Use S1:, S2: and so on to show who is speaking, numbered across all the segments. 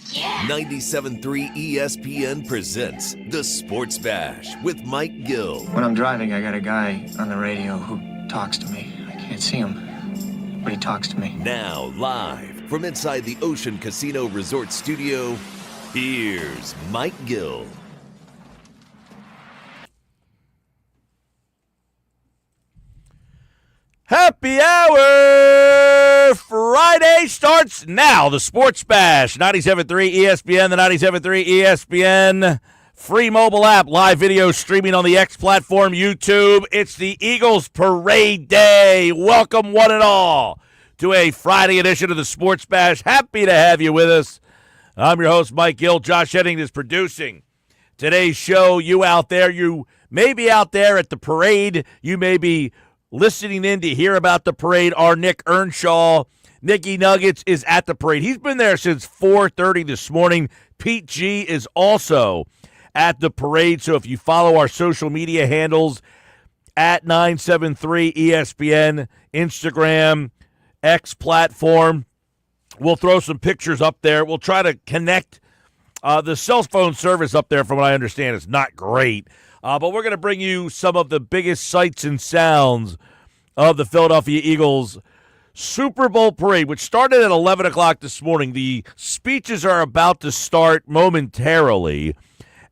S1: 97.3 ESPN presents The Sports Bash with Mike Gill.
S2: When I'm driving, I got a guy on the radio who talks to me. I can't see him, but he talks to me.
S1: Now, live from inside the Ocean Casino Resort Studio, here's Mike Gill.
S3: Happy hour! Friday starts now. The Sports Bash, 97.3 ESPN, the 97.3 ESPN free mobile app, live video streaming on the X platform, YouTube. It's the Eagles Parade Day. Welcome, one and all, to a Friday edition of the Sports Bash. Happy to have you with us. I'm your host, Mike Gill. Josh Edding is producing today's show. You out there, you may be out there at the parade. You may be listening in to hear about the parade. Our Nick Earnshaw, Nicky Nuggets, is at the parade. He's been there since 4:30 this morning. Pete G is also at the parade. So if you follow our social media handles at 973 ESPN, Instagram, X platform, we'll throw some pictures up there. We'll try to connect. The cell phone service up there, from what I understand, is not great. But we're going to bring you some of the biggest sights and sounds of the Philadelphia Eagles Super Bowl parade, which started at 11 o'clock this morning. The speeches are about to start momentarily,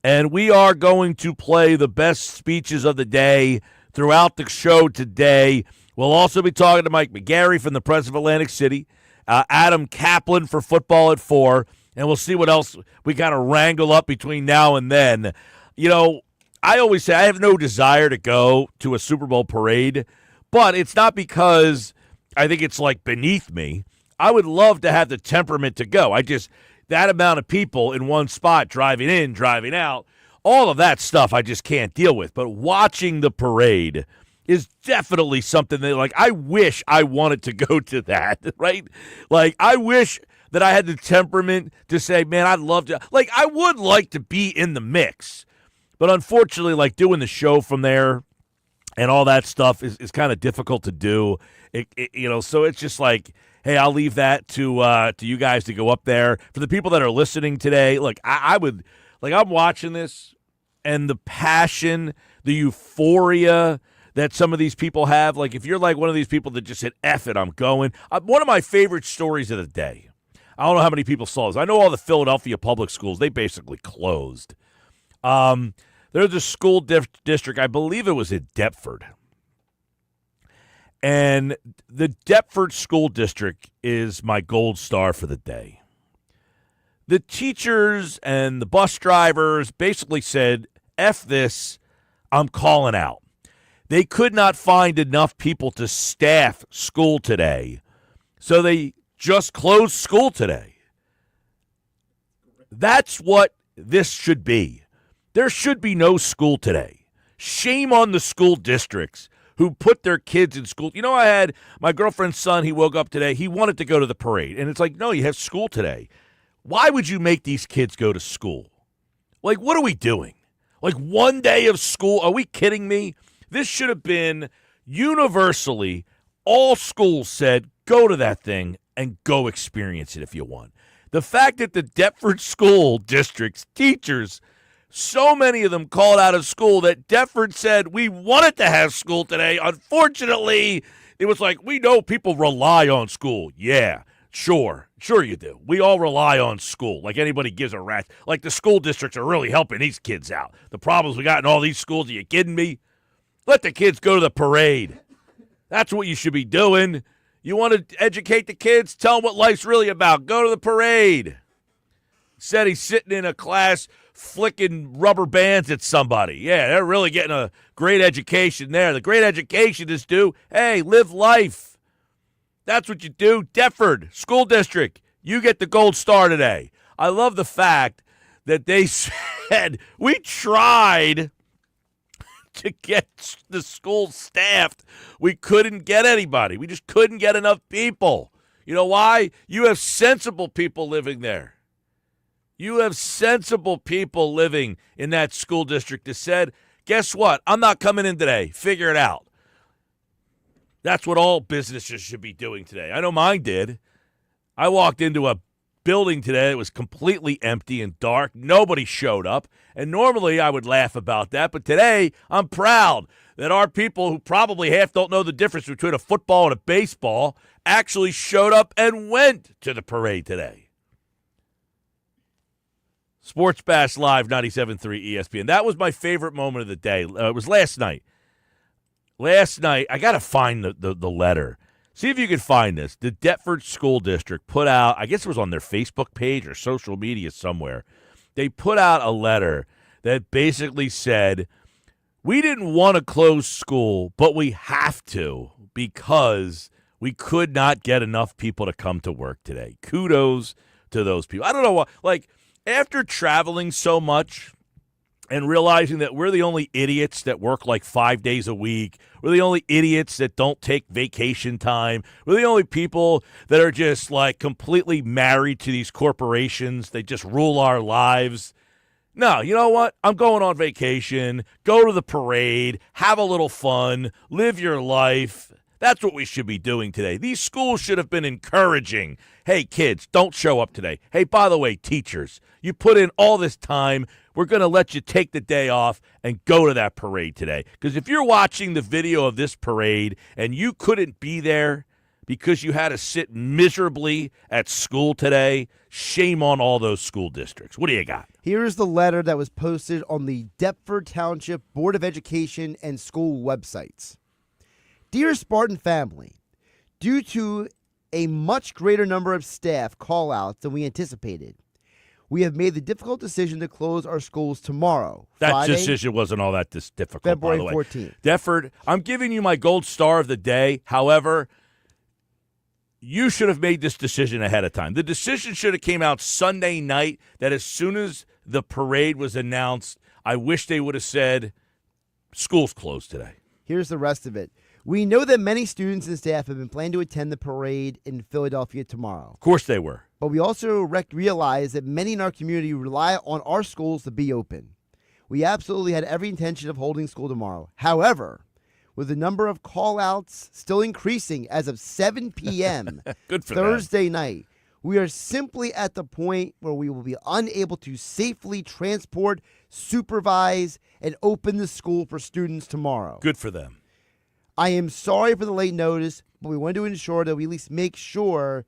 S3: and we are going to play the best speeches of the day throughout the show today. We'll also be talking to Mike McGarry from the Press of Atlantic City, Adam Kaplan for football at 4, and we'll see what else we got to wrangle up between now and then. You know, I always say I have no desire to go to a Super Bowl parade, but it's not because I think it's like beneath me. I would love to have the temperament to go. That amount of people in one spot, driving in, driving out, all of that stuff I just can't deal with. But watching the parade is definitely something that, like, I wish I wanted to go to that, right? Like, I wish that I had the temperament to say, man, I'd love to. Like, I would like to be in the mix. But unfortunately, like, doing the show from there and all that stuff is kind of difficult to do. So it's just like, hey, I'll leave that to you guys to go up there. For the people that are listening today, look, I would, like, I'm watching this, and the passion, the euphoria that some of these people have. Like, if you're like one of these people that just said, F it, I'm going. One of my favorite stories of the day, I don't know how many people saw this. I know all the Philadelphia public schools, they basically closed. There's a school district, I believe it was in Deptford. And the Deptford School District is my gold star for the day. The teachers and the bus drivers basically said, F this, I'm calling out. They could not find enough people to staff school today, so they just closed school today. That's what this should be. There should be no school today. Shame on the school districts who put their kids in school. You know, I had my girlfriend's son, he woke up today. He wanted to go to the parade. And it's like, no, you have school today. Why would you make these kids go to school? Like, what are we doing? Like, one day of school? Are we kidding me? This should have been universally, all schools said, go to that thing and go experience it if you want. The fact that the Deptford School District's teachers, so many of them called out of school that Deptford said, we wanted to have school today. Unfortunately, it was like, we know people rely on school. Yeah, sure you do. We all rely on school, like anybody gives a rat. Like, the school districts are really helping these kids out. The problems we got in all these schools, are you kidding me? Let the kids go to the parade. That's what you should be doing. You want to educate the kids? Tell them what life's really about. Go to the parade. Said he's sitting in a class flicking rubber bands at somebody. Yeah, they're really getting a great education there. The great education is hey, live life. That's what you do. Deptford School District, you get the gold star today. I love the fact that they said, we tried to get the school staffed. We couldn't get anybody. We just couldn't get enough people. You know why? You have sensible people living there. You have sensible people living in that school district that said, guess what? I'm not coming in today. Figure it out. That's what all businesses should be doing today. I know mine did. I walked into a building today. It was completely empty and dark. Nobody showed up. And normally I would laugh about that, but today I'm proud that our people who probably half don't know the difference between a football and a baseball actually showed up and went to the parade today. Sports Bash Live 97.3 ESPN. That was my favorite moment of the day. It was last night. Last night, I got to find the letter. See if you can find this. The Deptford School District put out, I guess it was on their Facebook page or social media somewhere. They put out a letter that basically said, we didn't want to close school, but we have to because we could not get enough people to come to work today. Kudos to those people. I don't know why. Like, after traveling so much and realizing that we're the only idiots that work like 5 days a week, we're the only idiots that don't take vacation time, we're the only people that are just like completely married to these corporations, they just rule our lives. No, you know what? I'm going on vacation, go to the parade, have a little fun, live your life. That's what we should be doing today. These schools should have been encouraging. Hey, kids, don't show up today. Hey, by the way, teachers, you put in all this time. We're going to let you take the day off and go to that parade today. Because if you're watching the video of this parade and you couldn't be there because you had to sit miserably at school today, shame on all those school districts. What do you got?
S4: Here is the letter that was posted on the Deptford Township Board of Education and school websites. Dear Spartan family, due to a much greater number of staff call-outs than we anticipated, we have made the difficult decision to close our schools tomorrow.
S3: That
S4: Friday,
S3: decision wasn't all that difficult,
S4: February
S3: by the way.
S4: 14th.
S3: Deptford, I'm giving you my gold star of the day. However, you should have made this decision ahead of time. The decision should have came out Sunday night that as soon as the parade was announced, I wish they would have said, school's closed today.
S4: Here's the rest of it. We know that many students and staff have been planning to attend the parade in Philadelphia tomorrow.
S3: Of course they were.
S4: But we also realize that many in our community rely on our schools to be open. We absolutely had every intention of holding school tomorrow. However, with the number of call-outs still increasing as of 7 p.m.
S3: Good for
S4: Thursday night, we are simply at the point where we will be unable to safely transport, supervise, and open the school for students tomorrow.
S3: Good for them.
S4: I am sorry for the late notice, but we want to ensure that we at least make sure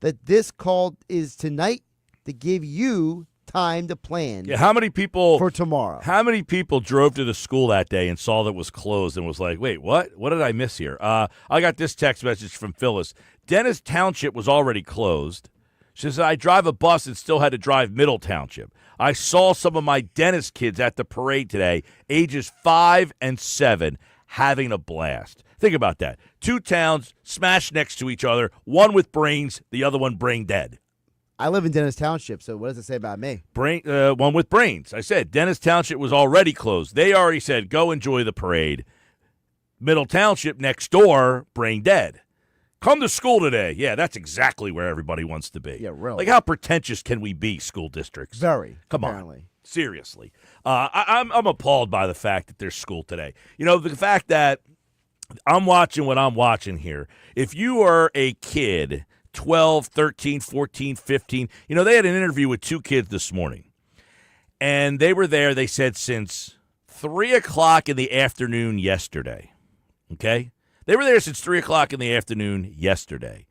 S4: that this call is tonight to give you time to plan
S3: how many people
S4: for tomorrow.
S3: How many people drove to the school that day and saw that it was closed and was like, wait, what? What did I miss here? I got this text message from Phyllis. Dennis Township was already closed. She says, I drive a bus and still had to drive Middle Township. I saw some of my Dennis kids at the parade today, ages 5 and 7, having a blast. Think about that. Two towns smashed next to each other, one with brains, the other one brain dead.
S4: I live in Dennis Township, so what does it say about me?
S3: One with brains. I said Dennis Township was already closed. They already said, go enjoy the parade. Middle Township next door, brain dead. Come to school today. Yeah, that's exactly where everybody wants to be.
S4: Yeah, really.
S3: Like, how pretentious can we be, school districts?
S4: Very.
S3: Come
S4: apparently.
S3: on. Seriously. I'm appalled by the fact that there's school today. You know, the fact that I'm watching what I'm watching here. If you are a kid, 12, 13, 14, 15, you know, they had an interview with two kids this morning. And they were there, they said, since 3 o'clock in the afternoon yesterday. Okay? They were there since 3 o'clock in the afternoon yesterday.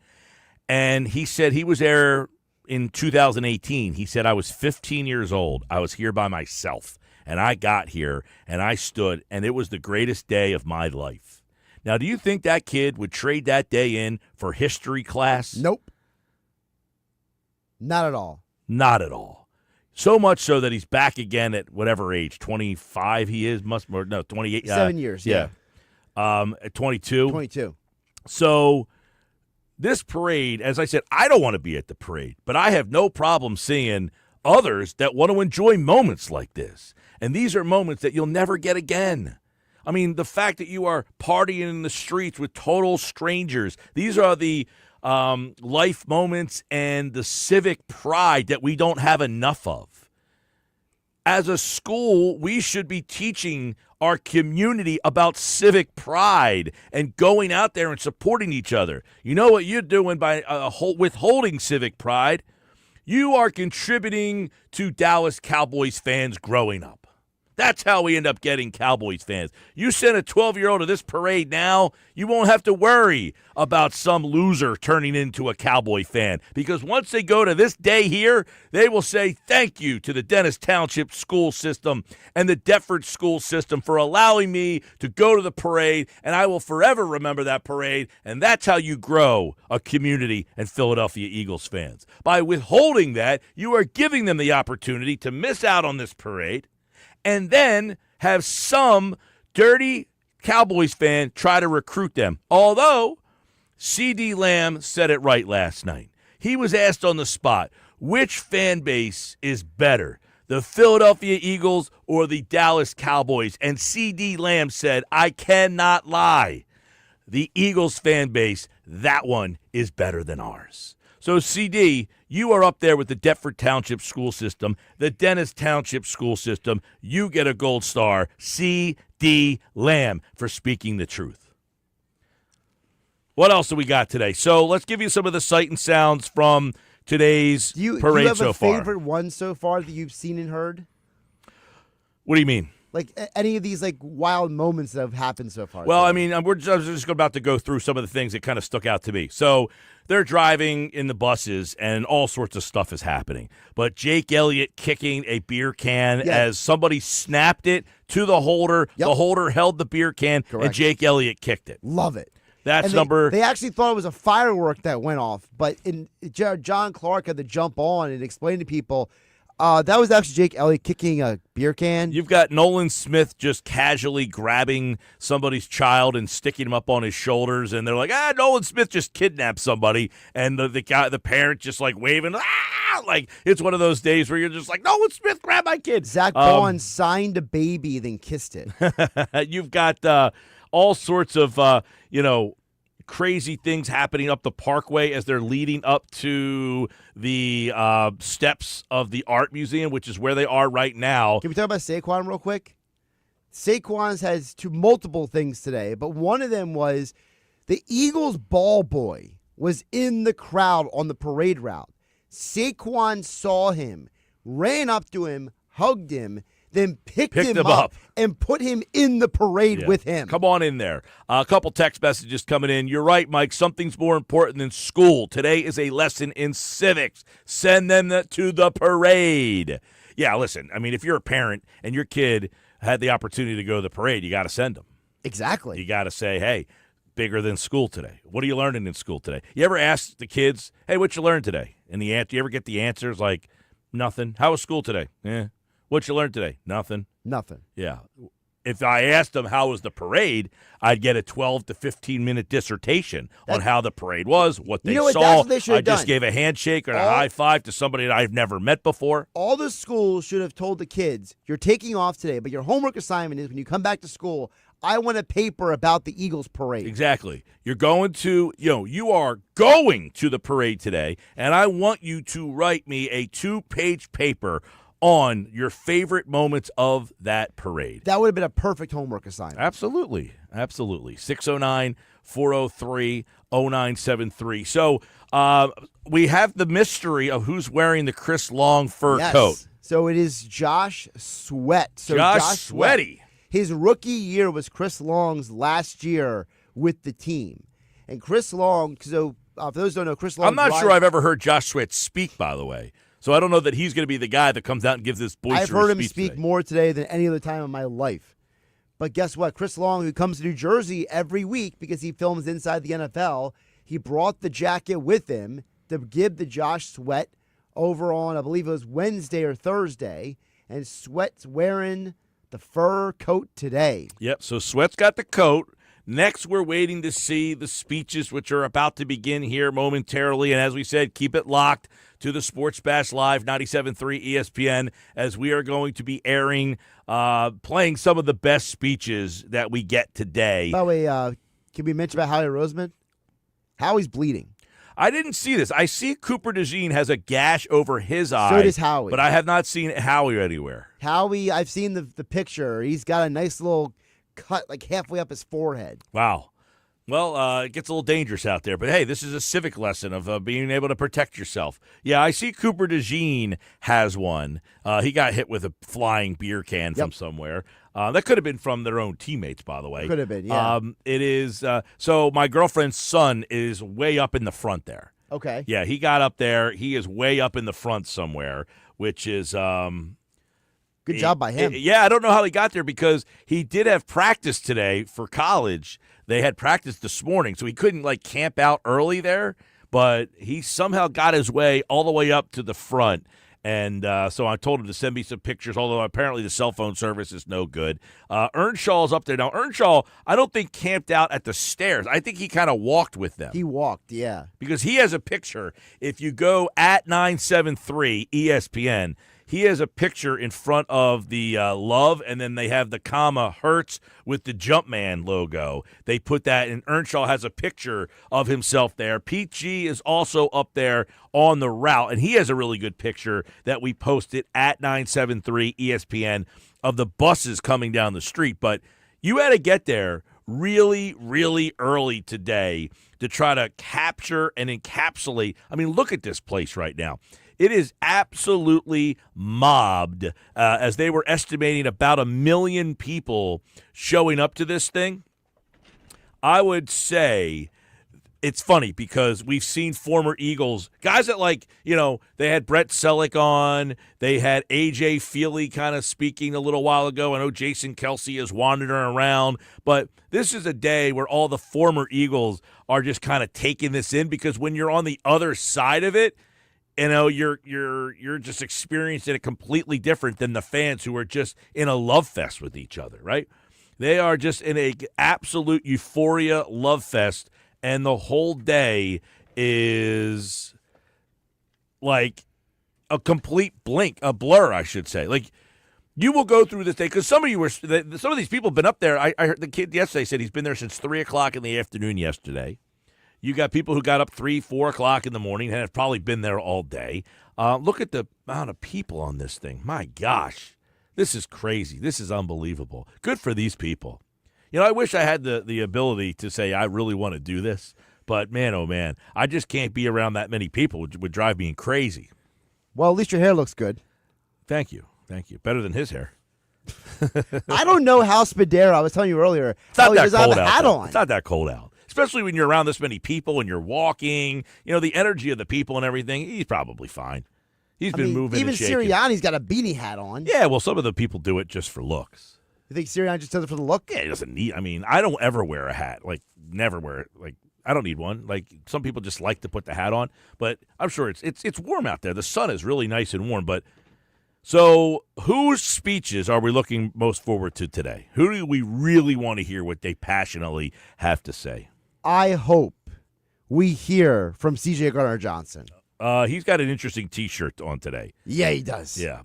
S3: And he said he was there in 2018. He said, I was 15 years old. I was here by myself. And I got here, and I stood, and it was the greatest day of my life. Now, do you think that kid would trade that day in for history class?
S4: Nope. Not at all.
S3: Not at all. So much so that he's back again at whatever age, 25 he is, 28.
S4: 7 years, yeah.
S3: At 22.
S4: 22.
S3: So this parade, as I said, I don't want to be at the parade, but I have no problem seeing others that want to enjoy moments like this. And these are moments that you'll never get again. I mean, the fact that you are partying in the streets with total strangers, these are the life moments and the civic pride that we don't have enough of. As a school, we should be teaching our community about civic pride and going out there and supporting each other. You know what you're doing by withholding civic pride? you are contributing to Dallas Cowboys fans growing up. That's how we end up getting Cowboys fans. You send a 12-year-old to this parade now, you won't have to worry about some loser turning into a Cowboy fan, because once they go to this day here, they will say thank you to the Dennis Township school system and the Deptford school system for allowing me to go to the parade, and I will forever remember that parade, and that's how you grow a community and Philadelphia Eagles fans. By withholding that, you are giving them the opportunity to miss out on this parade, and then have some dirty Cowboys fan try to recruit them. Although, C.D. Lamb said it right last night. He was asked on the spot, which fan base is better, the Philadelphia Eagles or the Dallas Cowboys? And C.D. Lamb said, I cannot lie. The Eagles fan base, that one is better than ours. So, CD, you are up there with the Deptford Township school system, the Dennis Township school system. You get a gold star, C.D. Lamb, for speaking the truth. What else do we got today? So let's give you some of the sight and sounds from today's parade so far.
S4: Do you have a favorite one so far that you've seen and heard?
S3: What do you mean?
S4: Like any of these like wild moments that have happened so far?
S3: Well, I mean, we're just about to go through some of the things that kind of stuck out to me. So they're driving in the buses, and all sorts of stuff is happening. But Jake Elliott kicking a beer can as somebody snapped it to the holder. Yep. The holder held the beer can, and Jake Elliott kicked it.
S4: Love it.
S3: That's
S4: They actually thought it was a firework that went off, but John Clark had to jump on and explain to people, that was actually Jake Elliott kicking a beer can.
S3: You've got Nolan Smith just casually grabbing somebody's child and sticking him up on his shoulders, and they're like, Nolan Smith just kidnapped somebody, and the parent just like waving, like it's one of those days where you're just like, Nolan Smith, grab my kid.
S4: Zach Bond signed a baby, then kissed it.
S3: You've got all sorts of, crazy things happening up the Parkway as they're leading up to the steps of the Art Museum, which is where they are right now.
S4: Can we talk about Saquon real quick? Saquon has multiple things today, but one of them was the Eagles ball boy was in the crowd on the parade route. Saquon saw him, ran up to him, hugged him, then picked him up and put him in the parade with him.
S3: Come on in there. A couple text messages coming in. You're right, Mike. Something's more important than school. Today is a lesson in civics. Send them to the parade. Yeah, listen, I mean, if you're a parent and your kid had the opportunity to go to the parade, you got to send them.
S4: Exactly.
S3: You got to say, hey, bigger than school today. What are you learning in school today? You ever ask the kids, hey, what you learn today? And you ever get the answers like, nothing. How was school today? What you learned today? Nothing.
S4: Nothing.
S3: Yeah. If I asked them how was the parade, I'd get a 12 to 15-minute dissertation on how the parade was, what they saw.
S4: That's what they should have
S3: I just gave a handshake or a high five to somebody that I've never met before.
S4: All the schools should have told the kids, you're taking off today, but your homework assignment is when you come back to school, I want a paper about the Eagles parade.
S3: Exactly. You're going to, you are going to the parade today, and I want you to write me a 2-page paper on your favorite moments of that parade.
S4: That would have been a perfect homework assignment.
S3: Absolutely. 609-403-0973. So we have the mystery of who's wearing the Chris Long fur coat.
S4: So it is Josh Sweat. So
S3: Josh Sweaty.
S4: His rookie year was Chris Long's last year with the team. And Chris Long, so for those who don't know, Chris Long.
S3: I'm not sure I've ever heard Josh Sweat speak, by the way. So I don't know that he's going to be the guy that comes out and gives this boisterous speech.
S4: I've heard him speak more today than any other time in my life. But guess what? Chris Long, who comes to New Jersey every week because he films inside the NFL, he brought the jacket with him to give to Josh Sweat over on, I believe it was Wednesday or Thursday. And Sweat's wearing the fur coat today.
S3: Yep, so Sweat's got the coat. Next, we're waiting to see the speeches, which are about to begin here momentarily. And as we said, keep it locked to the Sports Bash Live 97.3 ESPN, as we are going to be airing, playing some of the best speeches that we get today.
S4: By the way, can we mention about Howie Roseman? Howie's bleeding.
S3: I didn't see this. I see Cooper DeJean has a gash over his eye.
S4: So does Howie.
S3: But I have not seen Howie anywhere.
S4: Howie, I've seen the picture. He's got a nice little cut like halfway up his forehead.
S3: Wow. Well, it gets a little dangerous out there, but hey, this is a civic lesson of being able to protect yourself. Yeah, I see Cooper DeJean has one. He got hit with a flying beer can from somewhere. That could have been from their own teammates, by the way.
S4: Could have been, yeah.
S3: It is. So my girlfriend's son is way up in the front there.
S4: Okay.
S3: Yeah, he got up there. He is way up in the front somewhere, which is
S4: good job by him.
S3: Yeah, I don't know how he got there because he did have practice today for college. They had practice this morning, so he couldn't camp out early there, but he somehow got his way all the way up to the front. And so I told him to send me some pictures, although apparently the cell phone service is no good. Earnshaw's up there. Now, Earnshaw, I don't think camped out at the stairs. I think he kind of walked with them.
S4: He walked, yeah.
S3: Because he has a picture. If you go at 973 ESPN, he has a picture in front of the love, and then they have the comma Hertz with the Jumpman logo. They put that, and Earnshaw has a picture of himself there. Pete G is also up there on the route, and he has a really good picture that we posted at 973 ESPN of the buses coming down the street. But you had to get there really, really early today to try to capture and encapsulate. I mean, look at this place right now. It is absolutely mobbed, as they were estimating about 1 million people showing up to this thing. I would say it's funny because we've seen former Eagles, guys that they had Brett Selleck on. They had A.J. Feely kind of speaking a little while ago. I know Jason Kelsey is wandering around. But this is a day where all the former Eagles are just kind of taking this in because when you're on the other side of it, you're just experiencing it completely different than the fans who are just in a love fest with each other, right? They are just in a absolute euphoria love fest, and the whole day is like a complete a blur, I should say. You will go through this day because some of these people have been up there. I heard the kid yesterday said he's been there since 3:00 in the afternoon yesterday. You got people who got up 3, 4 o'clock in the morning and have probably been there all day. Look at the amount of people on this thing. My gosh, this is crazy. This is unbelievable. Good for these people. I wish I had the ability to say I really want to do this, but man, oh man, I just can't be around that many people. It would drive me crazy.
S4: Well, at least your hair looks good.
S3: Thank you. Better than his hair.
S4: I don't know how Spadero, I was telling you earlier,
S3: it's not
S4: he
S3: that
S4: doesn't
S3: cold
S4: have a
S3: out,
S4: hat
S3: though.
S4: on.
S3: It's not that cold out. Especially when you're around this many people and you're walking, the energy of the people and everything, he's probably fine. He's been moving
S4: even
S3: and shaking.
S4: Sirianni's got a beanie hat on.
S3: Yeah, well, some of the people do it just for looks.
S4: You think Sirianni just does it for the look?
S3: Yeah, he doesn't need, I don't ever wear a hat. Never wear it. I don't need one. Some people just like to put the hat on, but I'm sure it's warm out there. The sun is really nice and warm, but so whose speeches are we looking most forward to today? Who do we really want to hear what they passionately have to say?
S4: I hope we hear from C.J. Gardner-Johnson.
S3: He's got an interesting T-shirt on today.
S4: Yeah, he does.
S3: Yeah.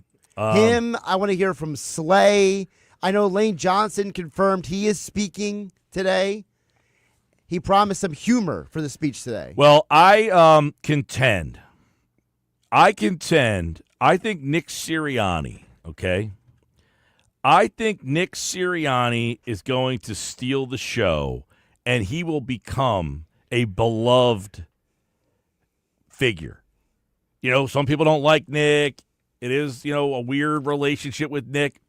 S4: Him, I want to hear from Slay. I know Lane Johnson confirmed he is speaking today. He promised some humor for the speech today.
S3: Well, I contend. I think Nick Sirianni, okay? I think Nick Sirianni is going to steal the show, and he will become a beloved figure. Some people don't like Nick. It is, a weird relationship with Nick.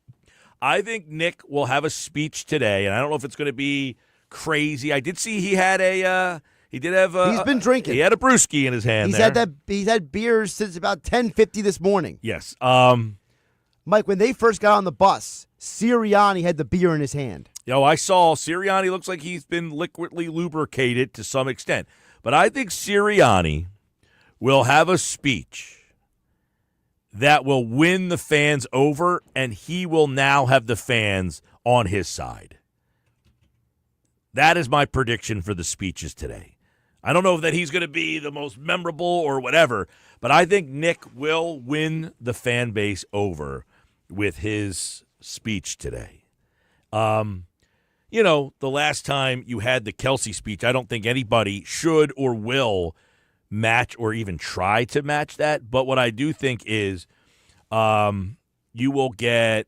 S3: I think Nick will have a speech today, and I don't know if it's going to be crazy. I did see he had he's
S4: been drinking.
S3: He had a brewski in his hand.
S4: He's had beers since about 10:50 this morning.
S3: Yes.
S4: Mike, when they first got on the bus, Sirianni had the beer in his hand.
S3: I saw Sirianni looks like he's been liquidly lubricated to some extent. But I think Sirianni will have a speech that will win the fans over, and he will now have the fans on his side. That is my prediction for the speeches today. I don't know that he's going to be the most memorable or whatever, but I think Nick will win the fan base over with his speech today. The last time you had the Kelsey speech, I don't think anybody should or will match or even try to match that. But what I do think is you will get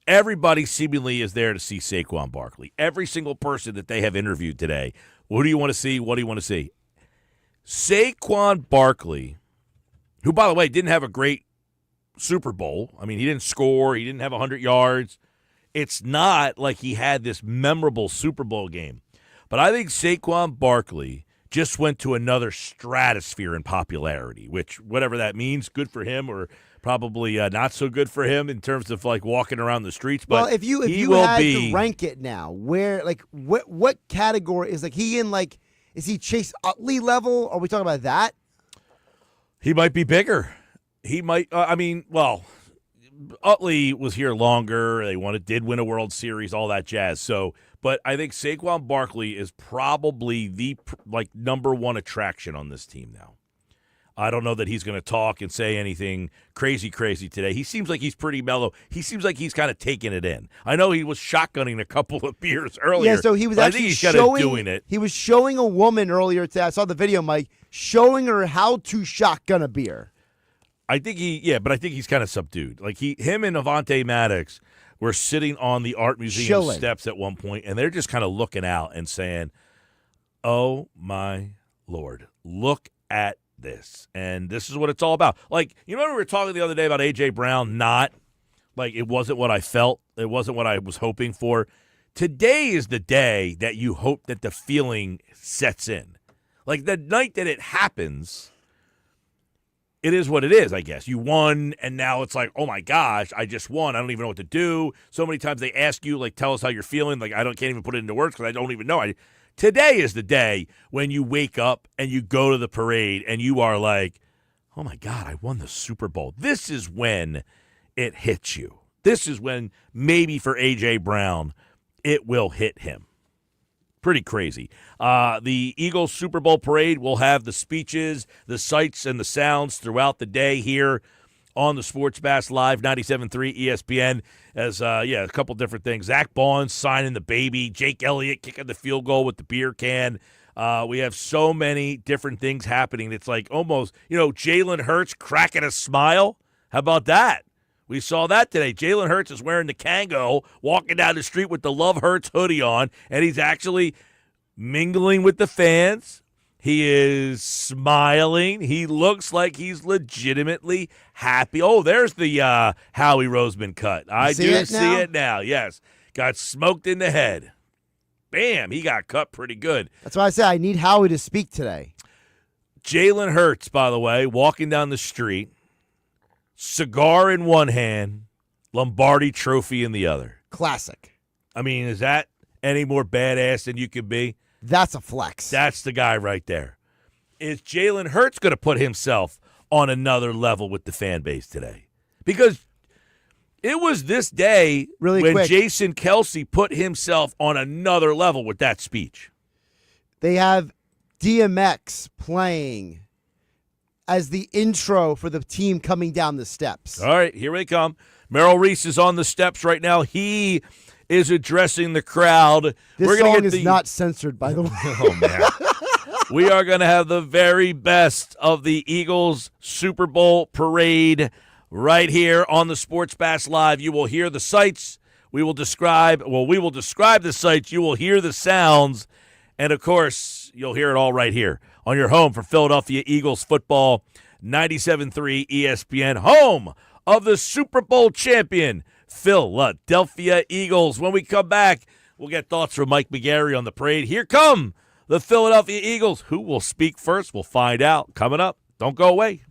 S3: everybody seemingly is there to see Saquon Barkley. Every single person that they have interviewed today. What do you want to see? What do you want to see? Saquon Barkley, who, by the way, didn't have a great Super Bowl. I mean, he didn't score. He didn't have 100 yards. It's not like he had this memorable Super Bowl game. But I think Saquon Barkley just went to another stratosphere in popularity, which, whatever that means, good for him or probably not so good for him in terms of like walking around the streets. But
S4: well, if you had to rank it now, where like what category is like he in like is he Chase Utley level? Are we talking about that?
S3: He might be bigger. He might. Utley was here longer. They did win a World Series, all that jazz. So, but I think Saquon Barkley is probably the number one attraction on this team now. I don't know that he's going to talk and say anything crazy today. He seems like he's pretty mellow. He seems like he's kind of taking it in. I know he was shotgunning a couple of beers earlier.
S4: Yeah, so he was actually
S3: doing it.
S4: He was showing a woman earlier today. I saw the video, Mike, showing her how to shotgun a beer.
S3: But I think he's kind of subdued. Like him and Avante Maddox were sitting on the art museum steps at one point, and they're just kind of looking out and saying, "Oh my Lord, look at this!" And this is what it's all about. Like, you remember we were talking the other day about A.J. Brown? Not like it wasn't what I felt. It wasn't what I was hoping for. Today is the day that you hope that the feeling sets in. Like the night that it happens. It is what it is, I guess. You won, and now it's like, oh, my gosh, I just won. I don't even know what to do. So many times they ask you, like, tell us how you're feeling. Like, can't even put it into words because I don't even know. Today is the day when you wake up and you go to the parade and you are like, oh, my God, I won the Super Bowl. This is when it hits you. This is when maybe for A.J. Brown it will hit him. Pretty crazy. The Eagles Super Bowl parade will have the speeches, the sights, and the sounds throughout the day here on the Sports Bash Live 97.3 ESPN. As a couple different things. Zach Bond signing the baby, Jake Elliott kicking the field goal with the beer can. We have so many different things happening. It's like almost, Jalen Hurts cracking a smile. How about that? We saw that today. Jalen Hurts is wearing the Kango, walking down the street with the Love Hurts hoodie on, and he's actually mingling with the fans. He is smiling. He looks like he's legitimately happy. Oh, there's the Howie Roseman cut. I do see it now. Yes. Got smoked in the head. Bam, he got cut pretty good.
S4: That's why I said I need Howie to speak today.
S3: Jalen Hurts, by the way, walking down the street. Cigar in one hand, Lombardi trophy in the other.
S4: Classic.
S3: I mean, is that any more badass than you could be?
S4: That's a flex.
S3: That's the guy right there. Is Jalen Hurts going to put himself on another level with the fan base today? Because it was this day when Jason Kelsey put himself on another level with that speech.
S4: They have DMX playing as the intro for the team coming down the steps.
S3: All right, here they come. Merrill Reese is on the steps right now. He is addressing the crowd.
S4: This song is not censored, by the way.
S3: Oh, man. We are going to have the very best of the Eagles Super Bowl parade right here on the Sports Bash Live. You will hear the sights. We will describe the sights. You will hear the sounds. And, of course, you'll hear it all right here on your home for Philadelphia Eagles football, 97.3 ESPN, home of the Super Bowl champion, Philadelphia Eagles. When we come back, we'll get thoughts from Mike McGarry on the parade. Here come the Philadelphia Eagles. Who will speak first? We'll find out. Coming up. Don't go away.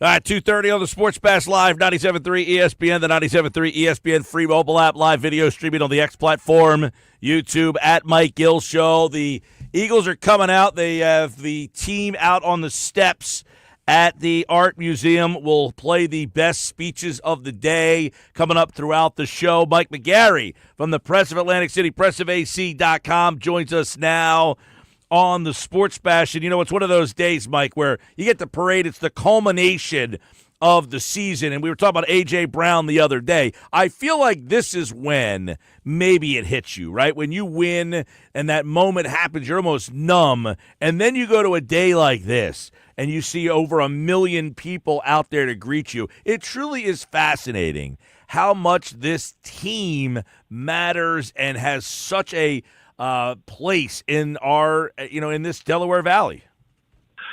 S3: All right, 2:30 on the Sports Bash Live, 97.3 ESPN, the 97.3 ESPN free mobile app, live video streaming on the X platform, YouTube, at Mike Gill Show. The Eagles are coming out. They have the team out on the steps at the Art Museum. We'll play the best speeches of the day coming up throughout the show. Mike McGarry from the Press of Atlantic City, pressofac.com, joins us now on the Sports Bash. And, it's one of those days, Mike, where you get the parade. It's the culmination of the season. And we were talking about A.J. Brown the other day. I feel like this is when maybe it hits you, right? When you win and that moment happens, you're almost numb. And then you go to a day like this and you see over 1 million people out there to greet you. It truly is fascinating how much this team matters and has such a place in our, in this Delaware Valley.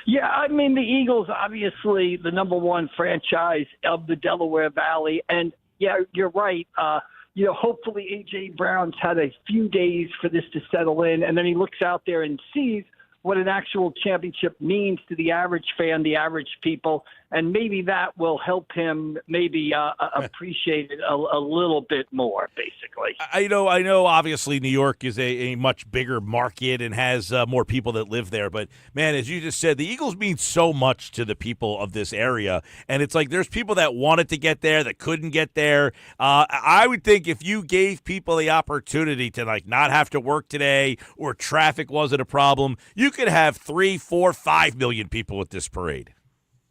S5: Yeah, I mean, the Eagles, obviously the number one franchise of the Delaware Valley. And, yeah, you're right. Hopefully A.J. Brown's had a few days for this to settle in, and then he looks out there and sees what an actual championship means to the average fan, the average people, and maybe that will help him maybe appreciate it a little bit more, basically.
S3: I know obviously New York is a much bigger market and has more people that live there, but, man, as you just said, the Eagles mean so much to the people of this area, and it's like there's people that wanted to get there that couldn't get there. I would think if you gave people the opportunity to, not have to work today or traffic wasn't a problem, you could have 3, 4, 5 million people at this parade.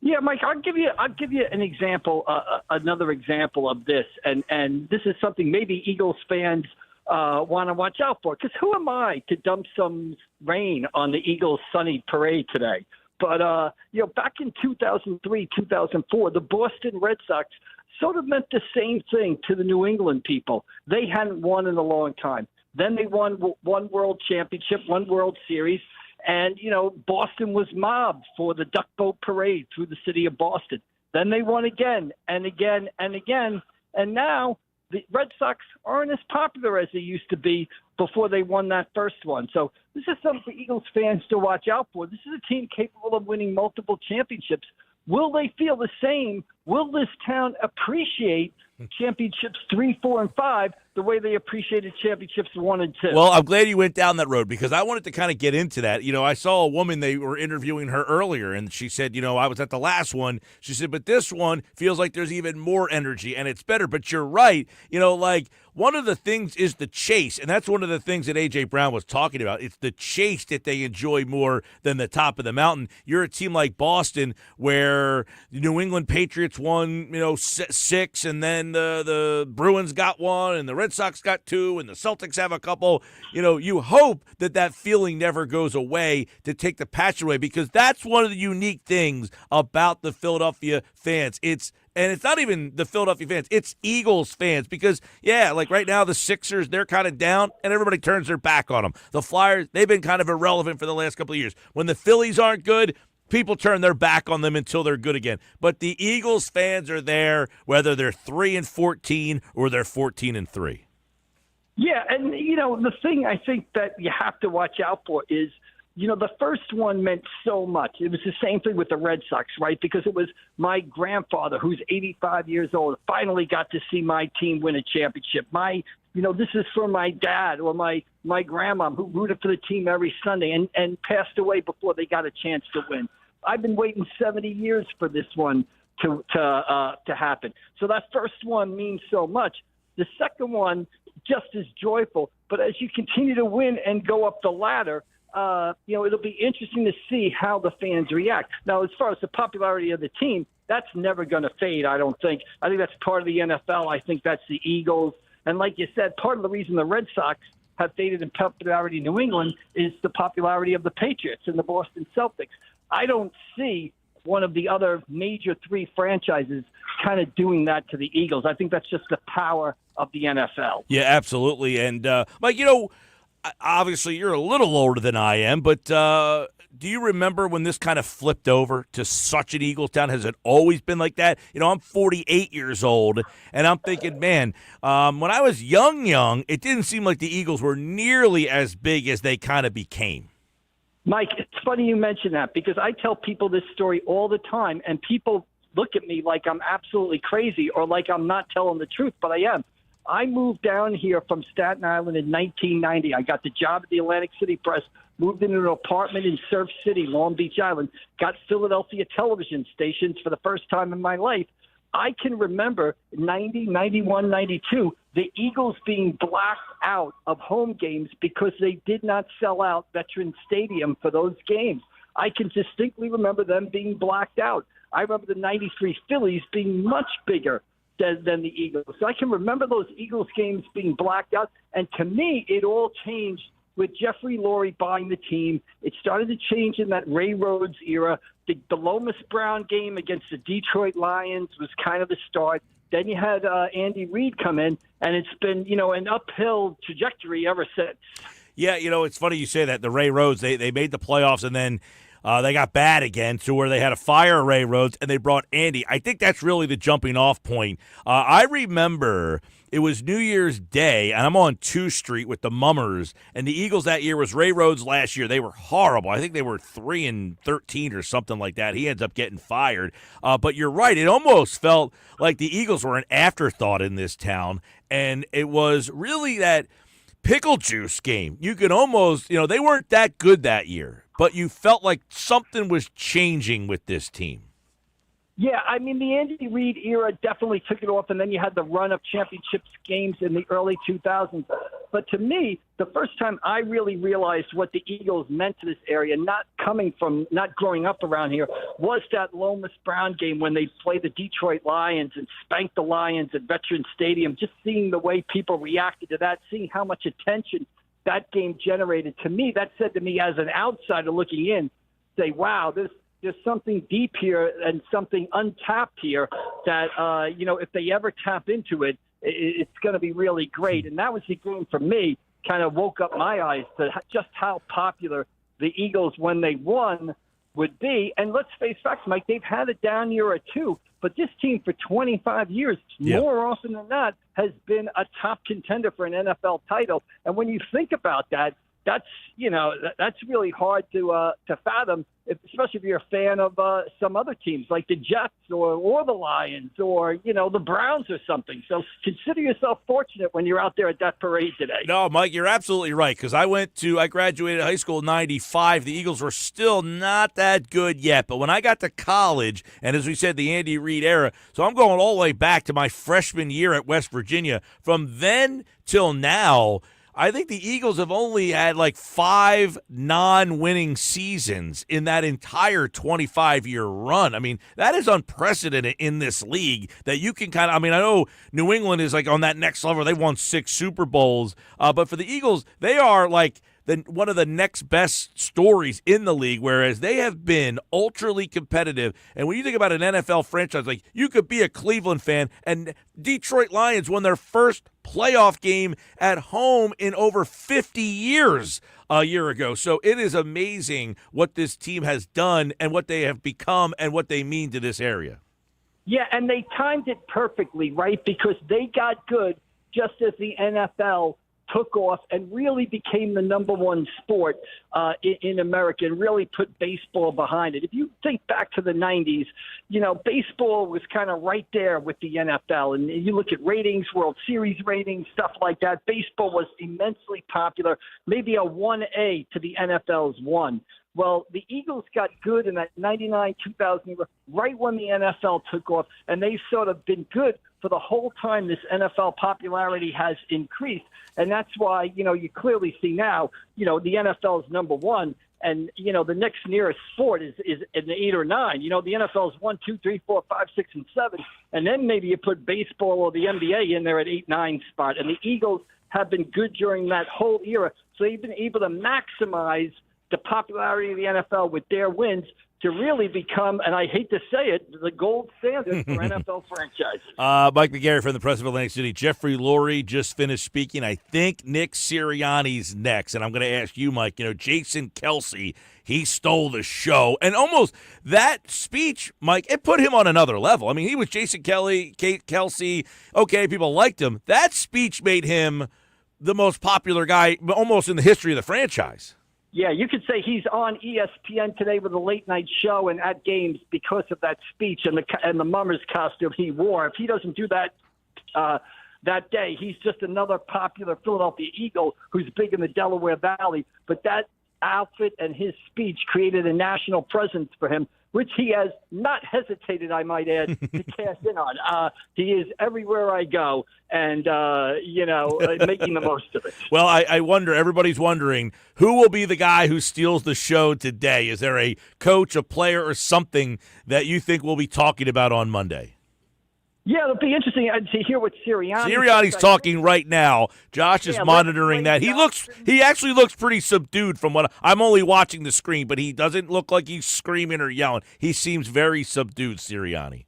S5: Yeah, Mike, I'll give you an example, another example of this, and this is something maybe Eagles fans want to watch out for, because who am I to dump some rain on the Eagles' sunny parade today? But, back in 2003, 2004, the Boston Red Sox sort of meant the same thing to the New England people. They hadn't won in a long time. Then they won one World Championship, one World Series. And, Boston was mobbed for the Duck Boat Parade through the city of Boston. Then they won again and again and again. And now the Red Sox aren't as popular as they used to be before they won that first one. So this is something for Eagles fans to watch out for. This is a team capable of winning multiple championships. Will they feel the same? Will this town appreciate championships 3, 4, and 5 the way they appreciated championships 1 and 2?
S3: Well, I'm glad you went down that road because I wanted to kind of get into that. I saw a woman, they were interviewing her earlier, and she said, I was at the last one. She said, but this one feels like there's even more energy, and it's better. But you're right. One of the things is the chase, and that's one of the things that A.J. Brown was talking about. It's the chase that they enjoy more than the top of the mountain. You're a team like Boston where the New England Patriots won, 6, and then the Bruins got 1, and the Red Sox got 2, and the Celtics have a couple. You hope that feeling never goes away to take the passion away, because that's one of the unique things about the Philadelphia fans. And it's not even the Philadelphia fans. It's Eagles fans because, right now the Sixers, they're kind of down, and everybody turns their back on them. The Flyers, they've been kind of irrelevant for the last couple of years. When the Phillies aren't good, people turn their back on them until they're good again. But the Eagles fans are there, whether they're 3-14 or they're 14-3.
S5: Yeah, and, the thing I think that you have to watch out for is, the first one meant so much. It was the same thing with the Red Sox, right? Because it was my grandfather, who's 85 years old, finally got to see my team win a championship. This is for my dad or my grandma who rooted for the team every Sunday and passed away before they got a chance to win. I've been waiting 70 years for this one to happen. So that first one means so much. The second one, just as joyful. But as you continue to win and go up the ladder, it'll be interesting to see how the fans react. Now, as far as the popularity of the team, that's never going to fade, I don't think. I think that's part of the NFL. I think that's the Eagles. And like you said, part of the reason the Red Sox have faded in popularity in New England is the popularity of the Patriots and the Boston Celtics. I don't see one of the other major 3 franchises kind of doing that to the Eagles. I think that's just the power of the NFL.
S3: Yeah, absolutely. And, Mike, obviously you're a little older than I am, but do you remember when this kind of flipped over to such an Eagles town? Has it always been like that? I'm 48 years old, and I'm thinking, man, when I was young, it didn't seem like the Eagles were nearly as big as they kind of became.
S5: Mike, it's funny you mention that because I tell people this story all the time, and people look at me like I'm absolutely crazy or like I'm not telling the truth, but I am. I moved down here from Staten Island in 1990. I got the job at the Atlantic City Press, moved into an apartment in Surf City, Long Beach Island, got Philadelphia television stations for the first time in my life. I can remember 90, 91, 92, the Eagles being blacked out of home games because they did not sell out Veterans Stadium for those games. I can distinctly remember them being blacked out. I remember the 93 Phillies being much bigger than the Eagles. So I can remember those Eagles games being blacked out. And to me, it all changed with Jeffrey Lurie buying the team. It started to change in that Ray Rhodes era. The Lomas Brown game against the Detroit Lions was kind of the start. Then you had Andy Reid come in, and it's been, an uphill trajectory ever since.
S3: Yeah, it's funny you say that. The Ray Rhodes, they made the playoffs, and then they got bad again to where they had to fire Ray Rhodes, and they brought Andy. I think that's really the jumping off point. I remember it was New Year's Day, and I'm on 2 Street with the Mummers, and the Eagles that year was Ray Rhodes last year. They were horrible. I think they were 3-13 or something like that. He ends up getting fired. But you're right. It almost felt like the Eagles were an afterthought in this town, and it was really that pickle juice game. You could almost, they weren't that good that year, but you felt like something was changing with this team.
S5: Yeah, I mean, the Andy Reid era definitely took it off, and then you had the run of championships games in the early 2000s. But to me, the first time I really realized what the Eagles meant to this area, not growing up around here, was that Lomas Brown game when they played the Detroit Lions and spanked the Lions at Veterans Stadium. Just seeing the way people reacted to that, seeing how much attention that game generated. To me, that said to me as an outsider looking in, say, wow, there's something deep here and something untapped here that, if they ever tap into it, it's going to be really great. And that was the game for me, kind of woke up my eyes to just how popular the Eagles, when they won, would be. And let's face facts, Mike, they've had a down year or two, but this team for 25 years, more often than not, has been a top contender for an NFL title. And when you think about that, that's really hard to fathom, especially if you're a fan of some other teams like the Jets or the Lions or, the Browns or something. So consider yourself fortunate when you're out there at that parade today.
S3: No, Mike, you're absolutely right, because I graduated high school in 95. The Eagles were still not that good yet. But when I got to college, and as we said, the Andy Reid era, so I'm going all the way back to my freshman year at West Virginia. From then till now, I think the Eagles have only had like 5 non-winning seasons in that entire 25-year run. I mean, that is unprecedented in this league that you can I know New England is like on that next level. They won 6 Super Bowls. But for the Eagles, they are like one of the next best stories in the league, whereas they have been ultraly competitive. And when you think about an NFL franchise, like you could be a Cleveland fan, and Detroit Lions won their first playoff game at home in over 50 years a year ago. So it is amazing what this team has done and what they have become and what they mean to this area.
S5: Yeah, and they timed it perfectly, right? Because they got good just as the NFL took off and really became the number one sport in America and really put baseball behind it. If you think back to the 90s, baseball was kind of right there with the NFL. And you look at ratings, World Series ratings, stuff like that. Baseball was immensely popular, maybe a 1A to the NFL's 1. Well, the Eagles got good in that 99-2000 era, right when the NFL took off, and they've sort of been good for the whole time this NFL popularity has increased. And that's why, you clearly see now, the NFL is number one, and, the next nearest sport is an 8 or 9. The NFL is 1, 2, 3, 4, 5, 6, and 7. And then maybe you put baseball or the NBA in there at 8, 9 spot. And the Eagles have been good during that whole era. So they've been able to maximize the popularity of the NFL with their wins to really become, and I hate to say it, the gold standard for NFL franchises.
S3: Mike McGarry from the Press of Atlantic City. Jeffrey Lurie just finished speaking. I think Nick Sirianni's next, and I'm going to ask you, Mike. Jason Kelce, he stole the show, and almost that speech, Mike, it put him on another level. I mean, he was Jason Kelce. Okay, people liked him. That speech made him the most popular guy almost in the history of the franchise.
S5: Yeah, you could say he's on ESPN today with a late night show and at games because of that speech and the mummer's costume he wore. If he doesn't do that that day, he's just another popular Philadelphia Eagle who's big in the Delaware Valley. But that outfit and his speech created a national presence for him, which he has not hesitated, I might add, to cash in on. He is everywhere I go and, making the most of it.
S3: Well, I wonder, everybody's wondering, who will be the guy who steals the show today? Is there a coach, a player, or something that you think we'll be talking about on Monday?
S5: Yeah, it'll be interesting to hear what Sirianni.
S3: Sirianni's talking right now. Josh is monitoring that. He actually looks pretty subdued from what I'm only watching the screen, but he doesn't look like he's screaming or yelling. He seems very subdued, Sirianni.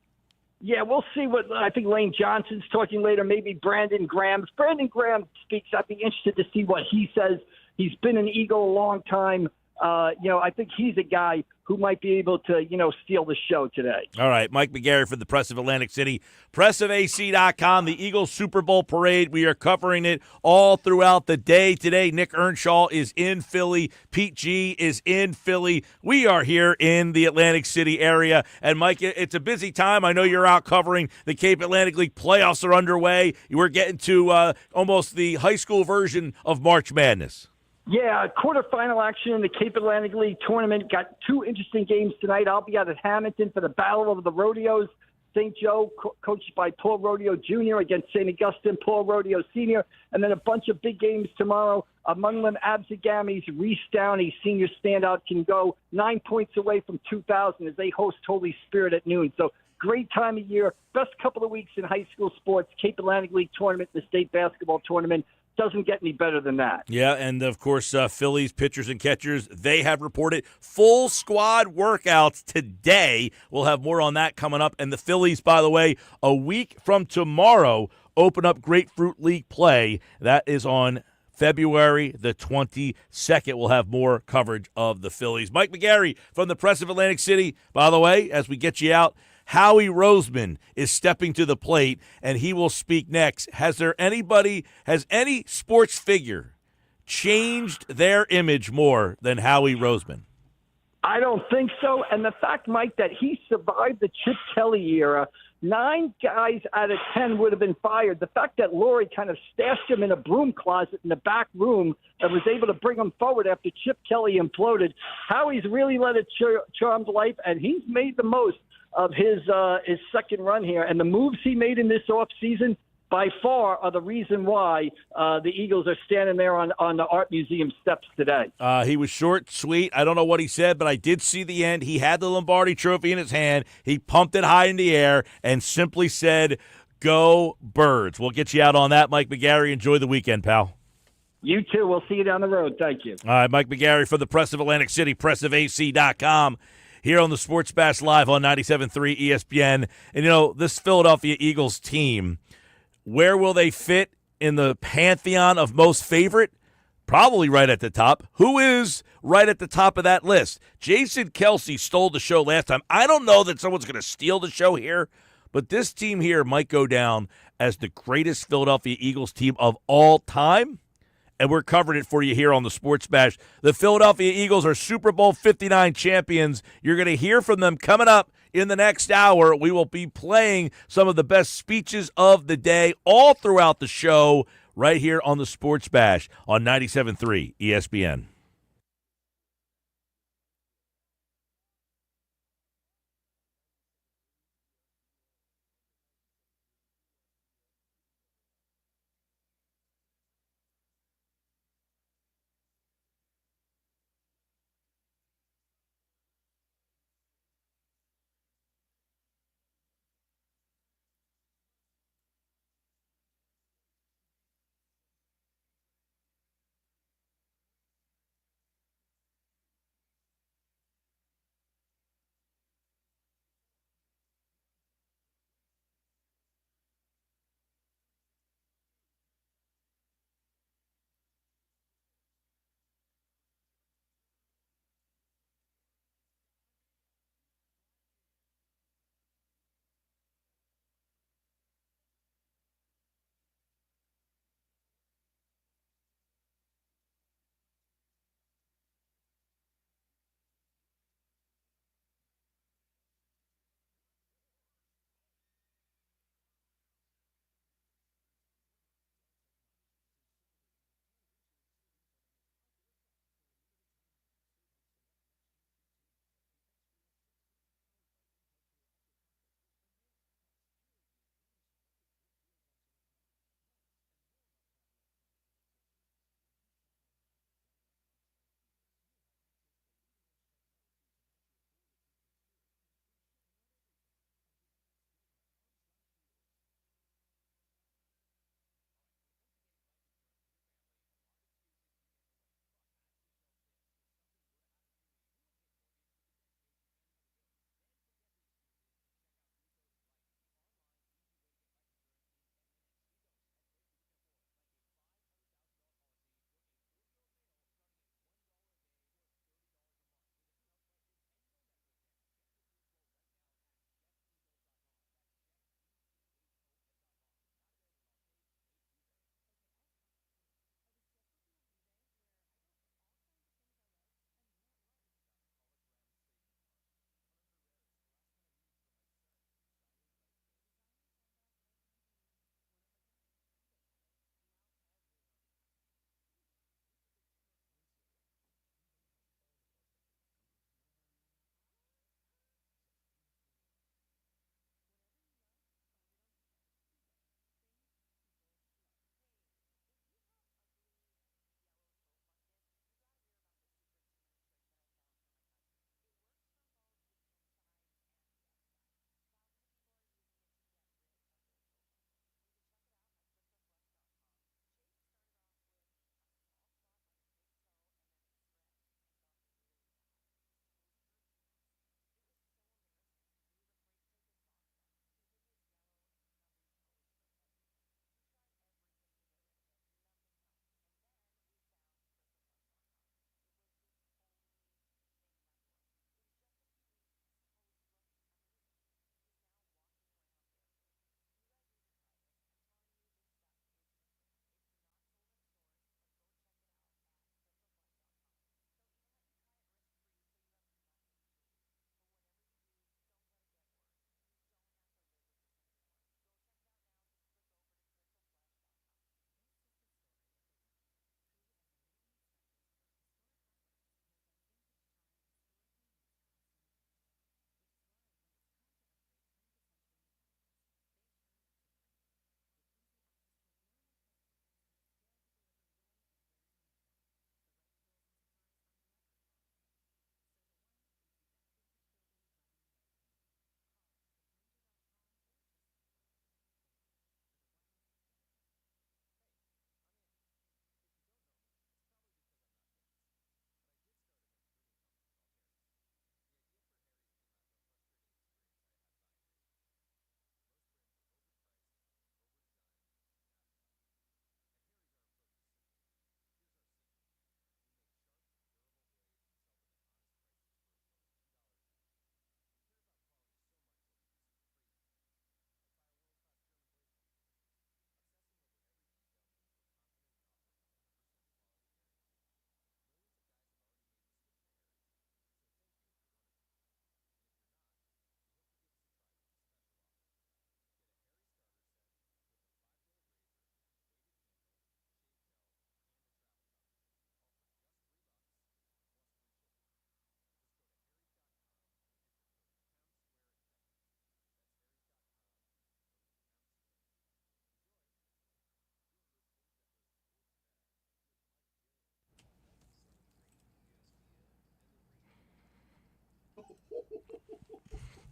S5: Yeah, we'll see what I think Lane Johnson's talking later, maybe Brandon Graham. If Brandon Graham speaks, I'd be interested to see what he says. He's been an Eagle a long time. I think he's a guy who might be able to, steal the show today.
S3: All right, Mike McGarry for the Press of Atlantic City, pressofac.com, the Eagles Super Bowl parade. We are covering it all throughout the day today. Nick Earnshaw is in Philly. Pete G is in Philly. We are here in the Atlantic City area. And, Mike, it's a busy time. I know you're out covering the Cape Atlantic League. Playoffs are underway. We're getting to almost the high school version of March Madness.
S5: Yeah, quarterfinal action in the Cape Atlantic League tournament. Got two interesting games tonight. I'll be out at Hamilton for the Battle of the Rodeos. St. Joe, coached by Paul Rodeo Jr. against St. Augustine, Paul Rodeo Sr. And then a bunch of big games tomorrow. Among them, Absagamis, Reese Downey, senior standout, can go 9 points away from 2,000 as they host Holy Spirit at noon. So great time of year. Best couple of weeks in high school sports. Cape Atlantic League tournament, the state basketball tournament. Doesn't get any better than that.
S3: Yeah, and of course, Phillies pitchers and catchers, they have reported full squad workouts today. We'll have more on that coming up. And the Phillies, by the way, a week from tomorrow, open up Grapefruit League play. That is on February the 22nd. We'll have more coverage of the Phillies. Mike McGarry from the Press of Atlantic City. By the way, as we get you out, Howie Roseman is stepping to the plate, and he will speak next. Has any sports figure changed their image more than Howie Roseman?
S5: I don't think so. And the fact, Mike, that he survived the Chip Kelly era, 9 guys out of 10 would have been fired. The fact that Laurie kind of stashed him in a broom closet in the back room and was able to bring him forward after Chip Kelly imploded, Howie's really led a charmed life, and he's made the most of his second run here. And the moves he made in this offseason by far are the reason why the Eagles are standing there on the Art Museum steps today.
S3: He was short, sweet. I don't know what he said, but I did see the end. He had the Lombardi Trophy in his hand. He pumped it high in the air and simply said, "Go Birds." We'll get you out on that, Mike McGarry. Enjoy the weekend, pal.
S5: You too. We'll see you down the road. Thank you.
S3: All right, Mike McGarry for the Press of Atlantic City, pressofac.com. Here on the Sports Bash Live on 97.3 ESPN. And, this Philadelphia Eagles team, where will they fit in the pantheon of most favorite? Probably right at the top. Who is right at the top of that list? Jason Kelce stole the show last time. I don't know that someone's going to steal the show here, but this team here might go down as the greatest Philadelphia Eagles team of all time. And we're covering it for you here on the Sports Bash. The Philadelphia Eagles are Super Bowl 59 champions. You're going to hear from them coming up in the next hour. We will be playing some of the best speeches of the day all throughout the show right here on the Sports Bash on 97.3 ESPN.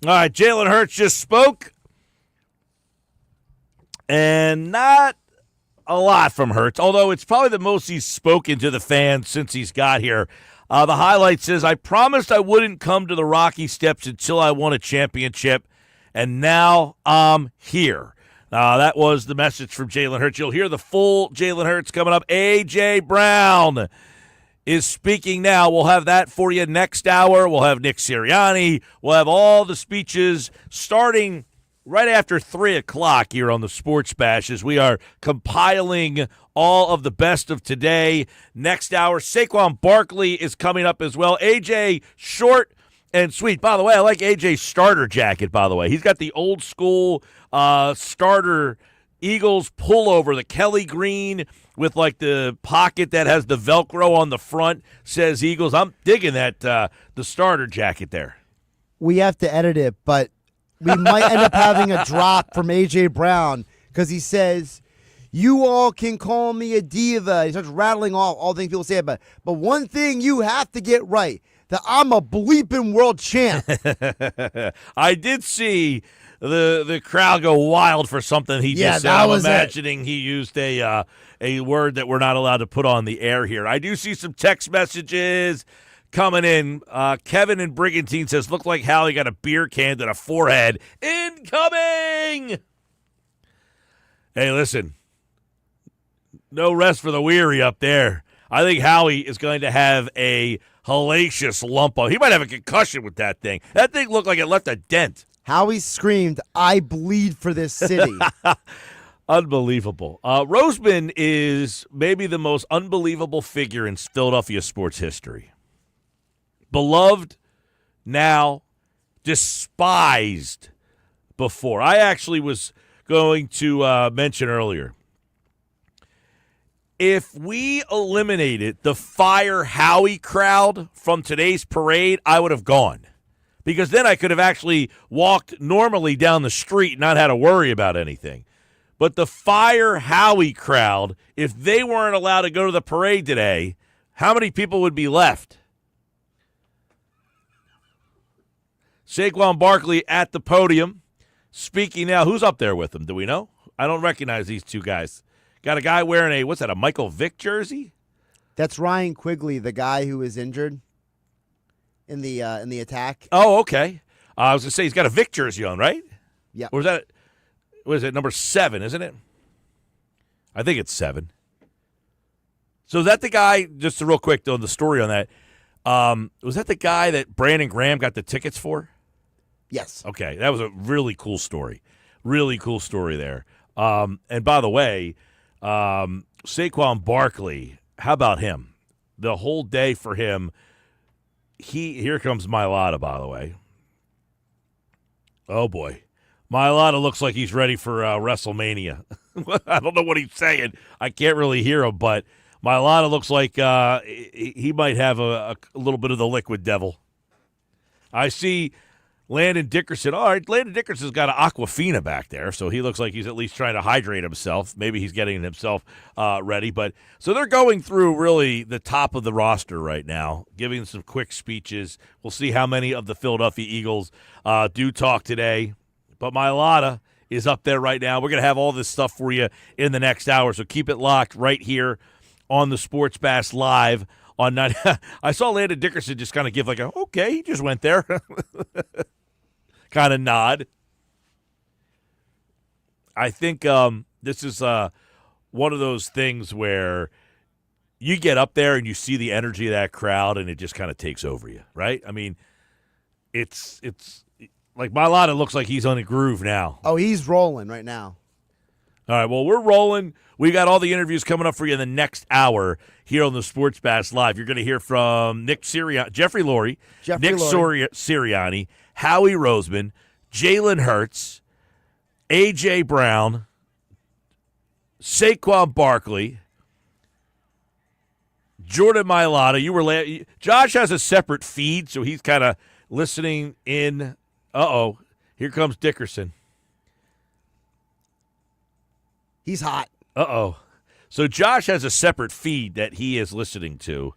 S3: All right, Jalen Hurts just spoke. And not a lot from Hurts, although it's probably the most he's spoken to the fans since he's got here. The highlight says, I promised I wouldn't come to the Rocky Steps until I won a championship, and now I'm here. That was the message from Jalen Hurts. You'll hear the full Jalen Hurts coming up. A.J. Brown is speaking now. We'll have that for you next hour. We'll have Nick Sirianni. We'll have all the speeches starting right after 3 o'clock here on the Sports Bash as we are compiling all of the best of today. Next hour, Saquon Barkley is coming up as well. AJ, short and sweet. By the way, I like AJ's starter jacket, by the way. He's got the old school starter Eagles pullover, the Kelly green with like the pocket that has the Velcro on the front, says Eagles. I'm digging that, the starter jacket there.
S4: We have to edit it, but we might end up having a drop from A.J. Brown because he says, you all can call me a diva. He starts rattling off all the things people say, but one thing you have to get right, that I'm a bleeping world champ.
S3: I did see the crowd go wild for something he just said. I'm imagining he used a word that we're not allowed to put on the air here. I do see some text messages coming in. Kevin in Brigantine says, looked like Howie got a beer can to the forehead. Incoming! Hey, listen. No rest for the weary up there. I think Howie is going to have a hellacious lump on. He might have a concussion with that thing. That thing looked like it left a dent.
S4: Howie screamed, I bleed for this city.
S3: Unbelievable. Roseman is maybe the most unbelievable figure in Philadelphia sports history. Beloved now, despised before. I actually was going to mention earlier, if we eliminated the Fire Howie crowd from today's parade, I would have gone. Because then I could have actually walked normally down the street and not had to worry about anything. But the Fire Howie crowd, if they weren't allowed to go to the parade today, how many people would be left? Saquon Barkley at the podium, speaking now. Who's up there with him? Do we know? I don't recognize these two guys. Got a guy wearing a Michael Vick jersey?
S4: That's Ryan Quigley, the guy who was injured in the attack.
S3: Oh, okay. I was going to say he's got a Vick jersey on, right?
S4: Yeah.
S3: Or was it number 7, isn't it? I think it's 7. So is that the guy, just real quick, on the story on that, was that the guy that Brandon Graham got the tickets for?
S4: Yes.
S3: Okay, that was a really cool story. Really cool story there. And by the way, Saquon Barkley, how about him? The whole day for him. Here comes Mailata, by the way. Oh, boy. Mailata looks like he's ready for WrestleMania. I don't know what he's saying. I can't really hear him, but Mailata looks like he might have a little bit of the liquid devil. I see Landon Dickerson. All right, Landon Dickerson's got an Aquafina back there, so he looks like he's at least trying to hydrate himself. Maybe he's getting himself ready. But so they're going through really the top of the roster right now, giving some quick speeches. We'll see how many of the Philadelphia Eagles do talk today. But Mailata is up there right now. We're going to have all this stuff for you in the next hour, so keep it locked right here on the Sports Bash Live on 9. I saw Landon Dickerson just kind of give like a, okay, he just went there. kind of nod. I think this is one of those things where you get up there and you see the energy of that crowd and it just kind of takes over you, right? I mean, it's like Mailata looks like he's on a groove now.
S4: Oh, he's rolling right now.
S3: All right, well, we're rolling. We got all the interviews coming up for you in the next hour here on the Sports Bash Live. You're going to hear from Nick Sirianni, Jeffrey Lurie, Nick Sirianni, Howie Roseman, Jalen Hurts, A.J. Brown, Saquon Barkley, Jordan Mailata. Josh has a separate feed, so he's kind of listening in. Uh-oh, here comes Dickerson.
S4: He's hot.
S3: Uh-oh. So Josh has a separate feed that he is listening to.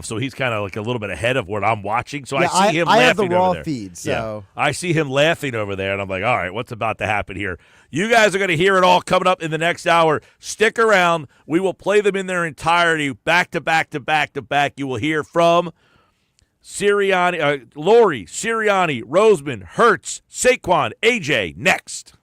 S3: So he's kind of like a little bit ahead of what I'm watching. So
S4: Yeah,
S3: I see him
S4: I
S3: laughing
S4: have the raw
S3: over there.
S4: feed, so
S3: Yeah, I see him laughing over there, and I'm like, all right, what's about to happen here? You guys are going to hear it all coming up in the next hour. Stick around. We will play them in their entirety, back to back to back to back. You will hear from Lori, Sirianni, Roseman, Hertz, Saquon, AJ next.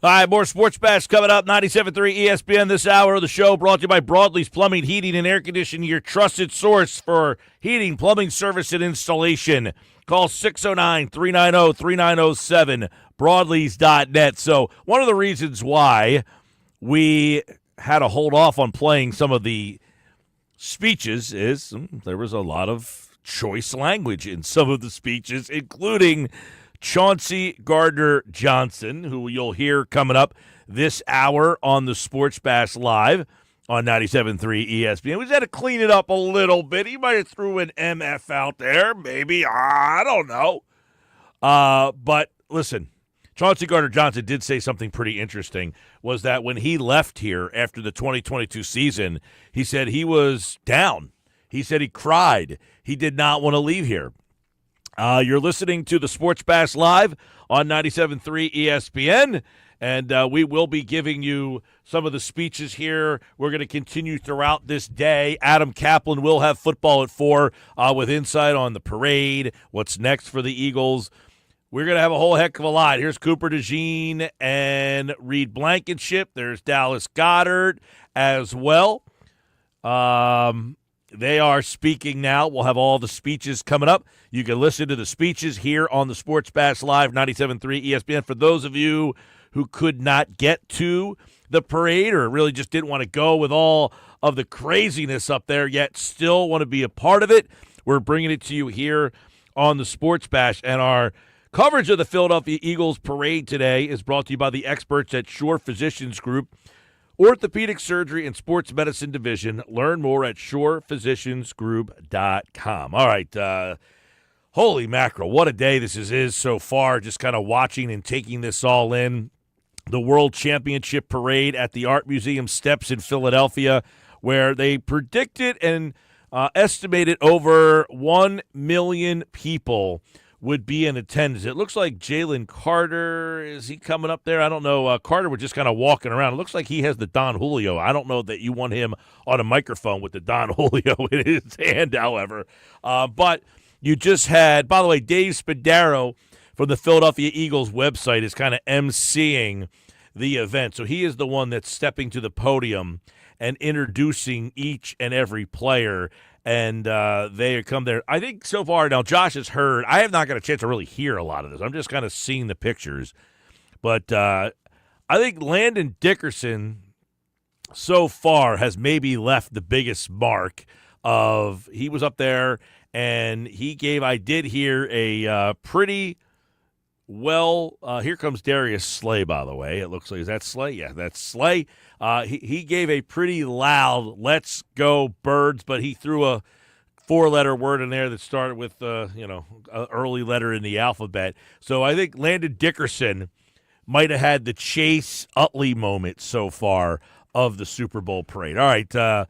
S3: All right, more Sports Bash coming up. 97.3 ESPN this hour of the show brought to you by Broadlee's Plumbing, Heating, and Air Conditioning, your trusted source for heating, plumbing service, and installation. Call 609-390-3907, broadlees.net. So one of the reasons why we had to hold off on playing some of the speeches is there was a lot of choice language in some of the speeches, including Chauncey Gardner-Johnson, who you'll hear coming up this hour on the Sports Bash Live on 97.3 ESPN. We just had to clean it up a little bit. He might have threw an MF out there, maybe. I don't know. But listen, Chauncey Gardner-Johnson did say something pretty interesting, was that when he left here after the 2022 season, he said he was down. He said he cried. He did not want to leave here. You're listening to the Sports Bash Live on 97.3 ESPN, and we will be giving you some of the speeches here. We're going to continue throughout this day. Adam Kaplan will have football at 4 with insight on the parade, what's next for the Eagles. We're going to have a whole heck of a lot. Here's Cooper DeJean and Reed Blankenship. There's Dallas Goddard as well. They are speaking now. We'll have all the speeches coming up. You can listen to the speeches here on the Sports Bash Live 97.3 ESPN. For those of you who could not get to the parade or really just didn't want to go with all of the craziness up there, yet still want to be a part of it, we're bringing it to you here on the Sports Bash. And our coverage of the Philadelphia Eagles parade today is brought to you by the experts at Shore Physicians Group, Orthopedic Surgery and Sports Medicine Division. Learn more at shorephysiciansgroup.com. All right, holy mackerel, what a day this is so far, just kind of watching and taking this all in. The World Championship Parade at the Art Museum steps in Philadelphia, where they predicted and estimated over 1 million people would be in attendance. It looks like Jalen Carter, is he coming up there? I don't know. Carter was just kind of walking around. It looks like he has the Don Julio. I don't know that you want him on a microphone with the Don Julio in his hand, however. But you just had, by the way, Dave Spadaro from the Philadelphia Eagles website is kind of emceeing the event. So he is the one that's stepping to the podium and introducing each and every player. And they come there. I think so far, now Josh has heard. I have not got a chance to really hear a lot of this. I'm just kind of seeing the pictures. But I think Landon Dickerson so far has maybe left the biggest mark of, he was up there and he gave, I did hear a pretty well, here comes Darius Slay, by the way. It looks like, is that Slay? Yeah, that's Slay. He gave a pretty loud "Let's go Birds," but he threw a 4-letter word in there that started with an early letter in the alphabet. So I think Landon Dickerson might have had the Chase Utley moment so far of the Super Bowl parade. All right,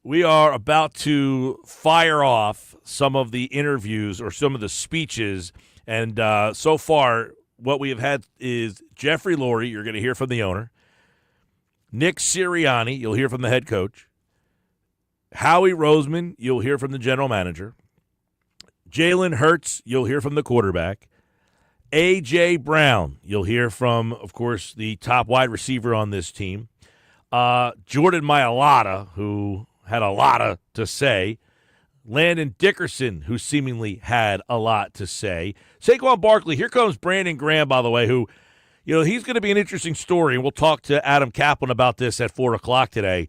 S3: we are about to fire off some of the interviews or some of the speeches, and so far what we have had is Jeffrey Lurie. You're going to hear from the owner. Nick Sirianni, you'll hear from the head coach. Howie Roseman, you'll hear from the general manager. Jalen Hurts, you'll hear from the quarterback. A.J. Brown, you'll hear from, of course, the top wide receiver on this team. Jordan Mailata, who had a lot to say. Landon Dickerson, who seemingly had a lot to say. Saquon Barkley, here comes Brandon Graham, by the way, who, he's going to be an interesting story, and we'll talk to Adam Kaplan about this at 4 o'clock today.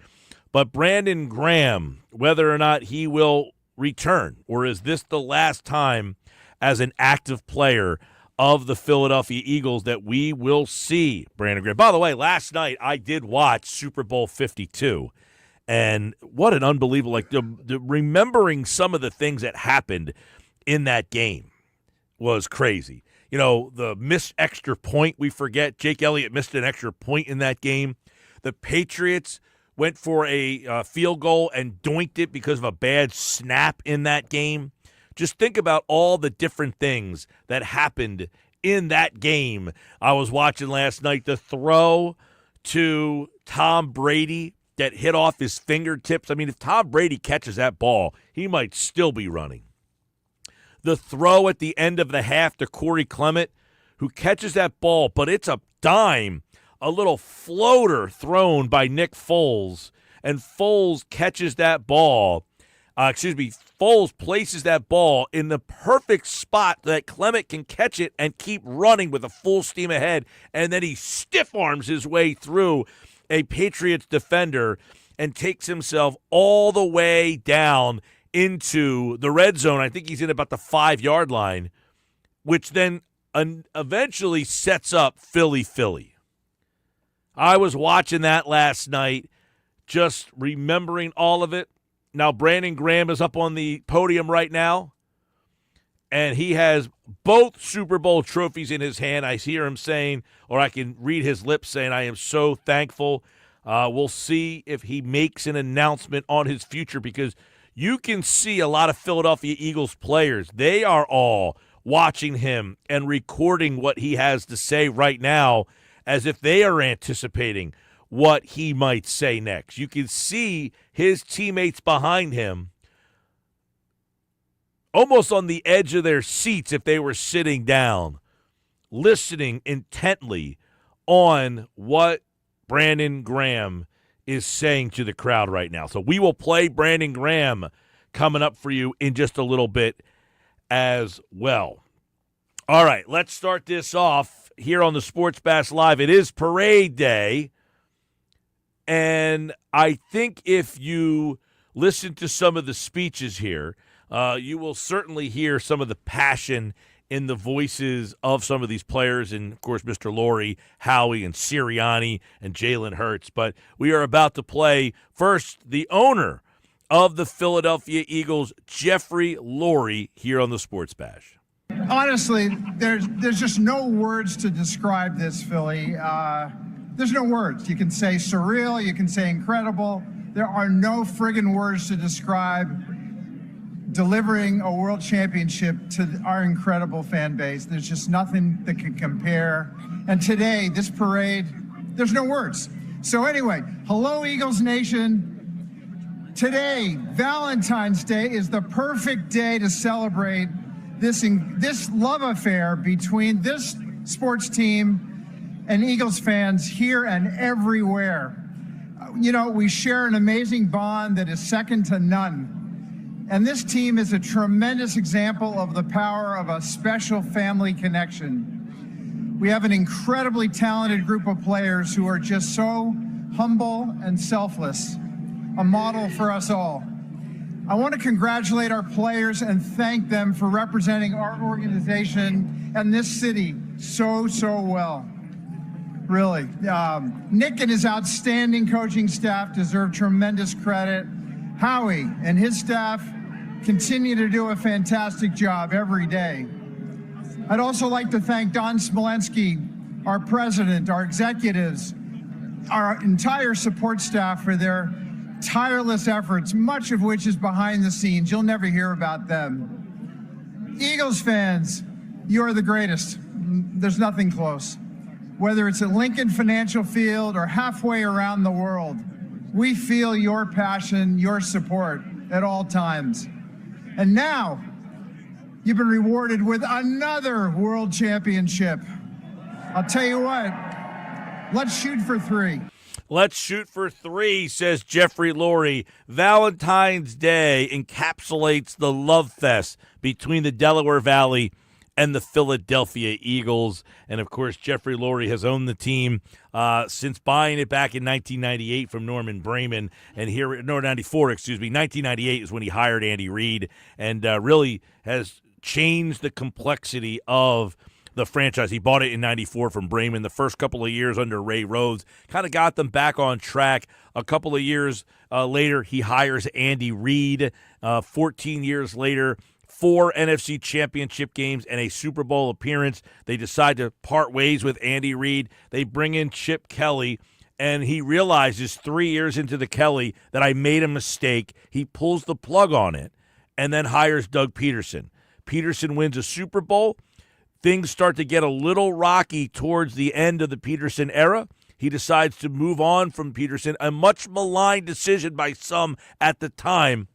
S3: But Brandon Graham, whether or not he will return, or is this the last time as an active player of the Philadelphia Eagles that we will see Brandon Graham? By the way, last night I did watch Super Bowl 52, and what an unbelievable, the remembering some of the things that happened in that game was crazy. The missed extra point, we forget. Jake Elliott missed an extra point in that game. The Patriots went for a field goal and doinked it because of a bad snap in that game. Just think about all the different things that happened in that game. I was watching last night the throw to Tom Brady that hit off his fingertips. I mean, if Tom Brady catches that ball, he might still be running. The throw at the end of the half to Corey Clement, who catches that ball, but it's a dime a little floater thrown by Nick Foles, and Foles catches that ball. Foles places that ball in the perfect spot that Clement can catch it and keep running with a full steam ahead, and then he stiff arms his way through a Patriots defender and takes himself all the way down into the red zone. I think he's in about the 5-yard line, which then eventually sets up Philly. I was watching that last night, just remembering all of it. Now, Brandon Graham is up on the podium right now, and he has both Super Bowl trophies in his hand. I hear him saying, or I can read his lips saying, I am so thankful. We'll see if he makes an announcement on his future, because you can see a lot of Philadelphia Eagles players. They are all watching him and recording what he has to say right now as if they are anticipating what he might say next. You can see his teammates behind him almost on the edge of their seats if they were sitting down, listening intently on what Brandon Graham is saying to the crowd right now. So we will play Brandon Graham coming up for you in just a little bit as well. All right, let's start this off here on the Sports Bash Live. It is Parade Day. And I think if you listen to some of the speeches here, you will certainly hear some of the passion in the voices of some of these players, and, of course, Mr. Lurie, Howie, and Sirianni, and Jalen Hurts. But we are about to play, first, the owner of the Philadelphia Eagles, Jeffrey Lurie, here on the Sports Bash.
S6: Honestly, there's just no words to describe this, Philly. There's no words. You can say surreal, you can say incredible. There are no friggin' words to describe delivering a world championship to our incredible fan base. There's just nothing that can compare. And today, this parade, there's no words. So anyway, hello, Eagles Nation. Today, Valentine's Day, is the perfect day to celebrate this love affair between this sports team and Eagles fans here and everywhere. You know, we share an amazing bond that is second to none. And this team is a tremendous example of the power of a special family connection. We have an incredibly talented group of players who are just so humble and selfless, a model for us all. I want to congratulate our players and thank them for representing our organization and this city so well. Really. Nick and his outstanding coaching staff deserve tremendous credit. Howie and his staff continue to do a fantastic job every day. I'd also like to thank Don Smolensky, our president, our executives, our entire support staff for their tireless efforts, much of which is behind the scenes. You'll never hear about them. Eagles fans, you are the greatest. There's nothing close. Whether it's at Lincoln Financial Field or halfway around the world, we feel your passion, your support at all times. And now, you've been rewarded with another world championship. I'll tell you what, let's shoot for 3.
S3: Let's shoot for 3, says Jeffrey Lurie. Valentine's Day encapsulates the love fest between the Delaware Valley and the Philadelphia Eagles. And, of course, Jeffrey Lurie has owned the team since buying it back in 1998 from Norman Brayman. And here, no, 94, excuse me. 1998 is when he hired Andy Reid and really has changed the complexity of the franchise. He bought it in 94 from Brayman. The first couple of years under Ray Rhodes kind of got them back on track. A couple of years later, he hires Andy Reid. 14 years later, 4 NFC championship games and a Super Bowl appearance. They decide to part ways with Andy Reid. They bring in Chip Kelly, and he realizes 3 years into the Kelly that I made a mistake. He pulls the plug on it and then hires Doug Peterson. Peterson wins a Super Bowl. Things start to get a little rocky towards the end of the Peterson era. He decides to move on from Peterson, a much maligned decision by some at the time.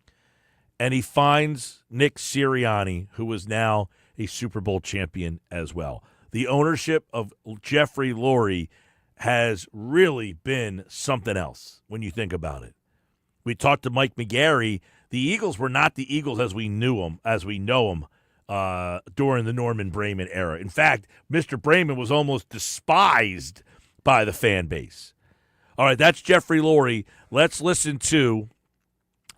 S3: And he finds Nick Sirianni, who is now a Super Bowl champion as well. The ownership of Jeffrey Lurie has really been something else when you think about it. We talked to Mike McGarry. The Eagles were not the Eagles as we know them during the Norman Brayman era. In fact, Mr. Brayman was almost despised by the fan base. All right, that's Jeffrey Lurie. Let's listen to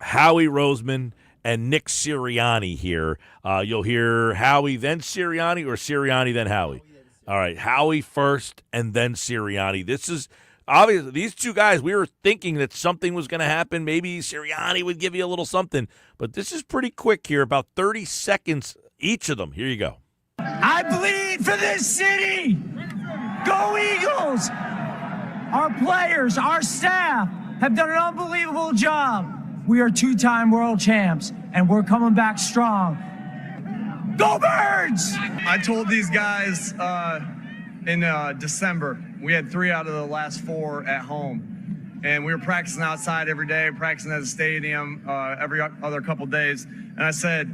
S3: Howie Roseman and Nick Sirianni here. You'll hear Howie, then Sirianni, or Sirianni, then Howie. All right, Howie first and then Sirianni. This is obviously these two guys, we were thinking that something was going to happen. Maybe Sirianni would give you a little something. But this is pretty quick here, about 30 seconds each of them. Here you go.
S7: I bleed for this city. Go Eagles. Our players, our staff have done an unbelievable job. We are two-time world champs, and we're coming back strong. Go Birds!
S8: I told these guys in December, we had 3 out of the last 4 at home. And we were practicing outside every day, practicing at the stadium every other couple days. And I said,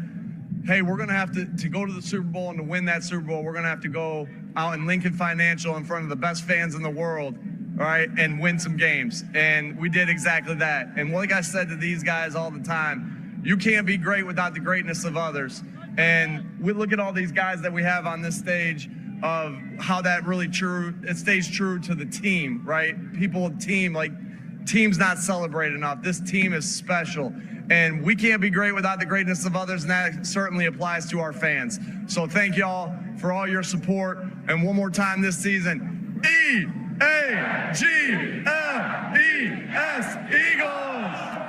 S8: hey, we're going to have to go to the Super Bowl, and to win that Super Bowl, we're going to have to go out in Lincoln Financial in front of the best fans in the world, all right, and win some games. And we did exactly that. And like I said to these guys all the time, you can't be great without the greatness of others. And we look at all these guys that we have on this stage of how that really true, it stays true to the team, right? People, team, like team's not celebrated enough. This team is special. And we can't be great without the greatness of others, and that certainly applies to our fans. So thank y'all for all your support. And one more time this season, EAGLES, Eagles!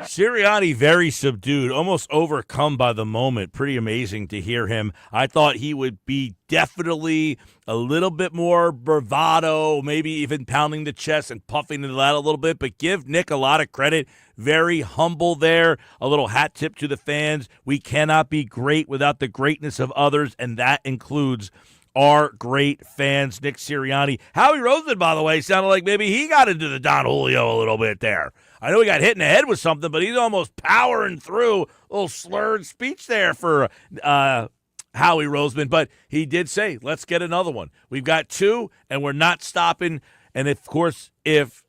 S3: Sirianni very subdued, almost overcome by the moment. Pretty amazing to hear him. I thought he would be definitely a little bit more bravado, maybe even pounding the chest and puffing into that a little bit, but give Nick a lot of credit. Very humble there. A little hat tip to the fans. We cannot be great without the greatness of others, and that includes our great fans. Nick Sirianni. Howie Roseman, by the way, sounded like maybe he got into the Don Julio a little bit there. I know he got hit in the head with something, but he's almost powering through. A little slurred speech there for Howie Roseman, but he did say, let's get another one. We've got 2, and we're not stopping. And, of course, if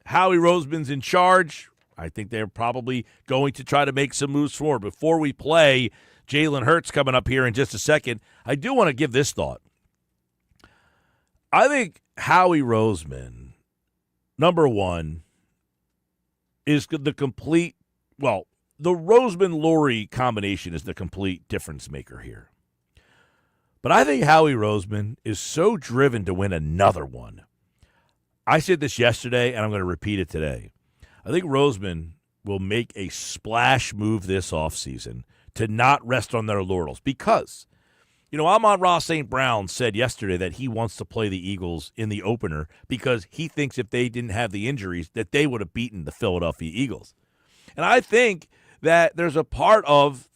S3: Howie Roseman's in charge, I think they're probably going to try to make some moves forward. Before we play Jalen Hurts coming up here in just a second, I do want to give this thought. I think Howie Roseman, number one, is the complete, well, the Roseman-Lurie combination is the complete difference maker here. But I think Howie Roseman is so driven to win another one. I said this yesterday, and I'm going to repeat it today. I think Roseman will make a splash move this offseason to not rest on their laurels because, Amon-Ra St. Brown said yesterday that he wants to play the Eagles in the opener because he thinks if they didn't have the injuries that they would have beaten the Philadelphia Eagles. And I think that there's a part of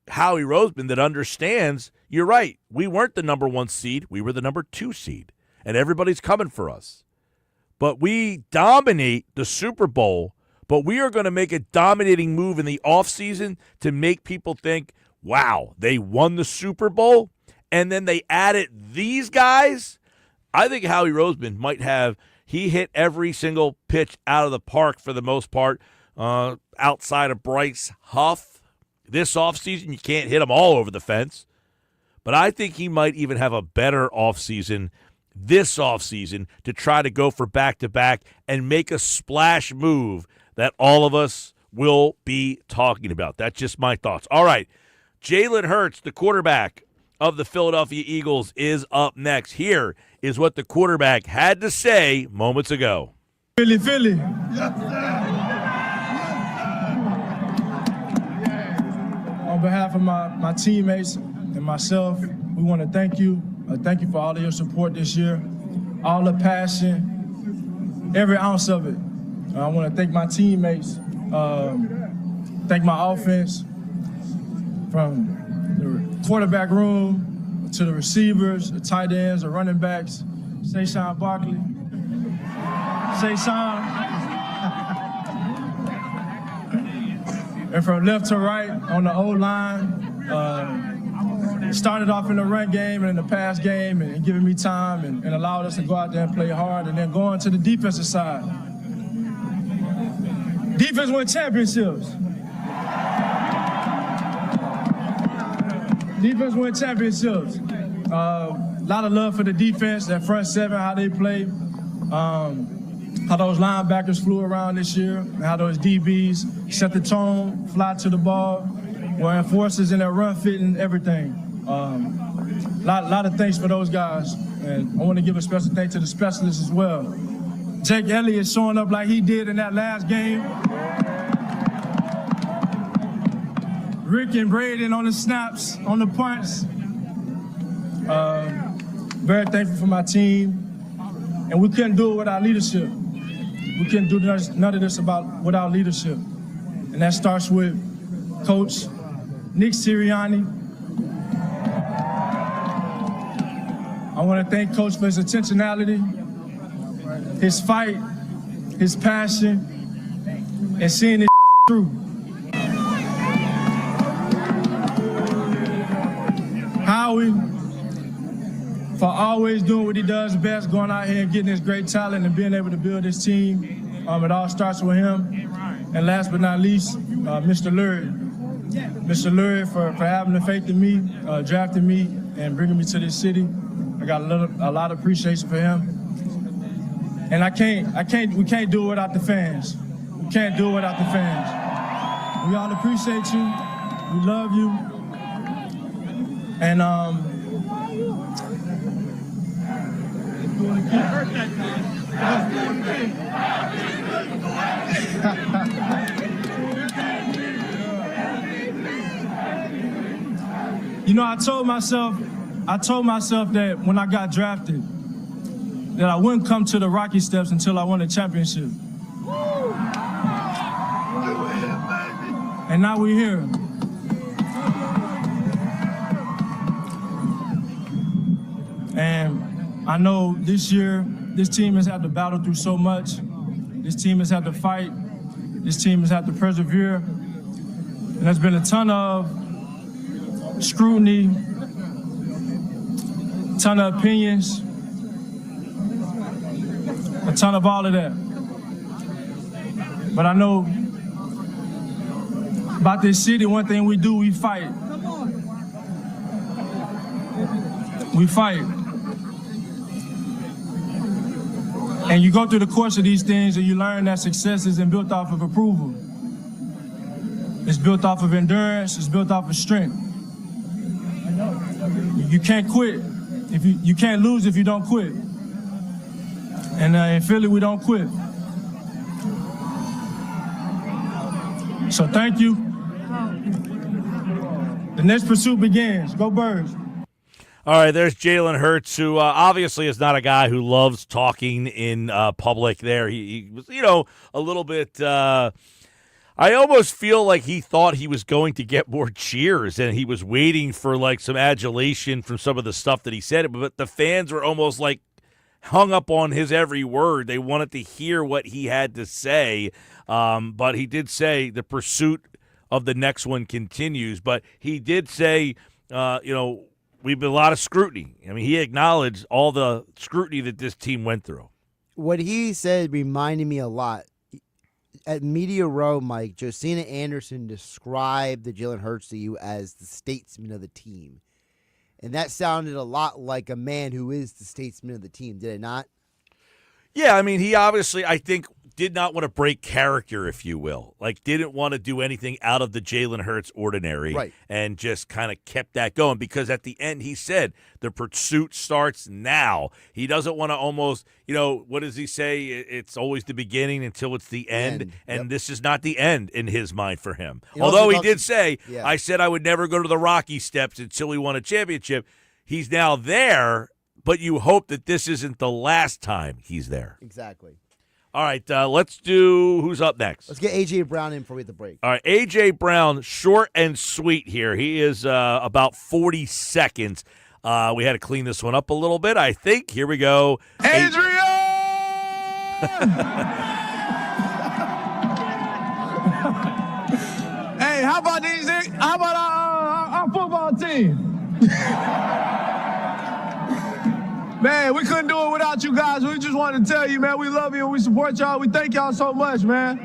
S3: Howie Roseman that understands, you're right, we weren't the number 1 seed, we were the number 2 seed, and everybody's coming for us. But we dominate the Super Bowl, but we are going to make a dominating move in the offseason to make people think, wow, they won the Super Bowl, and then they added these guys. I think Howie Roseman might have, he hit every single pitch out of the park for the most part, outside of Bryce Huff. This offseason, you can't hit them all over the fence. But I think he might even have a better offseason this offseason to try to go for back-to-back and make a splash move that all of us will be talking about. That's just my thoughts. All right, Jalen Hurts, the quarterback of the Philadelphia Eagles, is up next. Here is what the quarterback had to say moments ago.
S7: Philly. On behalf of my teammates and myself, we want to thank you. Thank you for all of your support this year, all the passion, every ounce of it. I want to thank my teammates, thank my offense, from the quarterback room to the receivers, the tight ends, the running backs. Say Sean Barkley. Say Sean. And from left to right on the O-line, started off in the run game and in the pass game and giving me time and allowed us to go out there and play hard, and then going to the defensive side. Defense win championships. Defense win championships. A lot of love for the defense, that front seven, how they play, how those linebackers flew around this year, and how those DBs set the tone, fly to the ball, were enforcers in their run fitting, everything. Lot of thanks for those guys, and I want to give a special thanks to the specialists as well. Jake Elliott showing up like he did in that last game. Rick and Braden on the snaps, on the punts. Very thankful for my team, and we couldn't do it without leadership. We couldn't do none of this without leadership, and that starts with Coach Nick Sirianni. I want to thank Coach for his intentionality, his fight, his passion, and seeing it through. Howie, for always doing what he does best, going out here and getting his great talent and being able to build this team. It all starts with him. And last but not least, Mr. Lurie. Mr. Lurie for having the faith in me, drafting me, and bringing me to this city. I got a lot of appreciation for him. And we can't do it without the fans. We can't do it without the fans. We all appreciate you. We love you. And you know, I told myself that when I got drafted, that I wouldn't come to the Rocky Steps until I won a championship. And now we're here. And I know this year, this team has had to battle through so much. This team has had to fight. This team has had to persevere. And there's been a ton of scrutiny, a ton of opinions, a ton of all of that. But I know about this city, one thing we do, we fight. We fight. And you go through the course of these things and you learn that success isn't built off of approval. It's built off of endurance, it's built off of strength. You can't quit. You can't lose if you don't quit. And in Philly, we don't quit. So thank you. The next pursuit begins. Go Birds.
S3: All right, there's Jalen Hurts, who obviously is not a guy who loves talking in public there. He was, a little bit I almost feel like he thought he was going to get more cheers, and he was waiting for, like, some adulation from some of the stuff that he said. But the fans were almost, like, hung up on his every word. They wanted to hear what he had to say. But he did say the pursuit of the next one continues. But he did say, we've been a lot of scrutiny. I mean, he acknowledged all the scrutiny that this team went through.
S4: What he said reminded me a lot. At Media Row, Mike, Josina Anderson described the Jalen Hurts to you as the statesman of the team. And that sounded a lot like a man who is the statesman of the team, did it not?
S3: Yeah, I mean, he obviously, I think, did not want to break character, if you will. Like, didn't want to do anything out of the Jalen Hurts ordinary.
S4: Right.
S3: And just kind of kept that going. Because at the end, he said, the pursuit starts now. He doesn't want to almost, what does he say? It's always the beginning until it's the end. And this is not the end in his mind for him. Although he did say, I said I would never go to the Rocky Steps until we won a championship. He's now there, but you hope that this isn't the last time he's there.
S4: Exactly.
S3: All right, let's do who's up next.
S4: Let's get A.J. Brown in before we hit the break.
S3: All right, A.J. Brown, short and sweet here. He is about 40 seconds. We had to clean this one up a little bit, I think. Here we go.
S8: Adrian!
S7: Hey, how about our football team? Man, we couldn't do it without you guys. We just wanted to tell you, man, we love you and we support y'all. We thank y'all so much, man.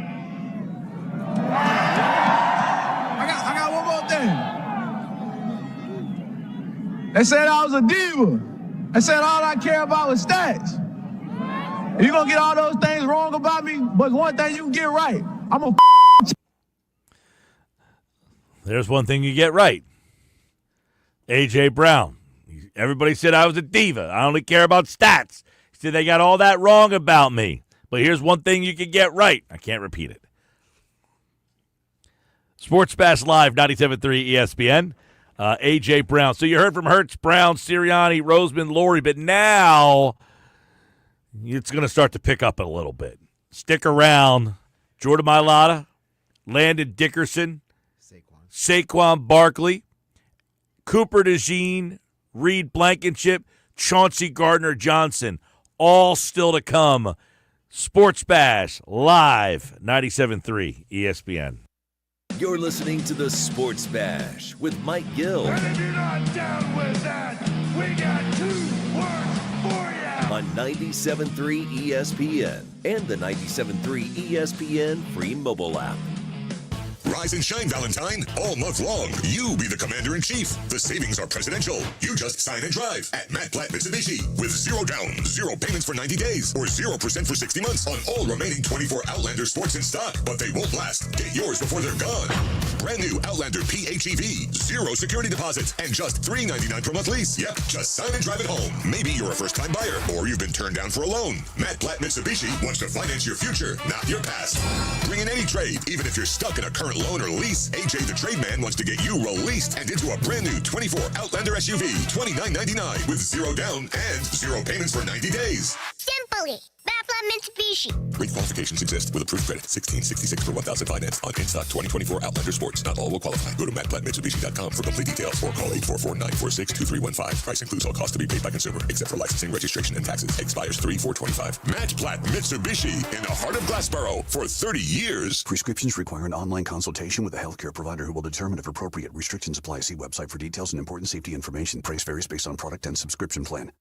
S7: I got one more thing. They said I was a diva. They said all I care about was stats. You're going to get all those things wrong about me, but one thing you can get right. I'm a
S3: There's one thing you get right. A.J. Brown. Everybody said I was a diva. I only care about stats. He said they got all that wrong about me. But here's one thing you can get right. I can't repeat it. Sports Bash Live, 97.3 ESPN. A.J. Brown. So you heard from Hurts, Brown, Sirianni, Roseman, Laurie, but now it's going to start to pick up a little bit. Stick around. Jordan Mailata, Landon Dickerson, Saquon Barkley, Cooper DeJean, Reed Blankenship, Chauncey Gardner-Johnson, all still to come. Sports Bash Live, 97.3 ESPN.
S1: You're listening to the Sports Bash with Mike Gill.
S9: And if you're not down with that, we got 2 words for you.
S1: On 97.3 ESPN and the 97.3 ESPN free mobile app.
S10: Rise and shine, Valentine. All month long, you be the commander-in-chief. The savings are presidential. You just sign and drive at Matt Platt Mitsubishi with 0 down, 0 payments for 90 days, or 0% for 60 months on all remaining 24 Outlander sports in stock. But they won't last. Get yours before they're gone. Brand new Outlander PHEV, 0 security deposit, and just $399 per month lease. Yep, just sign and drive it home. Maybe you're a first-time buyer, or you've been turned down for a loan. Matt Platt Mitsubishi wants to finance your future, not your past. Bring in any trade, even if you're stuck in a current loan or lease. AJ the Trade Man wants to get you released and into a brand new 24 Outlander SUV, $29.99 with 0 down and 0 payments for 90 days.
S11: Simply, Bafla Mitsubishi.
S10: Rate qualifications exist with approved credit. 1666 per 1,000 finance on in-stock 2024 Outlander Sports. Not all will qualify. Go to mattplattmitsubishi.com for complete details or call 844-946-2315. Price includes all costs to be paid by consumer, except for licensing, registration, and taxes. Expires 3/4/25. Matt Platt Mitsubishi in the heart of Glassboro for 30 years.
S12: Prescriptions require an online consultation with a healthcare provider who will determine if appropriate. Restrictions apply. See website for details and important safety information. Price varies based on product and subscription plan.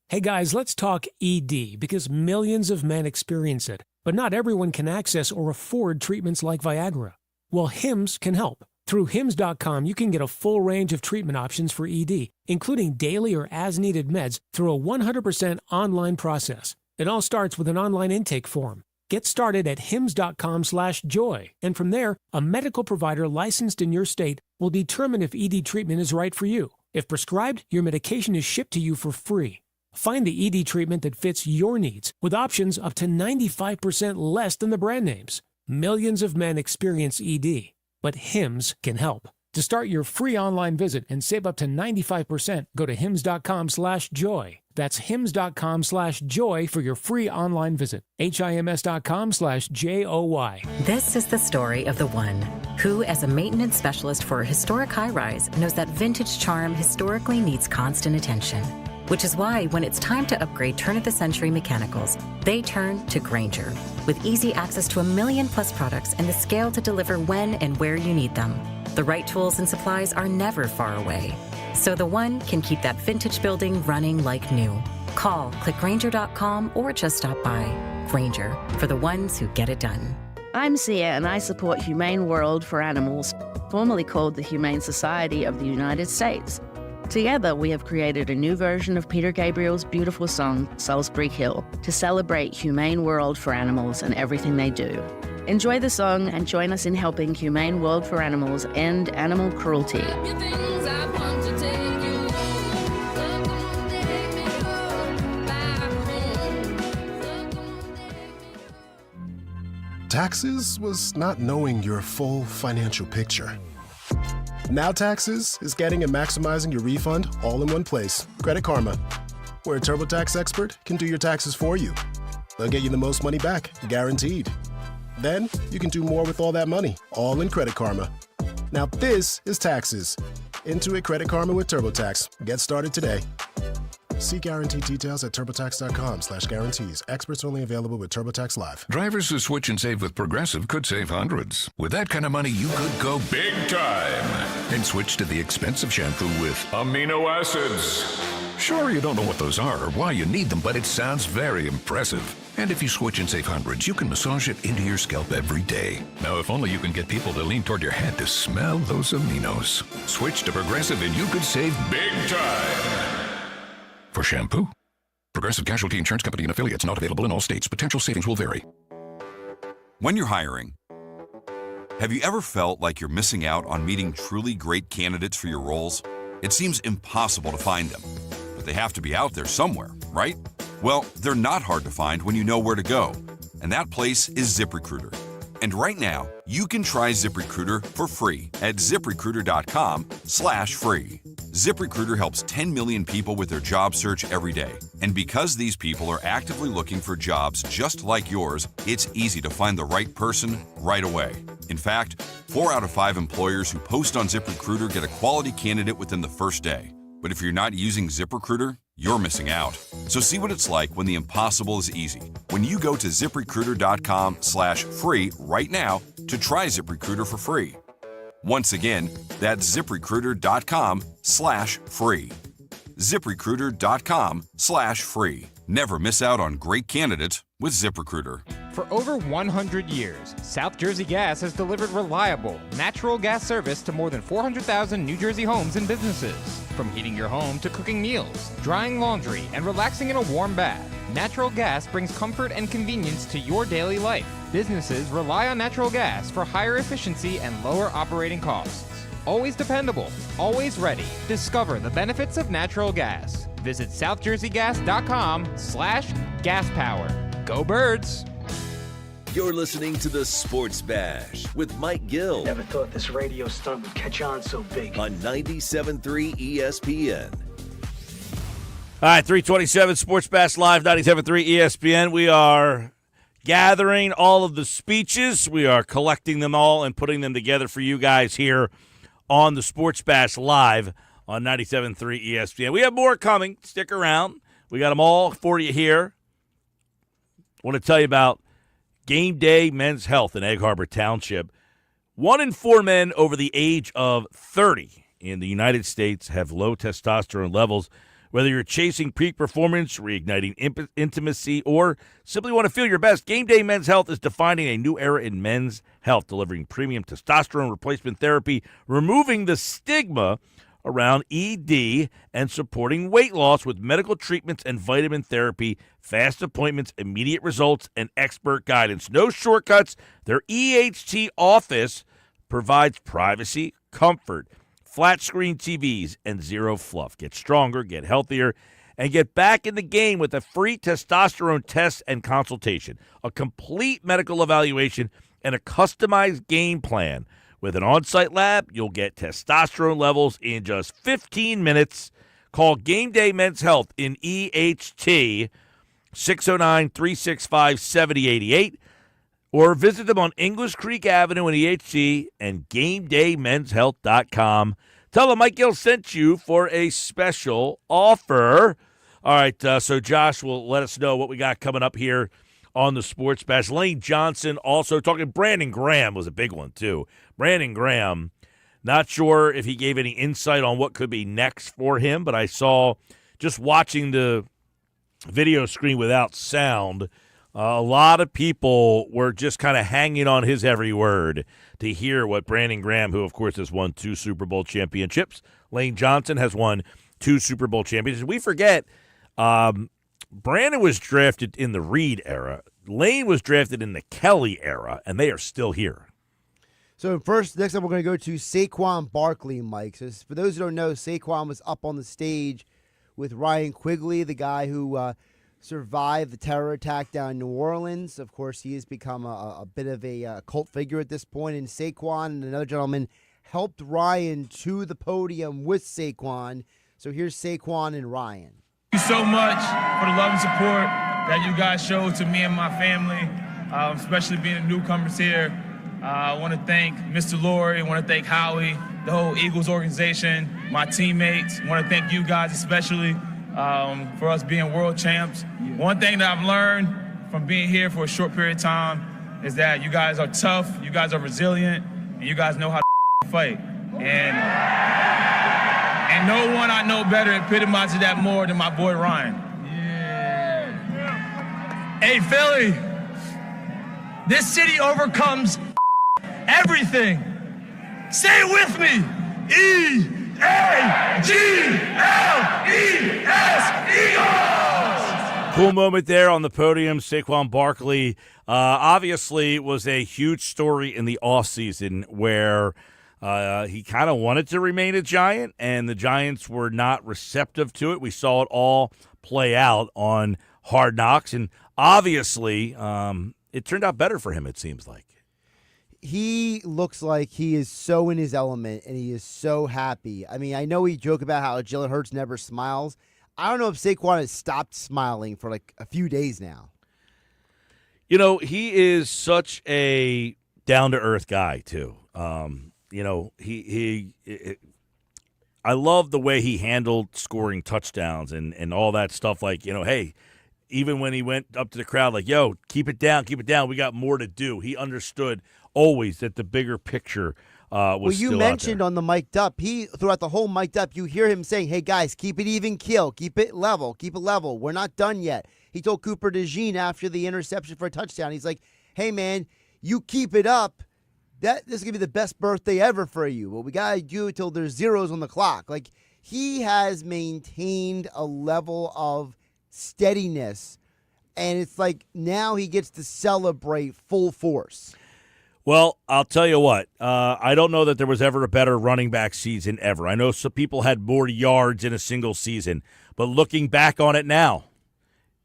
S13: Hey guys, let's talk ED because millions of men experience it, but not everyone can access or afford treatments like Viagra. Well, Hims can help. Through Hims.com, you can get a full range of treatment options for ED, including daily or as-needed meds through a 100% online process. It all starts with an online intake form. Get started at hims.com/joy, and from there, a medical provider licensed in your state will determine if ED treatment is right for you. If prescribed, your medication is shipped to you for free. Find the ED treatment that fits your needs with options up to 95% less than the brand names. Millions of men experience ED, but Hims can help. To start your free online visit and save up to 95%, go to hims.com/joy. That's hims.com/joy for your free online visit. HIMS.com/JOY.
S14: This is the story of the one who, as a maintenance specialist for a historic high-rise, knows that vintage charm historically needs constant attention. Which is why when it's time to upgrade turn-of-the-century mechanicals, they turn to Grainger. With easy access to 1 million-plus products and the scale to deliver when and where you need them, the right tools and supplies are never far away. So the one can keep that vintage building running like new. Call, click Grainger.com, or just stop by. Grainger, for the ones who get it done.
S15: I'm Sia, and I support Humane World for Animals, formerly called the Humane Society of the United States. Together, we have created a new version of Peter Gabriel's beautiful song, Salisbury Hill, to celebrate Humane World for Animals and everything they do. Enjoy the song and join us in helping Humane World for Animals end animal cruelty.
S16: Taxes was not knowing your full financial picture. Now Taxes is getting and maximizing your refund all in one place. Credit Karma, where a TurboTax expert can do your taxes for you. They'll get you the most money back, guaranteed. Then you can do more with all that money, all in Credit Karma. Now this is Taxes. Intuit Credit Karma with TurboTax. Get started today. See guarantee details at TurboTax.com/guarantees. Experts only available with TurboTax Live.
S17: Drivers who switch and save with Progressive could save hundreds. With that kind of money, you could go big time and switch to the expensive shampoo with amino acids. Sure, you don't know what those are or why you need them, but it sounds very impressive. And if you switch and save hundreds, you can massage it into your scalp every day. Now, if only you can get people to lean toward your head to smell those aminos. Switch to Progressive and you could save big time. For shampoo. Progressive Casualty Insurance Company and affiliates, not available in all states. Potential savings will vary.
S18: When you're hiring, have you ever felt like you're missing out on meeting truly great candidates for your roles? It seems impossible to find them, but they have to be out there somewhere, right? Well, they're not hard to find when you know where to go, and that place is ZipRecruiter. And right now, you can try ZipRecruiter for free at ZipRecruiter.com/free. ZipRecruiter helps 10 million people with their job search every day. And because these people are actively looking for jobs just like yours, it's easy to find the right person right away. In fact, 4 out of 5 employers who post on ZipRecruiter get a quality candidate within the first day. But if you're not using ZipRecruiter, you're missing out. So see what it's like when the impossible is easy. When you go to ZipRecruiter.com/free right now to try ZipRecruiter for free. Once again, that's ZipRecruiter.com/free. ZipRecruiter.com/free. Never miss out on great candidates with ZipRecruiter.
S19: For over 100 years, South Jersey Gas has delivered reliable, natural gas service to more than 400,000 New Jersey homes and businesses. From heating your home to cooking meals, drying laundry, and relaxing in a warm bath, natural gas brings comfort and convenience to your daily life. Businesses rely on natural gas for higher efficiency and lower operating costs. Always dependable, always ready. Discover the benefits of natural gas. Visit southjerseygas.com/gaspower. Go Birds!
S1: You're listening to the Sports Bash with Mike Gill.
S20: Never thought this radio stunt would catch on so big.
S1: On 97.3 ESPN.
S3: All right, 327 Sports Bash Live, 97.3 ESPN. We are gathering all of the speeches. We are collecting them all and putting them together for you guys here on the Sports Bash Live on 97.3 ESPN. We have more coming. Stick around. We got them all for you here. I want to tell you about Game Day Men's Health in Egg Harbor Township. 1 in 4 men over the age of 30 in the United States have low testosterone levels. Whether you're chasing peak performance, reigniting intimacy, or simply want to feel your best, Game Day Men's Health is defining a new era in men's health, delivering premium testosterone replacement therapy, removing the stigma around ED, and supporting weight loss with medical treatments and vitamin therapy, fast appointments, immediate results, and expert guidance. No shortcuts. Their EHT office provides privacy, comfort, flat screen TVs, and zero fluff. Get stronger, get healthier, and get back in the game with a free testosterone test and consultation, a complete medical evaluation, and a customized game plan. With an on-site lab, you'll get testosterone levels in just 15 minutes. Call Game Day Men's Health in EHT, 609-365-7088, or visit them on English Creek Avenue in EHT and GameDayMen'sHealth.com. Tell them Mike Gill sent you for a special offer. All right, so Josh will let us know what we got coming up here on the Sports Bash. Lane Johnson also talking. Brandon Graham was a big one, too. Brandon Graham, not sure if he gave any insight on what could be next for him, but I saw just watching the video screen without sound, a lot of people were just kind of hanging on his every word to hear what Brandon Graham, who, of course, has won 2 Super Bowl championships. Lane Johnson has won 2 Super Bowl championships. We forget Brandon was drafted in the Reed era. Lane was drafted in the Kelly era, and they are still here.
S4: So next up we're going to go to Saquon Barkley, Mike. So for those who don't know, Saquon was up on the stage with Ryan Quigley, the guy who survived the terror attack down in New Orleans. Of course, he has become a bit of a cult figure at this point. And Saquon and another gentleman helped Ryan to the podium with Saquon. So here's Saquon and Ryan.
S21: Thank you so much for the love and support that you guys showed to me and my family, especially being the newcomers here. I want to thank Mr. Laurie. I want to thank Howie, the whole Eagles organization, my teammates. I want to thank you guys especially for us being world champs. One thing that I've learned from being here for a short period of time is that you guys are tough, you guys are resilient, and you guys know how to fight. And And no one I know better epitomizes that more than my boy Ryan. Hey, Philly, this city overcomes everything. Say it with me. E-A-G-L-E-S, Eagles!
S3: Cool moment there on the podium. Saquon Barkley obviously was a huge story in the offseason where he kind of wanted to remain a Giant, and the Giants were not receptive to it. We saw it all play out on Hard Knocks, and obviously it turned out better for him, it seems like.
S4: He looks like he is so in his element, and he is so happy. I mean, I know we joke about how Jalen Hurts never smiles. I don't know if Saquon has stopped smiling for like a few days now.
S3: You know, he is such a down-to-earth guy, too. You know, I love the way he handled scoring touchdowns and all that stuff. Like, you know, hey, even when he went up to the crowd, like, yo, keep it down. We got more to do. He understood always that the bigger picture was still out there.
S4: Well, you mentioned on the mic'd up, throughout the whole mic'd up, you hear him saying, hey, guys, keep it even keel. Keep it level. We're not done yet. He told Cooper DeJean after the interception for a touchdown, he's like, hey, man, you keep it up. This is going to be the best birthday ever for you. Well, we got to do it until there's zeros on the clock. Like, he has maintained a level of steadiness, and it's like now he gets to celebrate full force.
S3: Well, I'll tell you what. I don't know that there was ever a better running back season ever. I know some people had more yards in a single season, but looking back on it now,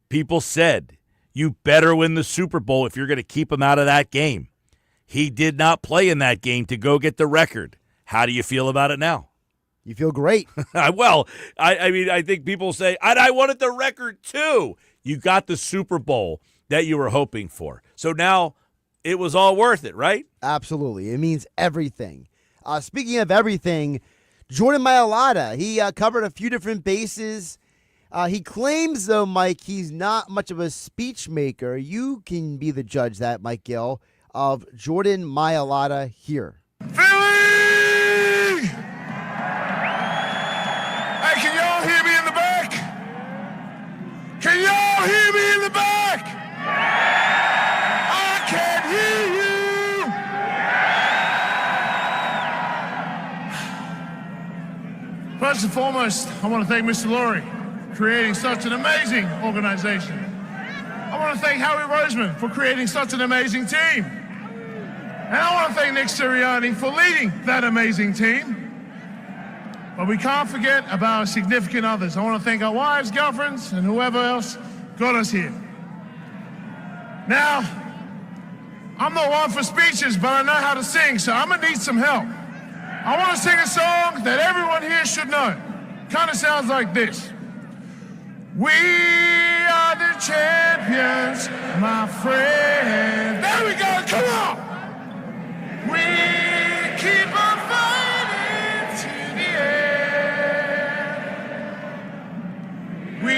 S3: people said, you better win the Super Bowl if you're going to keep him out of that game. He did not play in that game to go get the record. How do you feel about it now?
S4: You feel great.
S3: Well, I mean, I think people say, I wanted the record too. You got the Super Bowl that you were hoping for. So now it was all worth it, right?
S4: Absolutely. It means everything. Speaking of everything, Jordan Mailata, he covered a few different bases. He claims, though, Mike, he's not much of a speech maker. You can be the judge that, Mike Gill, of Jordan Mailata here.
S9: Philly! Hey, can y'all hear me in the back? Can y'all hear me in the back? I can't hear you. First and foremost, I want to thank Mr. Lurie for creating such an amazing organization. I want to thank Howie Roseman for creating such an amazing team. And I want to thank Nick Sirianni for leading that amazing team. But we can't forget about our significant others. I want to thank our wives, girlfriends, and whoever else got us here. Now, I'm not one for speeches, but I know how to sing, so I'm going to need some help. I want to sing a song that everyone here should know. Kind of sounds like this. We are the champions, my friend. There we go, come on! We keep on fighting to the end. We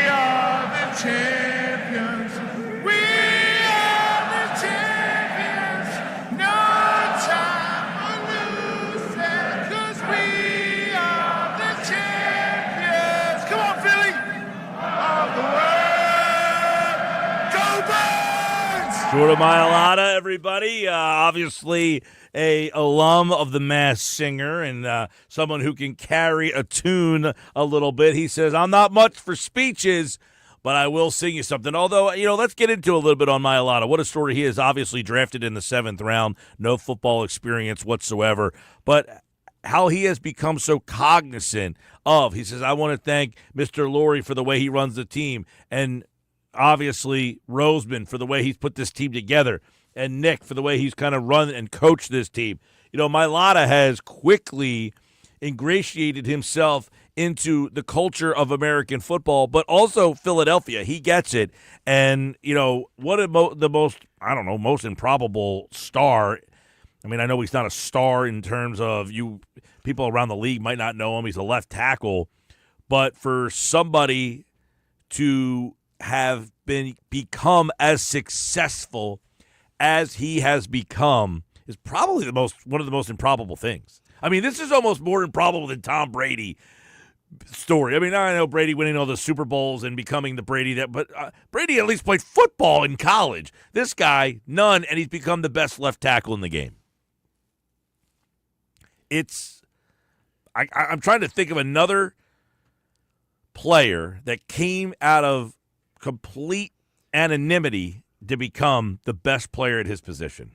S9: are the champions. We are the champions. No time for losing, 'cause we are the champions. Come on, Philly. Of the world. Go Birds!
S3: Jordan Mailata, everybody. Obviously a alum of the Masked Singer and someone who can carry a tune a little bit. He says, I'm not much for speeches, but I will sing you something. Although, you know, let's get into a little bit on Mailata. What a story. He is obviously drafted in the 7th round, no football experience whatsoever, but how he has become so cognizant of, he says, I want to thank Mr. Lurie for the way he runs the team, and obviously Roseman for the way he's put this team together, and Nick for the way he's kind of run and coached this team. You know, Mailata has quickly ingratiated himself into the culture of American football, but also Philadelphia. He gets it. And, you know, what the most, I don't know, most improbable star. I mean, I know he's not a star in terms of people around the league might not know him. He's a left tackle. But for somebody to have become as successful as he has become is probably one of the most improbable things. I mean, this is almost more improbable than Tom Brady story. I mean, I know Brady winning all the Super Bowls and becoming the Brady but Brady at least played football in college. This guy, none, and he's become the best left tackle in the game. I'm trying to think of another player that came out of complete anonymity to become the best player at his position.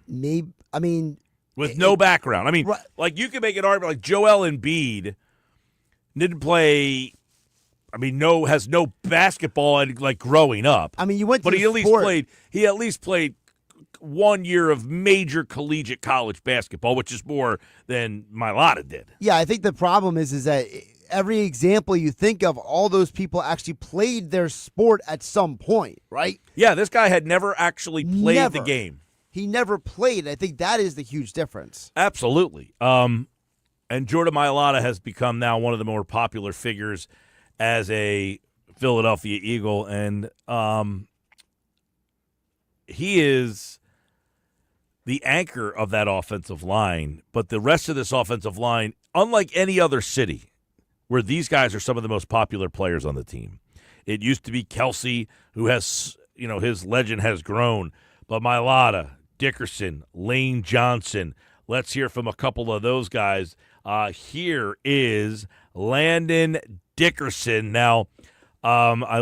S3: With no background. I mean, like you can make an argument like Joel Embiid didn't play. I mean, has no basketball and like growing up.
S4: I mean, you went to
S3: but he at least played 1 year of major collegiate college basketball, which is more than Mailata did.
S4: Yeah, I think the problem is that every example you think of, all those people actually played their sport at some point, right?
S3: Yeah, this guy had never actually played the game.
S4: He never played. I think that is the huge difference.
S3: Absolutely. And Jordan Mailata has become now one of the more popular figures as a Philadelphia Eagle, and he is the anchor of that offensive line. But the rest of this offensive line, unlike any other city, where these guys are some of the most popular players on the team. It used to be Kelsey, who has, his legend has grown, but Mailata, Dickerson, Lane Johnson. Let's hear from a couple of those guys. Here is Landon Dickerson. Now, I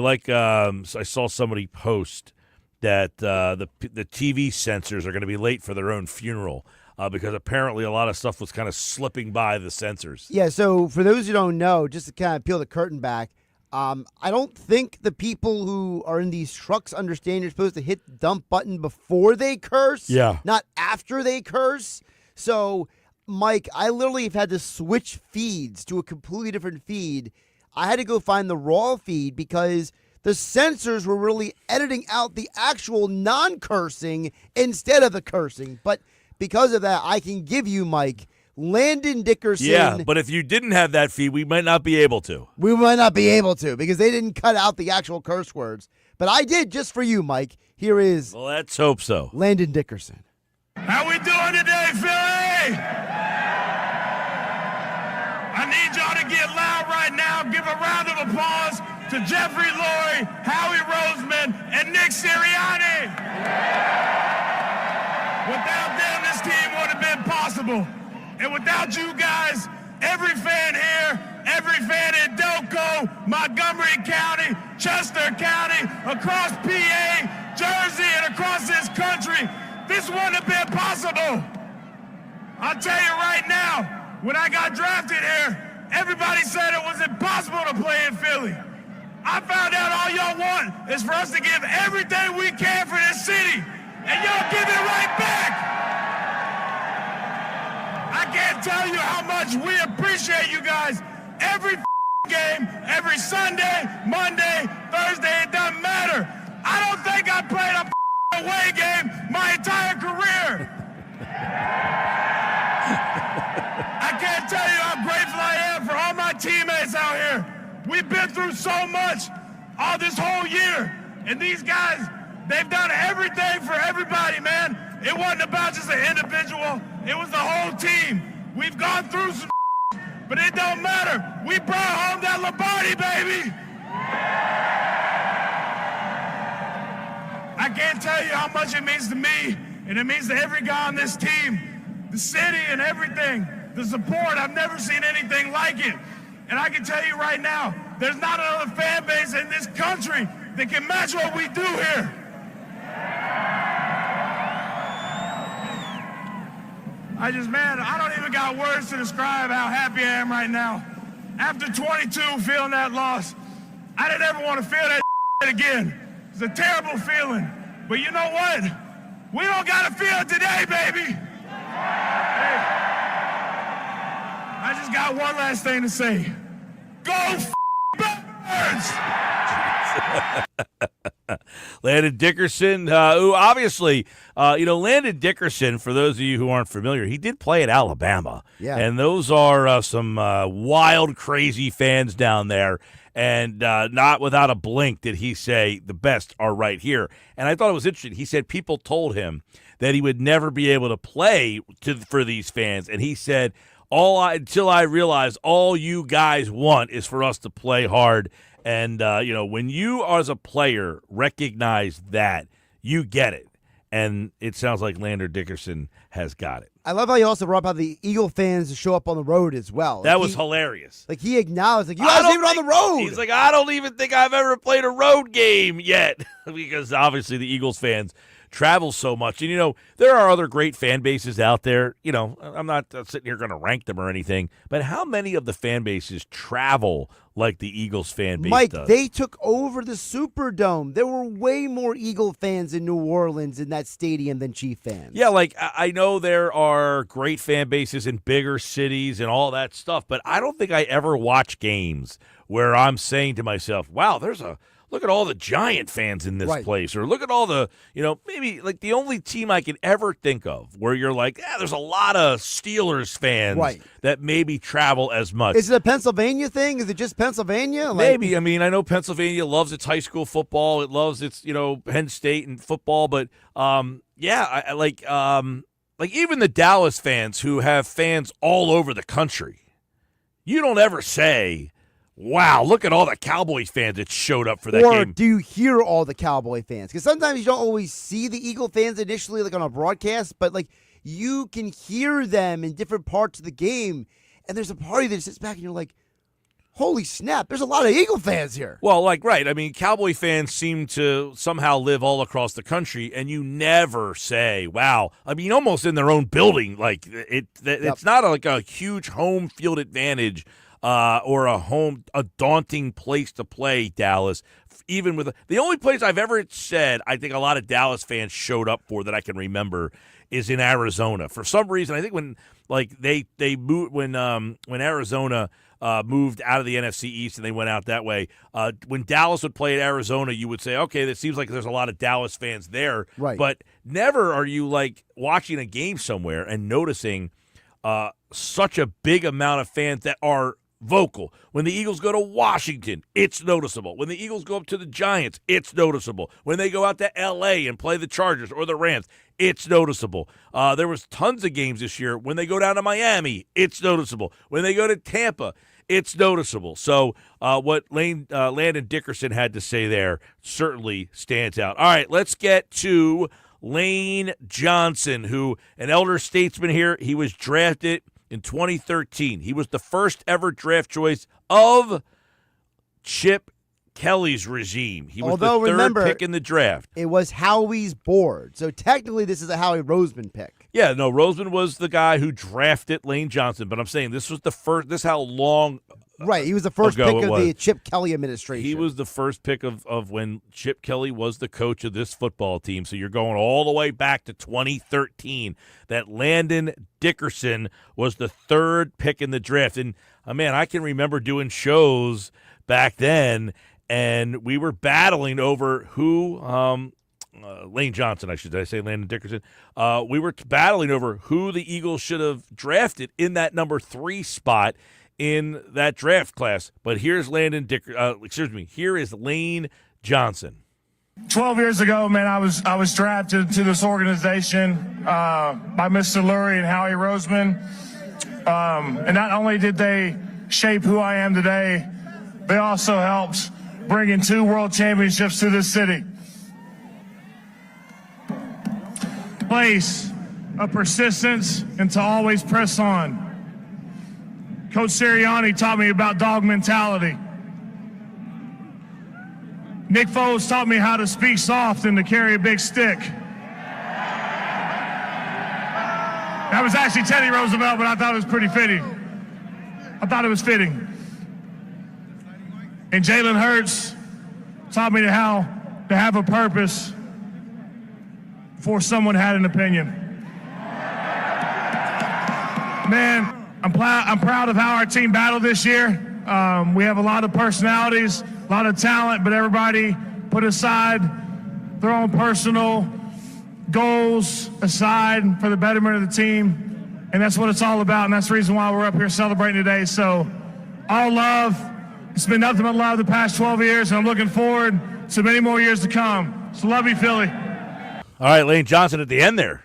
S3: saw somebody post that the TV censors are going to be late for their own funeral because apparently a lot of stuff was kind of slipping by the censors.
S4: Yeah, so for those who don't know, just to kind of peel the curtain back, I don't think the people who are in these trucks understand you're supposed to hit the dump button before they curse, not after they curse. So, Mike, I literally have had to switch feeds to a completely different feed. I had to go find the raw feed because the censors were really editing out the actual non-cursing instead of the cursing. But because of that, I can give you, Mike, Landon Dickerson.
S3: Yeah, but if you didn't have that feed, we might not be able to.
S4: We might not be able to because they didn't cut out the actual curse words. But I did just for you, Mike. Here is
S3: let's hope so.
S4: Landon Dickerson.
S9: How we doing today, Philly? I need y'all to get loud right now. Give a round of applause to Jeffrey Lurie, Howie Roseman, and Nick Sirianni. Without them, this team would have been possible. And without you guys, every fan here, every fan in Delco, Montgomery County, Chester County, across PA, Jersey, and across this country, this wouldn't have been possible. I'll tell you right now, when I got drafted here, everybody said it was impossible to play in Philly. I found out all y'all want is for us to give everything we can for this city, and y'all give it right back. I can't tell you how much we appreciate you guys. Every game, every Sunday, Monday, Thursday, it doesn't matter. I don't think I played a away game my entire career. I can't tell you how grateful I am for all my teammates out here. We've been through so much all this whole year. And these guys, they've done everything for everybody, man. It wasn't about just an individual. It was the whole team. We've gone through some but it don't matter. We brought home that Lombardi, baby. I can't tell you how much it means to me, and it means to every guy on this team, the city and everything, the support. I've never seen anything like it. And I can tell you right now, there's not another fan base in this country that can match what we do here. I don't even got words to describe how happy I am right now. After 22 feeling that loss, I didn't ever want to feel that again. It's a terrible feeling. But you know what? We don't got to feel it today, baby. Hey, I just got one last thing to say. Go Birds!
S3: Landon Dickerson, who obviously, Landon Dickerson, for those of you who aren't familiar, he did play at Alabama.
S4: Yeah.
S3: And those are some wild, crazy fans down there. And not without a blink did he say the best are right here. And I thought it was interesting. He said people told him that he would never be able to play for these fans. And he said until I realized all you guys want is for us to play hard. And, when you as a player recognize that, you get it. And it sounds like Landon Dickerson has got it.
S4: I love how you also brought up how the Eagle fans show up on the road as well.
S3: That was hilarious.
S4: Like, he acknowledged, you guys even on the road.
S3: He's like, I don't even think I've ever played a road game yet. Because obviously the Eagles fans travel so much. And, there are other great fan bases out there. I'm not sitting here going to rank them or anything. But how many of the fan bases travel like the Eagles fan base
S4: Mike,
S3: does?
S4: they took over the Superdome. There were way more Eagle fans in New Orleans in that stadium than Chief fans.
S3: Yeah, I know there are great fan bases in bigger cities and all that stuff, but I don't think I ever watch games where I'm saying to myself, wow, look at all the Giant fans in this place, or look at all the, maybe like the only team I can ever think of where you're like, there's a lot of Steelers fans that maybe travel as much.
S4: Is it a Pennsylvania thing? Is it just Pennsylvania?
S3: Maybe. I mean, I know Pennsylvania loves its high school football. It loves its, Penn State and football. But, I like even the Dallas fans who have fans all over the country, you don't ever say, wow, look at all the Cowboys fans that showed up for that game.
S4: Or do you hear all the Cowboy fans? Because sometimes you don't always see the Eagle fans initially, like on a broadcast, but you can hear them in different parts of the game, and there's a party that sits back and you're like, holy snap, there's a lot of Eagle fans here.
S3: Well, right. I mean, Cowboy fans seem to somehow live all across the country, and you never say, wow. I mean, almost in their own building. It's not a huge home field advantage or a daunting place to play, Dallas. Even with the only place I've ever said I think a lot of Dallas fans showed up for that I can remember is in Arizona. For some reason, I think when they moved when Arizona moved out of the NFC East and they went out that way. When Dallas would play at Arizona, you would say, okay, it seems like there's a lot of Dallas fans there.
S4: Right.
S3: But never are you watching a game somewhere and noticing such a big amount of fans that are vocal. When the Eagles go to Washington, it's noticeable. When the Eagles go up to the Giants, it's noticeable. When they go out to L.A. and play the Chargers or the Rams, it's noticeable. There was tons of games this year. When they go down to Miami, it's noticeable. When they go to Tampa, it's noticeable. So what Landon Dickerson had to say there certainly stands out. All right, let's get to Lane Johnson, who an elder statesman here. He was drafted in 2013. He was the first ever draft choice of Chip Kelly's regime. He was the third pick in the draft.
S4: It was Howie's board. So technically this is a Howie Roseman pick.
S3: Yeah, no, Roseman was the guy who drafted Lane Johnson, but I'm saying this was the first, this is how long
S4: Right, he was the first pick of the Chip Kelly administration.
S3: He was the first pick of when Chip Kelly was the coach of this football team. So you're going all the way back to 2013 that Landon Dickerson was the third pick in the draft. And, man, I can remember doing shows back then, and we were battling over who Lane Johnson, did I say Landon Dickerson? We were battling over who the Eagles should have drafted in that number 3 spot in that draft class. But here's here is Lane Johnson.
S9: 12 years ago, man, I was drafted to this organization by Mr. Lurie and Howie Roseman. And not only did they shape who I am today, they also helped bring in 2 world championships to this city. Place of persistence and to always press on. Coach Sirianni taught me about dog mentality. Nick Foles taught me how to speak soft and to carry a big stick. That was actually Teddy Roosevelt, but I thought it was pretty fitting. I thought it was fitting. And Jalen Hurts taught me how to have a purpose before someone had an opinion. Man, I'm proud of how our team battled this year. We have a lot of personalities, a lot of talent, but everybody put aside their own personal goals aside for the betterment of the team. And that's what it's all about, and that's the reason why we're up here celebrating today. So, all love. It's been nothing but love the past 12 years, and I'm looking forward to many more years to come. So love you, Philly.
S3: All right, Lane Johnson at the end there.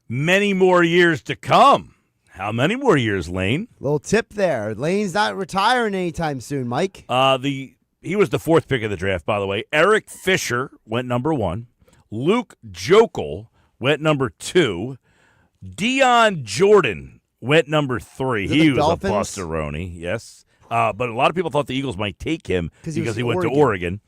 S3: Many more years to come. How many more years, Lane?
S4: Little tip there. Lane's not retiring anytime soon, Mike.
S3: He was the 4th pick of the draft, by the way. Eric Fisher went number 1. Luke Jokel went number 2. Deion Jordan went number 3. He was
S4: Dolphins?
S3: a bustaroni, yes. But a lot of people thought the Eagles might take him because he went to Oregon.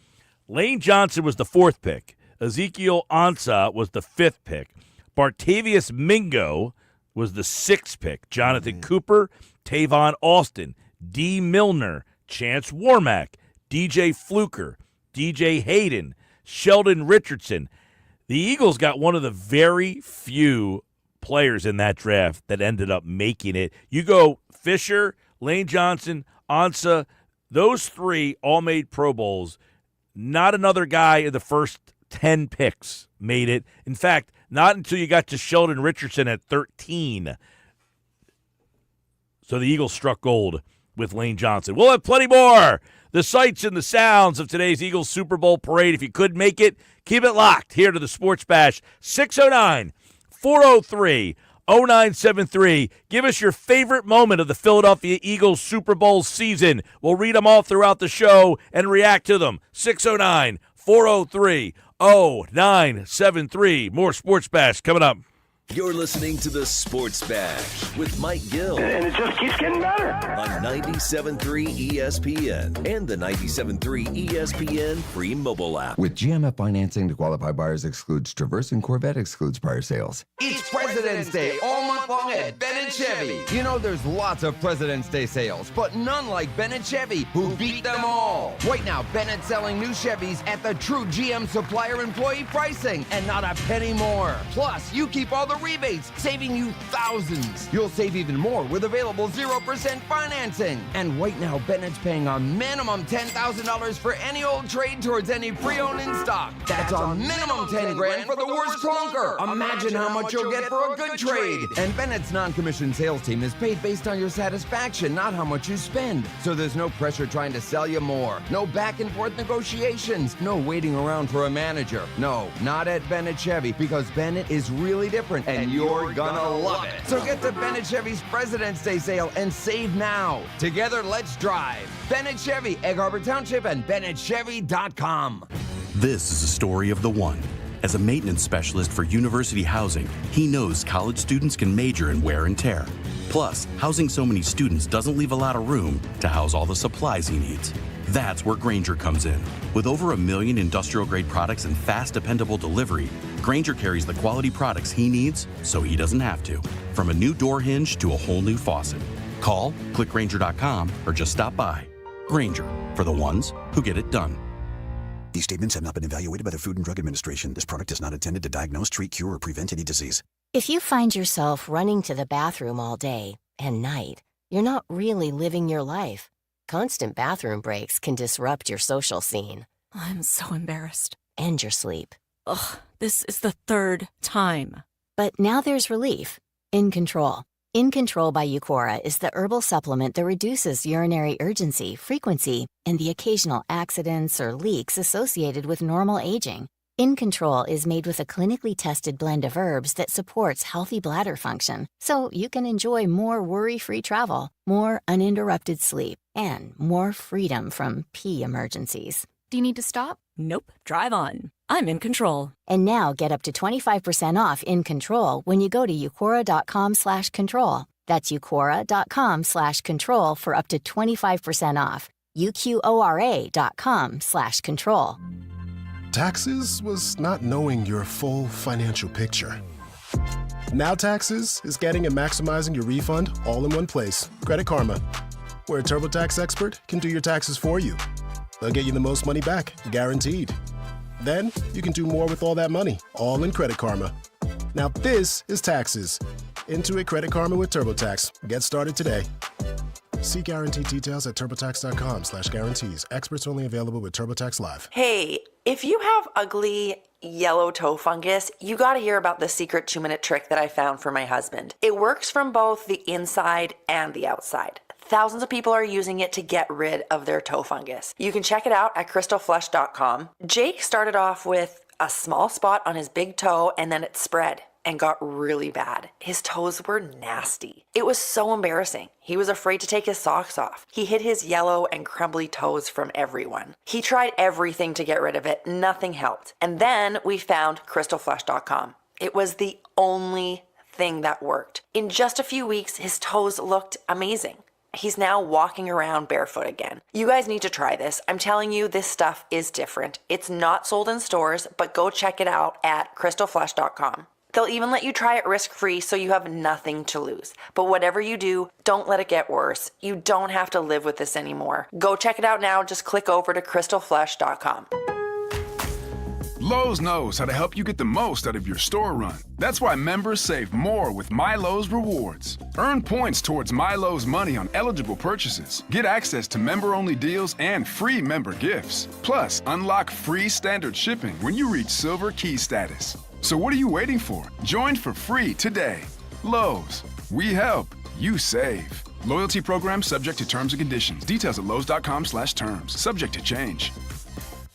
S3: Lane Johnson was the 4th pick. Ezekiel Ansah was the 5th pick. Bartavius Mingo was the 6th pick. Jonathan Cooper, Tavon Austin, D. Milner, Chance Warmack, DJ Fluker, DJ Hayden, Sheldon Richardson. The Eagles got one of the very few players in that draft that ended up making it. You go Fisher, Lane Johnson, Ansah, those 3 all made Pro Bowls. Not another guy in the first 10 picks made it. In fact, not until you got to Sheldon Richardson at 13. So the Eagles struck gold with Lane Johnson. We'll have plenty more. The sights and the sounds of today's Eagles Super Bowl parade. If you couldn't make it, keep it locked here to the Sports Bash. 609-403-0973. Give us your favorite moment of the Philadelphia Eagles Super Bowl season. We'll read them all throughout the show and react to them. 609-403-0973. More Sports Bash coming up.
S1: You're listening to the Sports Bash with Mike Gill.
S20: And it just keeps getting better.
S1: On 97.3 ESPN and the 97.3 ESPN free mobile app.
S2: With GMF financing, to qualify buyers excludes Traverse and Corvette excludes prior sales.
S22: It's President's Day all month long at Bennett Chevy. You know there's lots of President's Day sales, but none like Bennett Chevy, who beat them all. Right now, Bennett's selling new Chevys at the true GM supplier employee pricing and not a penny more. Plus, you keep all the rebates, saving you thousands. You'll save even more with available 0% financing. And right now, Bennett's paying a minimum $10,000 for any old trade towards any pre-owned in stock. That's a minimum 10 grand for the worst clunker. Imagine how much you'll get for a good trade. And Bennett's non-commissioned sales team is paid based on your satisfaction, not how much you spend. So there's no pressure trying to sell you more. No back and forth negotiations. No waiting around for a manager. No, not at Bennett Chevy, because Bennett is really different. And you're gonna love it. So get to Bennett Chevy's President's Day sale and save now. Together, let's drive. Bennett Chevy, Egg Harbor Township, and BennettChevy.com.
S23: This is a story of the one. As a maintenance specialist for university housing, he knows college students can major in wear and tear. Plus, housing so many students doesn't leave a lot of room to house all the supplies he needs. That's where Grainger comes in. With over 1 million industrial-grade products and fast, dependable delivery, Grainger carries the quality products he needs so he doesn't have to. From a new door hinge to a whole new faucet. Call, click Grainger.com, or just stop by. Grainger, for the ones who get it done.
S12: These statements have not been evaluated by the Food and Drug Administration. This product is not intended to diagnose, treat, cure, or prevent any disease.
S24: If you find yourself running to the bathroom all day and night, you're not really living your life. Constant bathroom breaks can disrupt your social scene.
S25: I'm so embarrassed.
S24: And your sleep.
S25: Ugh, this is the 3rd time.
S24: But now there's relief. In Control. In Control by Eucora is the herbal supplement that reduces urinary urgency, frequency, and the occasional accidents or leaks associated with normal aging. In Control is made with a clinically tested blend of herbs that supports healthy bladder function, so you can enjoy more worry-free travel, more uninterrupted sleep, and more freedom from pee emergencies.
S25: Do you need to stop? Nope. Drive on. I'm in control.
S24: And now get up to 25% off In Control when you go to Eucora.com/control. That's Eucora.com/control for up to 25% off. UQORA.com/control.
S16: Taxes was not knowing your full financial picture. Now Taxes is getting and maximizing your refund all in one place. Credit Karma, where a TurboTax expert can do your taxes for you. They'll get you the most money back, guaranteed. Then you can do more with all that money, all in Credit Karma. Now this is Taxes. Intuit Credit Karma with TurboTax. Get started today. See guarantee details at turbotax.com/guarantees. Experts only available with TurboTax Live.
S26: Hey, if you have ugly yellow toe fungus, you gotta hear about the secret 2-minute trick that I found for my husband. It works from both the inside and the outside. Thousands of people are using it to get rid of their toe fungus. You can check it out at crystalflush.com. Jake started off with a small spot on his big toe and then it spread. and got really bad. His toes were nasty. It was so embarrassing. He was afraid to take his socks off. He hid his yellow and crumbly toes from everyone. He tried everything to get rid of it. Nothing helped. And then we found crystalflesh.com. It was the only thing that worked. In just a few weeks, his toes looked amazing. He's now walking around barefoot again. You guys need to try this. I'm telling you, this stuff is different. It's not sold in stores, but go check it out at crystalflesh.com. They'll even let you try it risk-free, so you have nothing to lose. But whatever you do, don't let it get worse. You don't have to live with this anymore. Go check it out now. Just click over to crystalflesh.com.
S5: Lowe's knows how to help you get the most out of your store run. That's why members save more with MyLowe's Rewards. Earn points towards MyLowe's money on eligible purchases. Get access to member-only deals and free member gifts. Plus, unlock free standard shipping when you reach Silver Key status. So what are you waiting for? Join for free today. Lowe's. We help. You save. Loyalty program subject to terms and conditions. Details at lowes.com/terms. Subject to change.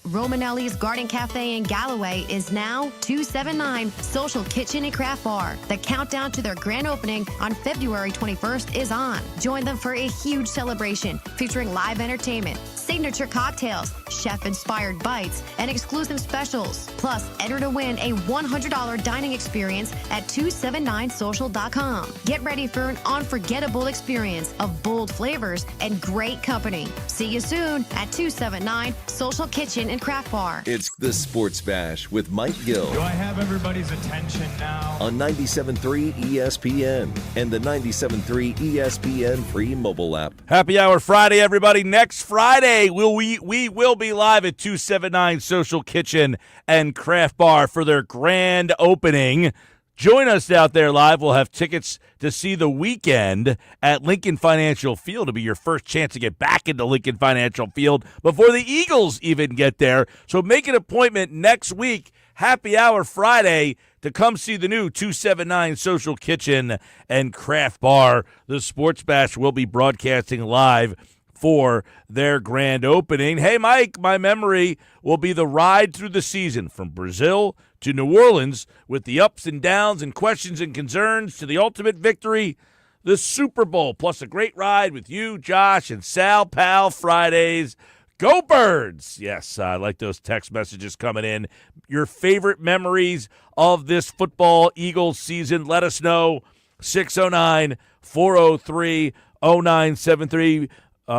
S6: Romanelli's Garden Cafe in Galloway is now 279 Social Kitchen and Craft Bar. The countdown to their grand opening on February 21st is on. Join them for a huge celebration featuring live entertainment, signature cocktails, chef-inspired bites, and exclusive specials. Plus, enter to win a $100 dining experience at 279social.com. Get ready for an unforgettable experience of bold flavors and great company. See you soon at 279 Social Kitchen and Craft Bar.
S1: It's the Sports Bash with Mike Gill.
S7: Do I have everybody's attention now?
S1: On 97.3 ESPN and the 97.3 ESPN free mobile app.
S3: Happy Hour Friday, everybody. Next Friday, we will be live at 279 Social Kitchen and Craft Bar for their grand opening. Join us out there live. We'll have tickets to see the weekend at Lincoln Financial Field. It'll be your first chance to get back into Lincoln Financial Field before the Eagles even get there. So make an appointment next week, Happy Hour Friday, to come see the new 279 Social Kitchen and Craft Bar. The Sports Bash will be broadcasting live for their grand opening. Hey, Mike, my memory will be the ride through the season from Brazil to New Orleans with the ups and downs and questions and concerns to the ultimate victory, the Super Bowl, plus a great ride with you, Josh, and Sal Pal Fridays. Go Birds! Yes, I like those text messages coming in. Your favorite memories of this football Eagles season, let us know. 609-403-0973.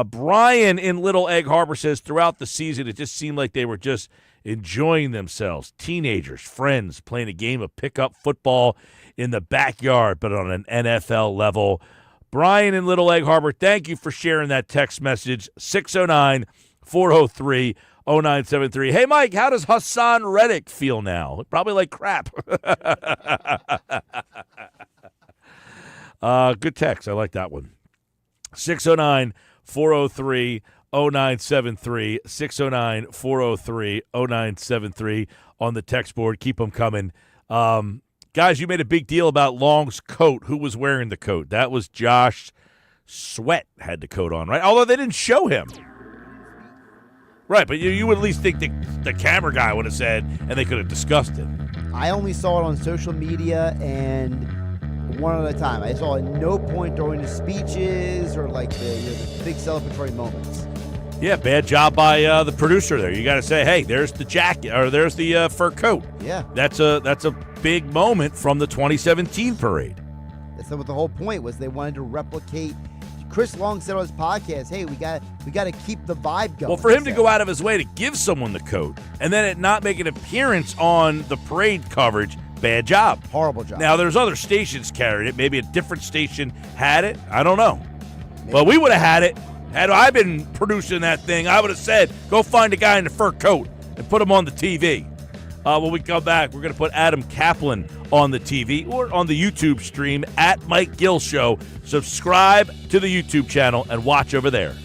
S3: Brian in Little Egg Harbor says throughout the season it just seemed like they were just enjoying themselves. Teenagers, friends, playing a game of pickup football in the backyard, but on an NFL level. Brian in Little Egg Harbor, thank you for sharing that text message. 609-403-0973. Hey, Mike, how does Hassan Reddick feel now? Probably like crap. Good text. I like that one. 609-403-0973, 609-403-0973 on the text board. Keep them coming. Guys, you made a big deal about Long's coat. Who was wearing the coat? That was Josh Sweat had the coat on, right? Although they didn't show him. Right, but you would at least think the camera guy would have said, and they could have discussed it.
S4: I only saw it on social media and one at a time. I saw at no point during the speeches or like the big celebratory moments.
S3: Yeah, bad job by the producer there. You got to say, hey, there's the jacket or there's the fur coat.
S4: Yeah,
S3: that's a big moment from the 2017 parade.
S4: That's what the whole point was. They wanted to replicate. Chris Long said on his podcast, "Hey, we got to keep the vibe going."
S3: Well, for him to go out of his way to give someone the coat and then it not make an appearance on the parade coverage, bad job.
S4: Horrible job.
S3: Now, there's other stations carried it. Maybe a different station had it. I don't know. Maybe. But we would have had it. Had I been producing that thing, I would have said, go find a guy in the fur coat and put him on the TV. When we come back, we're going to put Adam Kaplan on the TV or on the YouTube stream at Mike Gill Show. Subscribe to the YouTube channel and watch over there.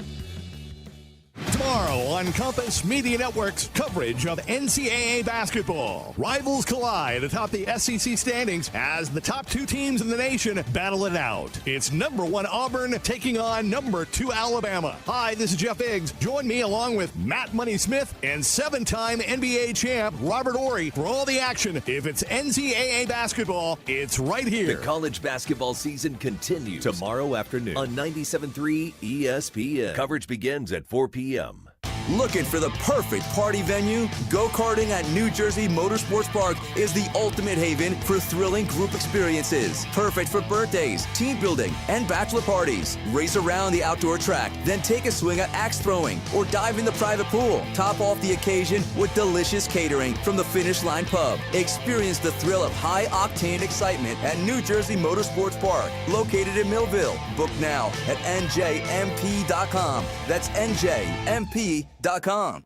S8: Tomorrow on Compass Media Network's coverage of NCAA basketball. Rivals collide atop the SEC standings as the top two teams in the nation battle it out. It's number 1 Auburn taking on number 2 Alabama. Hi, this is Jeff Iggs. Join me along with Matt Money Smith and 7-time NBA champ Robert Ory for all the action. If it's NCAA basketball, it's right here.
S1: The college basketball season continues tomorrow afternoon on 97.3 ESPN. Coverage begins at 4 p.m.
S10: Looking for the perfect party venue? Go-karting at New Jersey Motorsports Park is the ultimate haven for thrilling group experiences. Perfect for birthdays, team building, and bachelor parties. Race around the outdoor track, then take a swing at axe throwing or dive in the private pool. Top off the occasion with delicious catering from the Finish Line Pub. Experience the thrill of high-octane excitement at New Jersey Motorsports Park, located in Millville. Book now at njmp.com. That's njmp.com.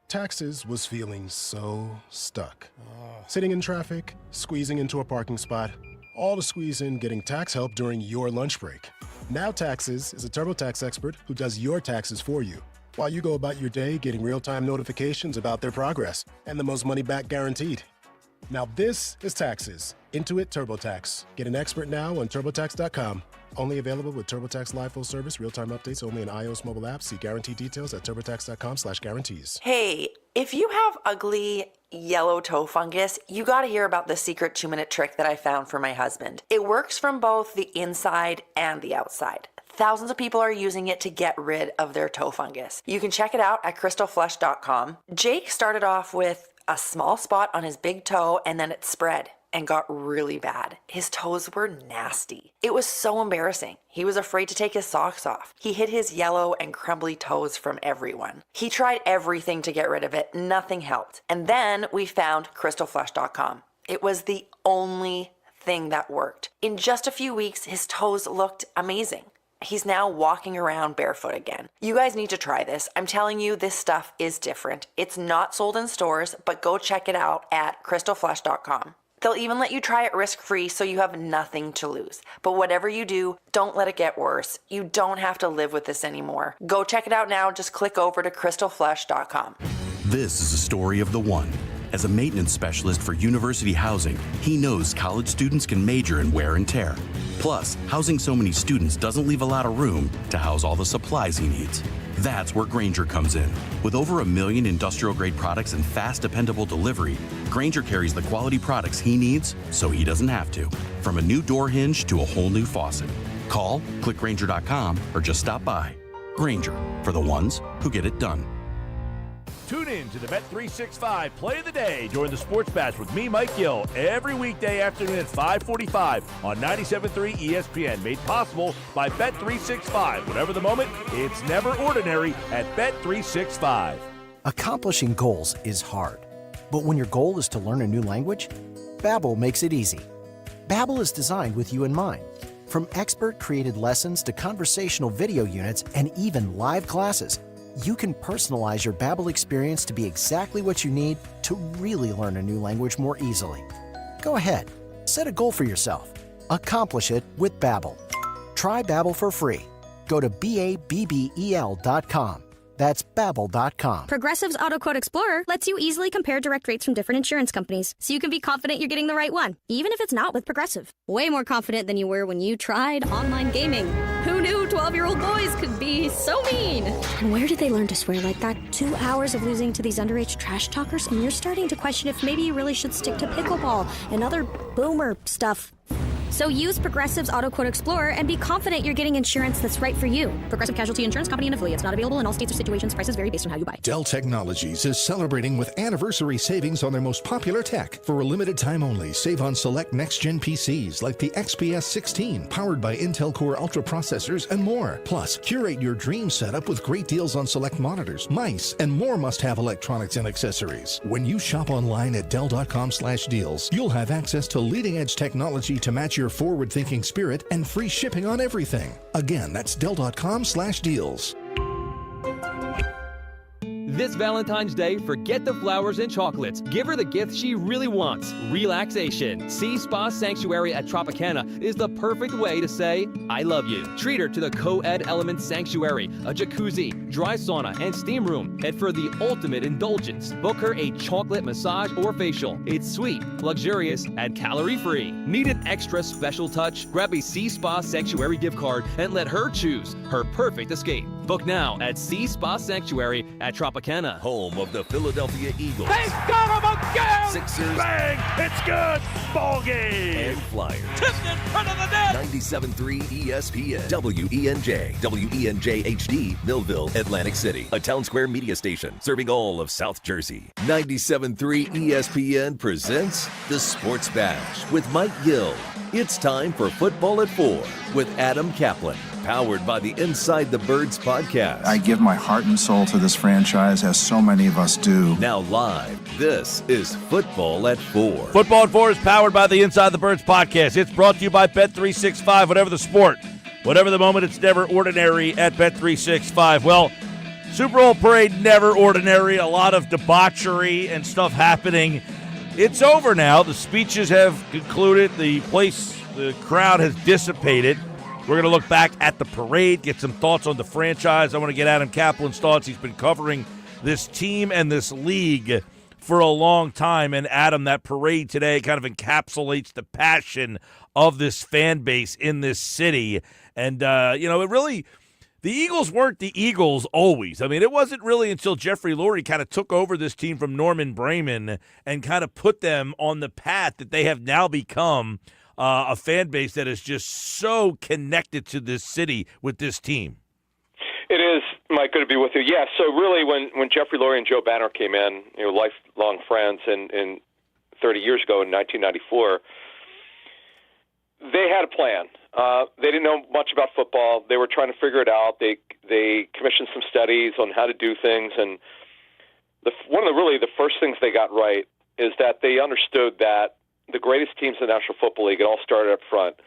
S16: Taxes was feeling so stuck. Sitting in traffic, squeezing into a parking spot, all to squeeze in getting tax help during your lunch break. Now Taxes is a TurboTax expert who does your taxes for you, while you go about your day getting real-time notifications about their progress and the most money back guaranteed. Now this is Taxes. Intuit TurboTax. Get an expert now on TurboTax.com. Only available with TurboTax Live Full Service. Real-time updates only in iOS mobile apps. See guarantee details at TurboTax.com/guarantees.
S26: Hey, if you have ugly yellow toe fungus, you gotta hear about the secret 2-minute trick that I found for my husband. It works from both the inside and the outside. Thousands of people are using it to get rid of their toe fungus. You can check it out at crystalflush.com. Jake started off with a small spot on his big toe and then it spread and got really bad. His toes were nasty. It was so embarrassing. He was afraid to take his socks off. He hid his yellow and crumbly toes from everyone. He tried everything to get rid of it. Nothing helped. And then we found crystalflush.com. It was the only thing that worked. In just a few weeks, his toes looked amazing. He's now walking around barefoot again. You guys need to try this. I'm telling you, this stuff is different. It's not sold in stores, but go check it out at crystalflush.com. They'll even let you try it risk-free so you have nothing to lose. But whatever you do, don't let it get worse. You don't have to live with this anymore. Go check it out now. Just click over to crystalflush.com.
S23: This is a story of the one. As a maintenance specialist for university housing, he knows college students can major in wear and tear. Plus, housing so many students doesn't leave a lot of room to house all the supplies he needs. That's where Grainger comes in. With over 1 million industrial-grade products and fast, dependable delivery, Grainger carries the quality products he needs so he doesn't have to. From a new door hinge to a whole new faucet. Call, click Grainger.com, or just stop by. Grainger, for the ones who get it done.
S3: Tune in to the Bet365 Play of the Day during the Sports Bash with me, Mike Gill, every weekday afternoon at 5:45 on 97.3 ESPN. Made possible by Bet365. Whatever the moment, it's never ordinary at Bet365.
S11: Accomplishing goals is hard, but when your goal is to learn a new language, Babbel makes it easy. Babbel is designed with you in mind. From expert-created lessons to conversational video units and even live classes, you can personalize your Babbel experience to be exactly what you need to really learn a new language more easily. Go ahead, set a goal for yourself. Accomplish it with Babbel. Try Babbel for free. Go to BABBEL.com. That's Babbel.com.
S13: Progressive's Auto Quote Explorer lets you easily compare direct rates from different insurance companies, so you can be confident you're getting the right one, even if it's not with Progressive. Way more confident than you were when you tried online gaming. Who knew 12-year-old boys could be so mean? And where did they learn to swear like that? 2 hours of losing to these underage trash talkers, and you're starting to question if maybe you really should stick to pickleball and other boomer stuff. So use Progressive's Auto Quote Explorer and be confident you're getting insurance that's right for you. Progressive Casualty Insurance Company and affiliates. Not available in all states or situations. Prices vary based on how you buy.
S14: Dell Technologies is celebrating with anniversary savings on their most popular tech. For a limited time only, save on select next-gen PCs like the XPS 16, powered by Intel Core Ultra processors and more. Plus, curate your dream setup with great deals on select monitors, mice, and more must-have electronics and accessories. When you shop online at Dell.com/deals, you'll have access to leading-edge technology to match your forward-thinking spirit and free shipping on everything. Again, that's Dell.com/deals.
S9: This Valentine's Day, forget the flowers and chocolates. Give her the gift she really wants, relaxation. Sea Spa Sanctuary at Tropicana is the perfect way to say, I love you. Treat her to the Co-Ed Element Sanctuary, a jacuzzi, dry sauna, and steam room. And for the ultimate indulgence, book her a chocolate massage or facial. It's sweet, luxurious, and calorie-free. Need an extra special touch? Grab a Sea Spa Sanctuary gift card and let her choose her perfect escape. Book now at Sea Spa Sanctuary at Tropicana.
S1: Home of the Philadelphia Eagles.
S3: They got him again!
S1: Sixers.
S3: Bang! It's good! Ball game!
S1: And Flyers.
S3: Tipped in front of the net!
S1: 97.3 ESPN. WENJ. WENJ HD. Millville, Atlantic City. A Town Square media station serving all of South Jersey. 97.3 ESPN presents The Sports Bash with Mike Gill. It's time for Football at 4 with Adam Kaplan. Powered by the Inside the Birds podcast.
S15: I give my heart and soul to this franchise, as so many of us do.
S1: Now live, this is Football at 4.
S3: Football at 4 is powered by the Inside the Birds podcast. It's brought to you by Bet365. Whatever the sport, whatever the moment, it's never ordinary at Bet365. Well, Super Bowl parade, never ordinary. A lot of debauchery and stuff happening. It's over now. The speeches have concluded. The crowd has dissipated. We're going to look back at the parade, get some thoughts on the franchise. I want to get Adam Kaplan's thoughts. He's been covering this team and this league for a long time. And, Adam, that parade today kind of encapsulates the passion of this fan base in this city. And, it really – the Eagles weren't the Eagles always. I mean, it wasn't really until Jeffrey Lurie kind of took over this team from Norman Brayman and kind of put them on the path that they have now become – a fan base that is just so connected to this city with this team.
S17: It is, Mike, good to be with you. Yeah, so really when Jeffrey Lurie and Joe Banner came in, lifelong friends, in 30 years ago in 1994, they had a plan. They didn't know much about football. They were trying to figure it out. They commissioned some studies on how to do things, and one of the first things they got right is that they understood that the greatest teams in the National Football League, it all started up front.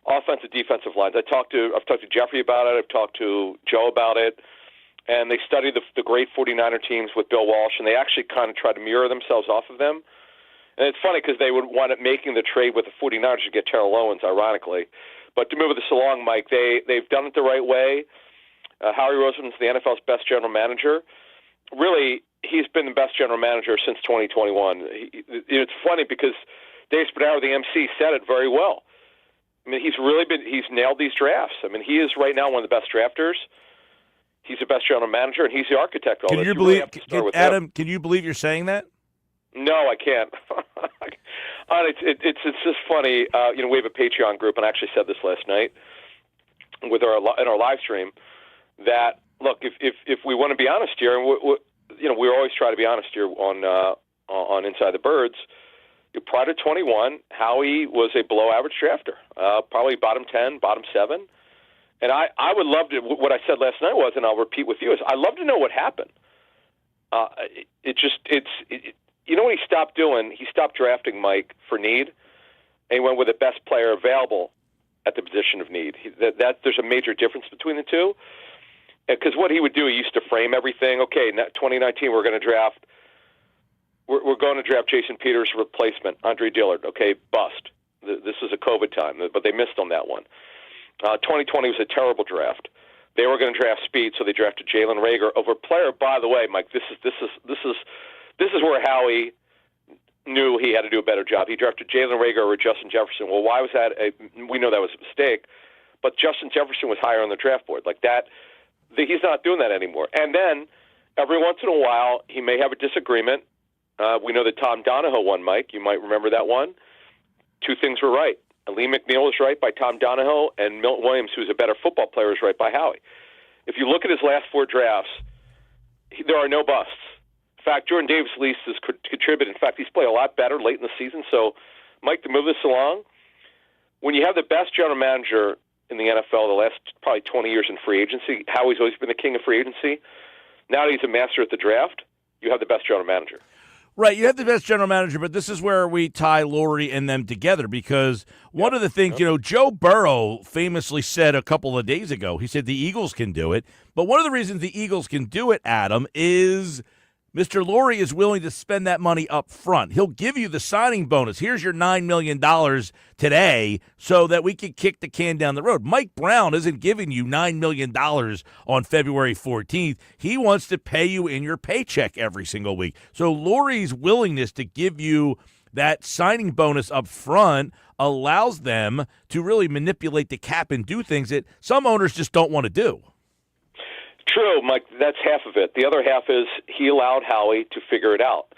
S17: Offensive, defensive lines. I've talked to Jeffrey about it. I've talked to Joe about it. And they studied the great 49er teams with Bill Walsh, and they actually kind of tried to mirror themselves off of them. And it's funny because they would wind up making the trade with the 49ers to get Terrell Owens, ironically. But to move this along, Mike, they've done it the right way. Howie Roseman's the NFL's best general manager. Really, he's been the best general manager since 2021. It's funny because Dave Spadaro, the MC, said it very well. I mean, he's nailed these drafts. I mean, he is right now one of the best drafters. He's the best general manager, and he's the architect of all this.
S3: Adam, can you believe you're saying that?
S17: No, I can't. It's just funny. We have a Patreon group, and I actually said this last night in our live stream that, look, if we want to be honest here, and we always try to be honest here on Inside the Birds. Prior to 21, Howie was a below-average drafter, probably bottom 10, bottom 7. And I would love to – what I said last night was, and I'll repeat with you, is I'd love to know what happened. What he stopped doing? He stopped drafting, Mike, for need, and he went with the best player available at the position of need. There's a major difference between the two. Because what he would do, he used to frame everything. Okay, 2019, we're going to draft – We're going to draft Jason Peters' replacement, Andre Dillard. Okay, bust. This is a COVID time, but they missed on that one. 2020 was a terrible draft. They were going to draft speed, so they drafted Jalen Reagor over a player. By the way, Mike, this is where Howie knew he had to do a better job. He drafted Jalen Reagor over Justin Jefferson. Well, why was that? We know that was a mistake, but Justin Jefferson was higher on the draft board. Like that, he's not doing that anymore. And then every once in a while, he may have a disagreement. We know that Tom Donahoe won, Mike. You might remember that one. Two things were right. Lee McNeil was right by Tom Donahoe, and Milton Williams, who's a better football player, is right by Howie. If you look at his last 4 drafts, there are no busts. In fact, Jordan Davis at least has contributed. In fact, he's played a lot better late in the season. So, Mike, to move this along, when you have the best general manager in the NFL the last probably 20 years in free agency, Howie's always been the king of free agency. Now that he's a master at the draft, you have the best general manager.
S3: Right, you have the best general manager, but this is where we tie Lurie and them together because one of the things, Joe Burrow famously said a couple of days ago, he said the Eagles can do it, but one of the reasons the Eagles can do it, Adam, is Mr. Lurie is willing to spend that money up front. He'll give you the signing bonus. Here's your $9 million today so that we can kick the can down the road. Mike Brown isn't giving you $9 million on February 14th. He wants to pay you in your paycheck every single week. So Lurie's willingness to give you that signing bonus up front allows them to really manipulate the cap and do things that some owners just don't want to do.
S17: True, Mike, that's half of it. The other half is he allowed Howie to figure it out.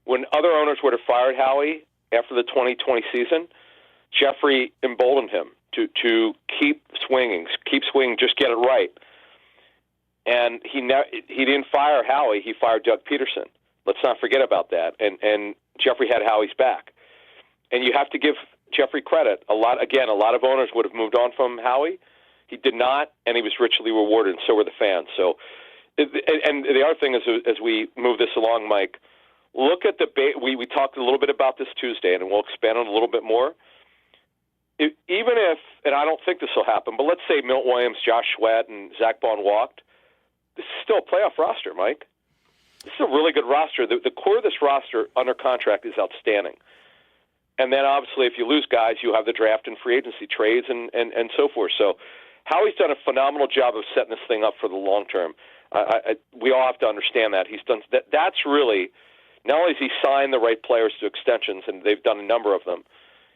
S17: When other owners would have fired Howie after the 2020 season, Jeffrey emboldened him to keep swinging, just get it right. And he didn't fire Howie, he fired Doug Peterson. Let's not forget about that. And Jeffrey had Howie's back. And you have to give Jeffrey credit. A lot of owners would have moved on from Howie. He did not, and he was richly rewarded, and so were the fans. So, and the other thing is, as we move this along, Mike, look at we talked a little bit about this Tuesday, and we'll expand on it a little bit more. Even if, and I don't think this will happen, but let's say Milt Williams, Josh Sweat, and Zach Bond walked, this is still a playoff roster, Mike. This is a really good roster. The core of this roster under contract is outstanding. And then, obviously, if you lose guys, you have the draft and free agency trades and so forth. So, Howie's done a phenomenal job of setting this thing up for the long term. We all have to understand that. He's done that. That's really, not only has he signed the right players to extensions, and they've done a number of them,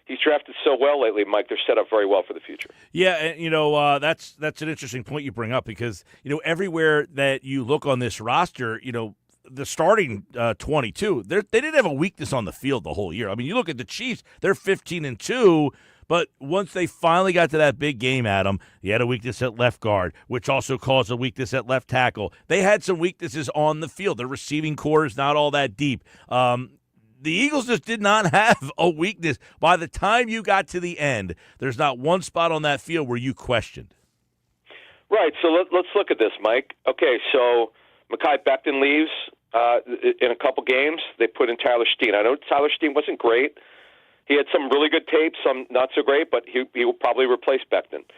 S17: he's drafted so well lately, Mike. They're set up very well for the future. Yeah, and that's an interesting point you bring up because everywhere that you look on this roster, the starting 22, they didn't have a weakness on the field the whole year. I mean, you look at the Chiefs; they're 15-2. But once they finally got to that big game, Adam, he had a weakness at left guard, which also caused a weakness at left tackle. They had some weaknesses on the field. Their receiving core is not all that deep. The Eagles just did not have a weakness. By the time you got to the end, there's not one spot on that field where you questioned. Right, so let's look at this, Mike. Okay, so Mekhi Becton leaves in a couple games. They put in Tyler Steen. I know Tyler Steen wasn't great. He had some really good tape, some not so great, but he will probably replace Becton.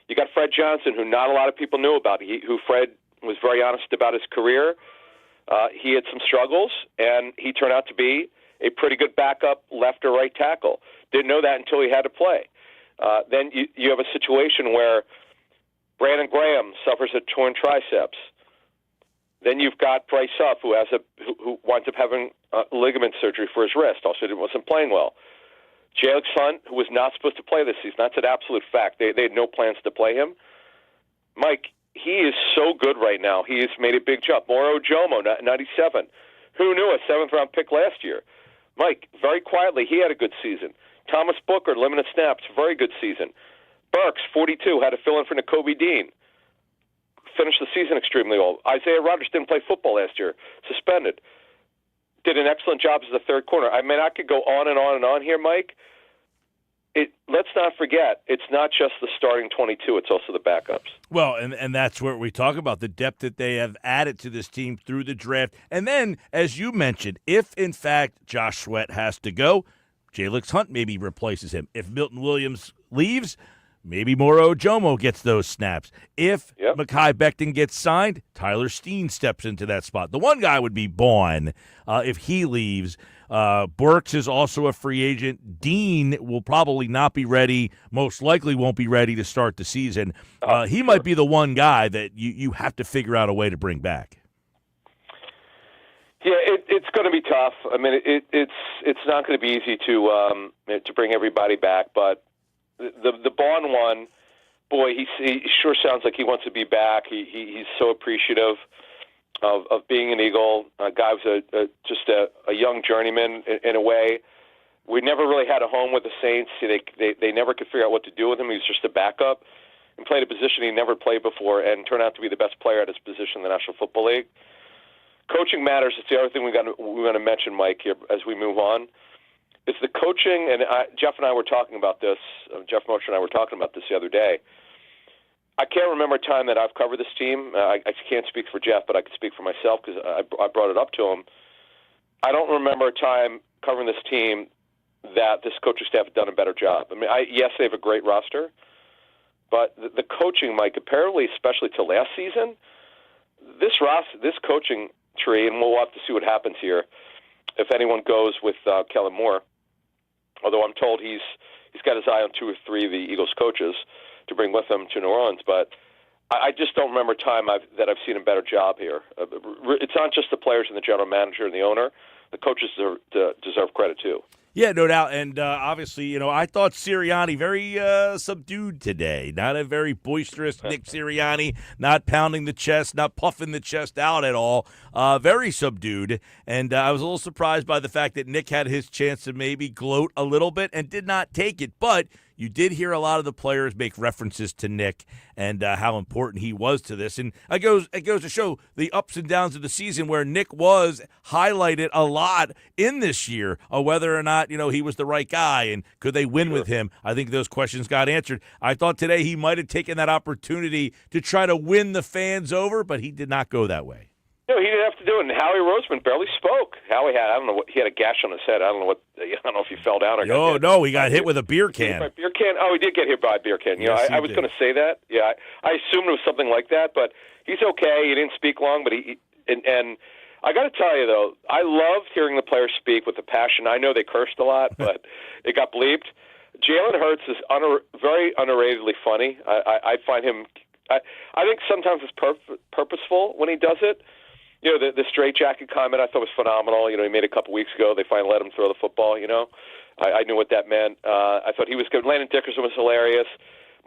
S17: You got Fred Johnson, who not a lot of people knew about. Who Fred was very honest about his career. He had some struggles, and he turned out to be a pretty good backup left or right tackle. Didn't know that until he had to play. Then you have a situation where Brandon Graham suffers a torn triceps. Then you've got Bryce Huff, who winds up having ligament surgery for his wrist. Also, wasn't playing well. Jalix Hunt, who was not supposed to play this season, that's an absolute fact. They had no plans to play him. Mike, he is so good right now. He has made a big jump. Moro Ojomo, 97. Who knew, a 7th-round pick last year? Mike, very quietly, he had a good season. Thomas Booker, limited snaps, very good season. Burks, 42, had to fill in for Nakobe Dean. Finished the season extremely well. Isaiah Rodgers didn't play football last year, suspended. Did an excellent job as the third corner. I mean, I could go on and on and on here, Mike. Let's not forget, it's not just the starting 22, it's also the backups. Well, and that's where we talk about the depth that they have added to this team through the draft. And then, as you mentioned, if, in fact, Josh Sweat has to go, Jalix Hunt maybe replaces him. If Milton Williams leaves, maybe Moro Ojomo gets those snaps. If Mekhi Becton gets signed, Tyler Steen steps into that spot. The one guy would be Bourne if he leaves. Burks is also a free agent. Dean will probably not be ready, most likely won't be ready to start the season. He might be the one guy that you have to figure out a way to bring back. Yeah, it's going to be tough. I mean, it's not going to be easy to bring everybody back, but the Bond one, boy, he sure sounds like he wants to be back. He's so appreciative of being an Eagle. Guy was just a young journeyman in a way. We never really had a home with the Saints. They never could figure out what to do with him. He was just a backup and played a position he never played before and turned out to be the best player at his position in the National Football League. Coaching matters. It's the other thing we're going to mention, Mike, here as we move on. It's the coaching, and Jeff and I were talking about this. Jeff Mosher and I were talking about this the other day. I can't remember a time that I've covered this team. I can't speak for Jeff, but I can speak for myself because I brought it up to him. I don't remember a time covering this team that this coaching staff had done a better job. I mean, yes, they have a great roster, but the coaching, Mike, apparently, especially to last season, this coaching tree, and we'll have to see what happens here if anyone goes with Kellen Moore. Although I'm told he's got his eye on 2 or 3 of the Eagles coaches to bring with him to New Orleans, but I just don't remember a time that I've seen a better job here. It's not just the players and the general manager and the owner. The coaches deserve credit too.
S3: Yeah, no doubt. And obviously, I thought Sirianni very subdued today. Not a very boisterous Nick Sirianni, not pounding the chest, not puffing the chest out at all. Very subdued. And I was a little surprised by the fact that Nick had his chance to maybe gloat a little bit and did not take it. But you did hear a lot of the players make references to Nick and how important he was to this. And it goes to show the ups and downs of the season where Nick was highlighted a lot in this year, whether or not, he was the right guy and could they win with him. I think those questions got answered. I thought today he might have taken that opportunity to try to win the fans over, but he did not go that way.
S17: No, he didn't have to do it. And Howie Roseman barely spoke. Howie had, he had a gash on his head. I don't know if he fell down or
S3: no, he got hit with a beer can.
S17: Beer can? Oh, he did get hit by a beer can.
S3: Yes,
S17: I was going to say that. Yeah, I assumed it was something like that, but he's okay. He didn't speak long, but and I got to tell you though, I loved hearing the players speak with the passion. I know they cursed a lot, but it got bleeped. Jalen Hurts is very underratedly funny. I find him. I think sometimes it's purposeful when he does it. The straitjacket comment I thought was phenomenal. He made a couple weeks ago. They finally let him throw the football. I knew what that meant. I thought he was good. Landon Dickerson was hilarious.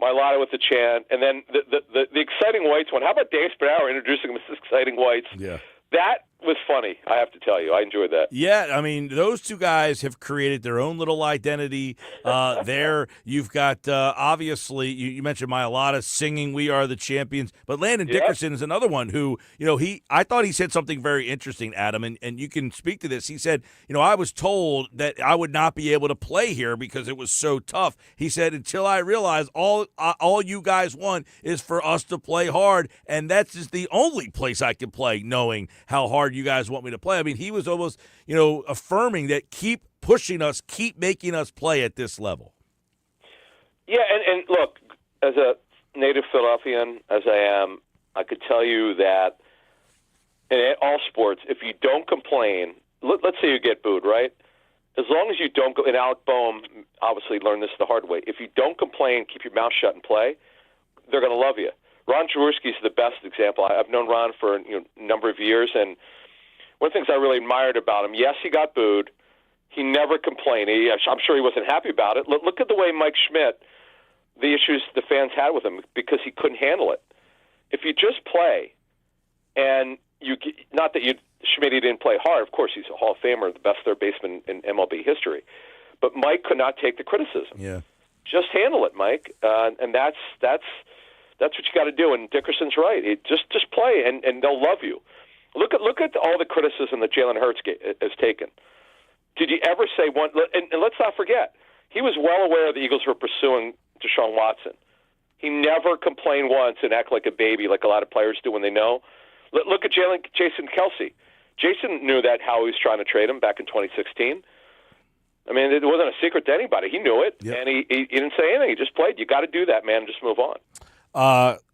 S17: Mailata with the chant, and then the exciting whites one. How about Dave Spadaro introducing him as exciting whites?
S3: Yeah,
S17: that was funny. I have to tell you, I enjoyed that.
S3: Yeah, I mean, those two guys have created their own little identity there. You've got, obviously, you mentioned Mailata singing We Are the Champions, but Landon Dickerson is another one who, I thought he said something very interesting, Adam, and you can speak to this. He said, I was told that I would not be able to play here because it was so tough. He said, until I realized all you guys want is for us to play hard, and that's just the only place I can play, knowing how hard you guys want me to play. I mean, he was almost, affirming that keep pushing us, keep making us play at this level.
S17: Yeah, and look, as a native Philadelphian, as I am, I could tell you that in all sports, if you don't complain, let's say you get booed, right? As long as you don't go, and Alec Boehm obviously learned this the hard way, if you don't complain, keep your mouth shut and play, they're going to love you. Ron Jaworski is the best example. I've known Ron for a number of years, and one of the things I really admired about him, yes, he got booed. He never complained. I'm sure he wasn't happy about it. Look at the way Mike Schmidt, the issues the fans had with him because he couldn't handle it. If you just play, and not that Schmidt didn't play hard. Of course, he's a Hall of Famer, the best third baseman in MLB history. But Mike could not take the criticism.
S3: Yeah,
S17: just handle it, Mike, and that's what you got to do. And Dickerson's right. Just play, and they'll love you. Look at all the criticism that Jalen Hurts has taken. Did you ever say one? And let's not forget, he was well aware the Eagles were pursuing Deshaun Watson. He never complained once and act like a baby, like a lot of players do when they know. Look at Jason Kelsey. Jason knew that how he was trying to trade him back in 2016. I mean, it wasn't a secret to anybody. He knew it, and he didn't say anything. He just played. You got to do that, man. Just move on.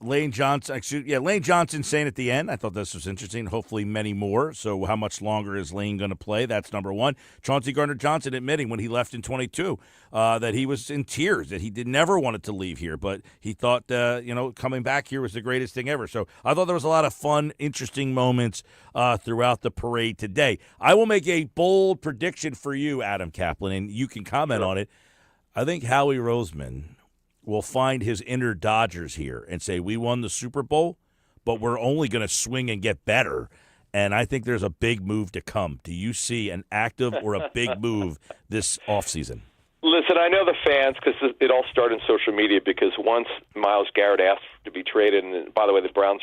S3: Lane Johnson saying at the end, I thought this was interesting, hopefully many more. So how much longer is Lane going to play? That's number one. Chauncey Gardner-Johnson admitting when he left in 22 that he was in tears, that he never wanted to leave here, but he thought, coming back here was the greatest thing ever. So I thought there was a lot of fun, interesting moments throughout the parade today. I will make a bold prediction for you, Adam Kaplan, and you can comment on it. I think Howie Roseman will find his inner Dodgers here and say, we won the Super Bowl, but we're only going to swing and get better. And I think there's a big move to come. Do you see an active or a big move this offseason?
S17: Listen, I know the fans, because it all started in social media, because once Myles Garrett asked to be traded, and by the way, the Browns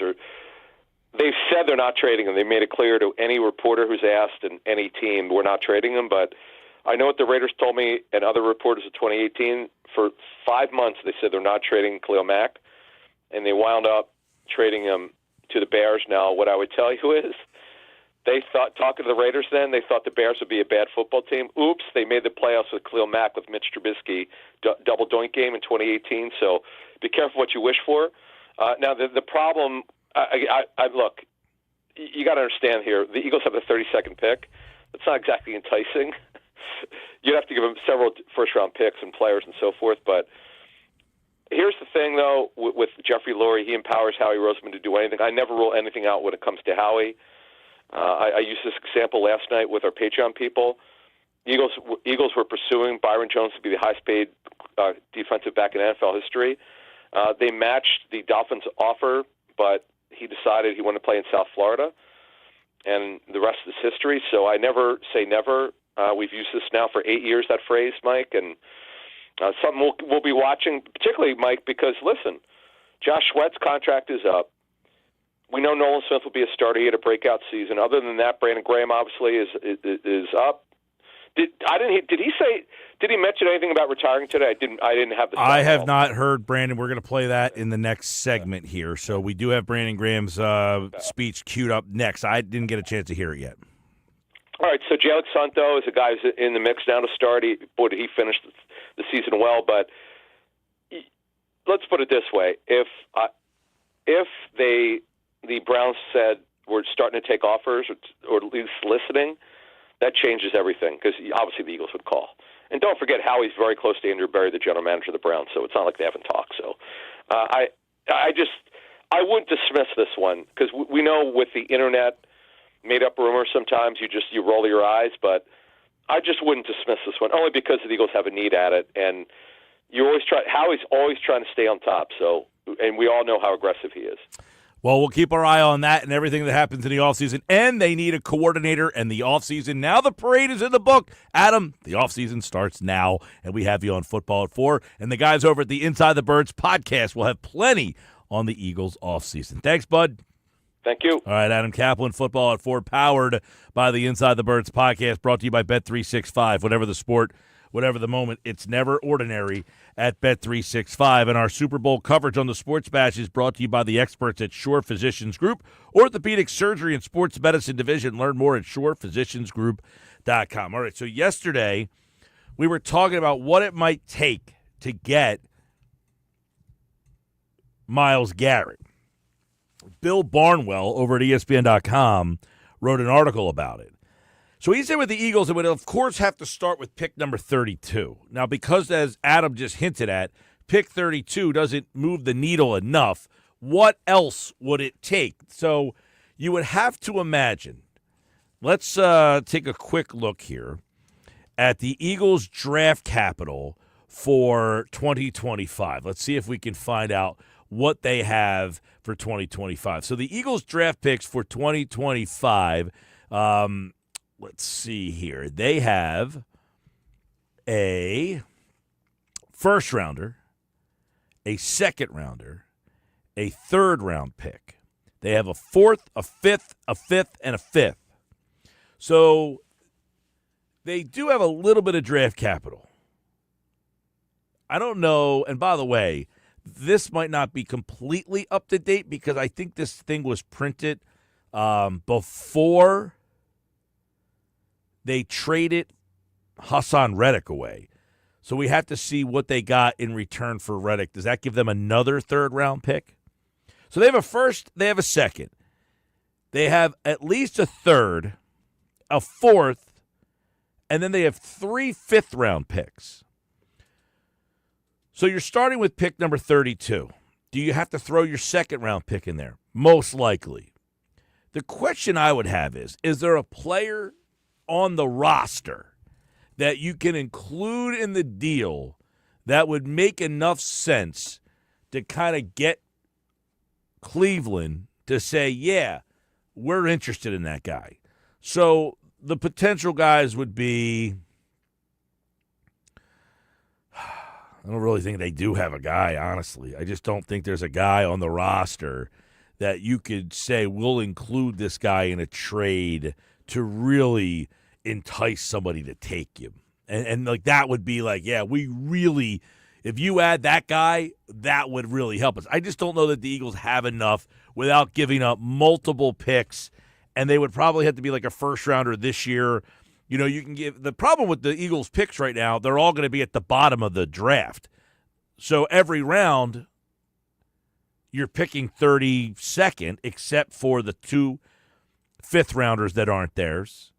S17: they've said they're not trading him. They made it clear to any reporter who's asked and any team, we're not trading him. But I know what the Raiders told me and other reporters in 2018. For 5 months, they said they're not trading Khalil Mack, and they wound up trading him to the Bears. Now, what I would tell you is They thought, talking to the Raiders then, they thought the Bears would be a bad football team. Oops, they made the playoffs with Khalil Mack with Mitch Trubisky, double doink game in 2018. So be careful what you wish for. Now, the problem, look, you got to understand here, the Eagles have the 32nd pick. That's not exactly enticing. You'd have to give them several first-round picks and players and so forth. But here's the thing, though, with Jeffrey Lurie, he empowers Howie Roseman to do anything. I never rule anything out when it comes to Howie. I used this example last night with our Patreon people. Eagles were pursuing Byron Jones to be the highest-paid defensive back in NFL history. They matched the Dolphins' offer, but he decided he wanted to play in South Florida, and the rest is history. So I never say never. We've used this now for 8 years, that phrase, Mike, and something we'll be watching, particularly, Mike, because, listen, Josh Sweat's contract is up. We know Nolan Smith will be a starter. He had a breakout season. Other than that, Brandon Graham obviously is up. Did he mention anything about retiring today? I didn't have the.
S3: I have not heard Brandon. We're going to play that in the next segment here. So we do have Brandon Graham's speech queued up next. I didn't get a chance to hear it yet.
S17: All right. So Jalen Santo is a guy who's in the mix now to start. He finished the season well, but let's put it this way: if the Browns said we're starting to take offers or at least listening, that changes everything because obviously the Eagles would call. And don't forget, Howie's very close to Andrew Berry, the general manager of the Browns, so it's not like they haven't talked. So I wouldn't dismiss this one because we know with the internet made-up rumors sometimes you roll your eyes, but I just wouldn't dismiss this one only because the Eagles have a need at it, and Howie's always trying to stay on top. So, and we all know how aggressive he is.
S3: Well, we'll keep our eye on that and everything that happens in the offseason. And they need a coordinator and the offseason. Now the parade is in the book. Adam, the offseason starts now, and we have you on Football at 4. And the guys over at the Inside the Birds podcast will have plenty on the Eagles offseason. Thanks, bud.
S17: Thank you.
S3: All right, Adam Kaplan, Football at 4, powered by the Inside the Birds podcast, brought to you by Bet365. Whatever the sport, whatever the moment, it's never ordinary at Bet365. And our Super Bowl coverage on the Sports Bash is brought to you by the experts at Shore Physicians Group, Orthopedic Surgery and Sports Medicine Division. Learn more at shorephysiciansgroup.com. All right, so yesterday we were talking about what it might take to get Myles Garrett. Bill Barnwell over at ESPN.com wrote an article about it. So he said with the Eagles, it would, of course, have to start with pick number 32. Now, because as Adam just hinted at, pick 32 doesn't move the needle enough, what else would it take? So you would have to imagine. Let's take a quick look here at the Eagles draft capital for 2025. Let's see if we can find out what they have for 2025. So the Eagles draft picks for 2025, let's see here. They have a first-rounder, a second-rounder, a third-round pick. They have a fourth, a fifth, and a fifth. So they do have a little bit of draft capital. I don't know, and by the way, this might not be completely up to date because I think this thing was printed before they traded Hassan Reddick away. So we have to see what they got in return for Reddick. Does that give them another third-round pick? So they have a first, they have a second. They have at least a third, a fourth, and then they have 3 fifth-round picks. So you're starting with pick number 32. Do you have to throw your second-round pick in there? Most likely. The question I would have is there a player on the roster that you can include in the deal that would make enough sense to kind of get Cleveland to say, yeah, we're interested in that guy? So the potential guys would be, I don't really think they do have a guy, honestly. I just don't think there's a guy on the roster that you could say we'll include this guy in a trade to really entice somebody to take him. And like that would be like, yeah, we really, if you add that guy, that would really help us. I just don't know that the Eagles have enough without giving up multiple picks and they would probably have to be like a first rounder this year. You know, you can give the problem with the Eagles picks right now, they're all going to be at the bottom of the draft. So every round, you're picking 32nd, except for the 2 fifth-rounders that aren't theirs.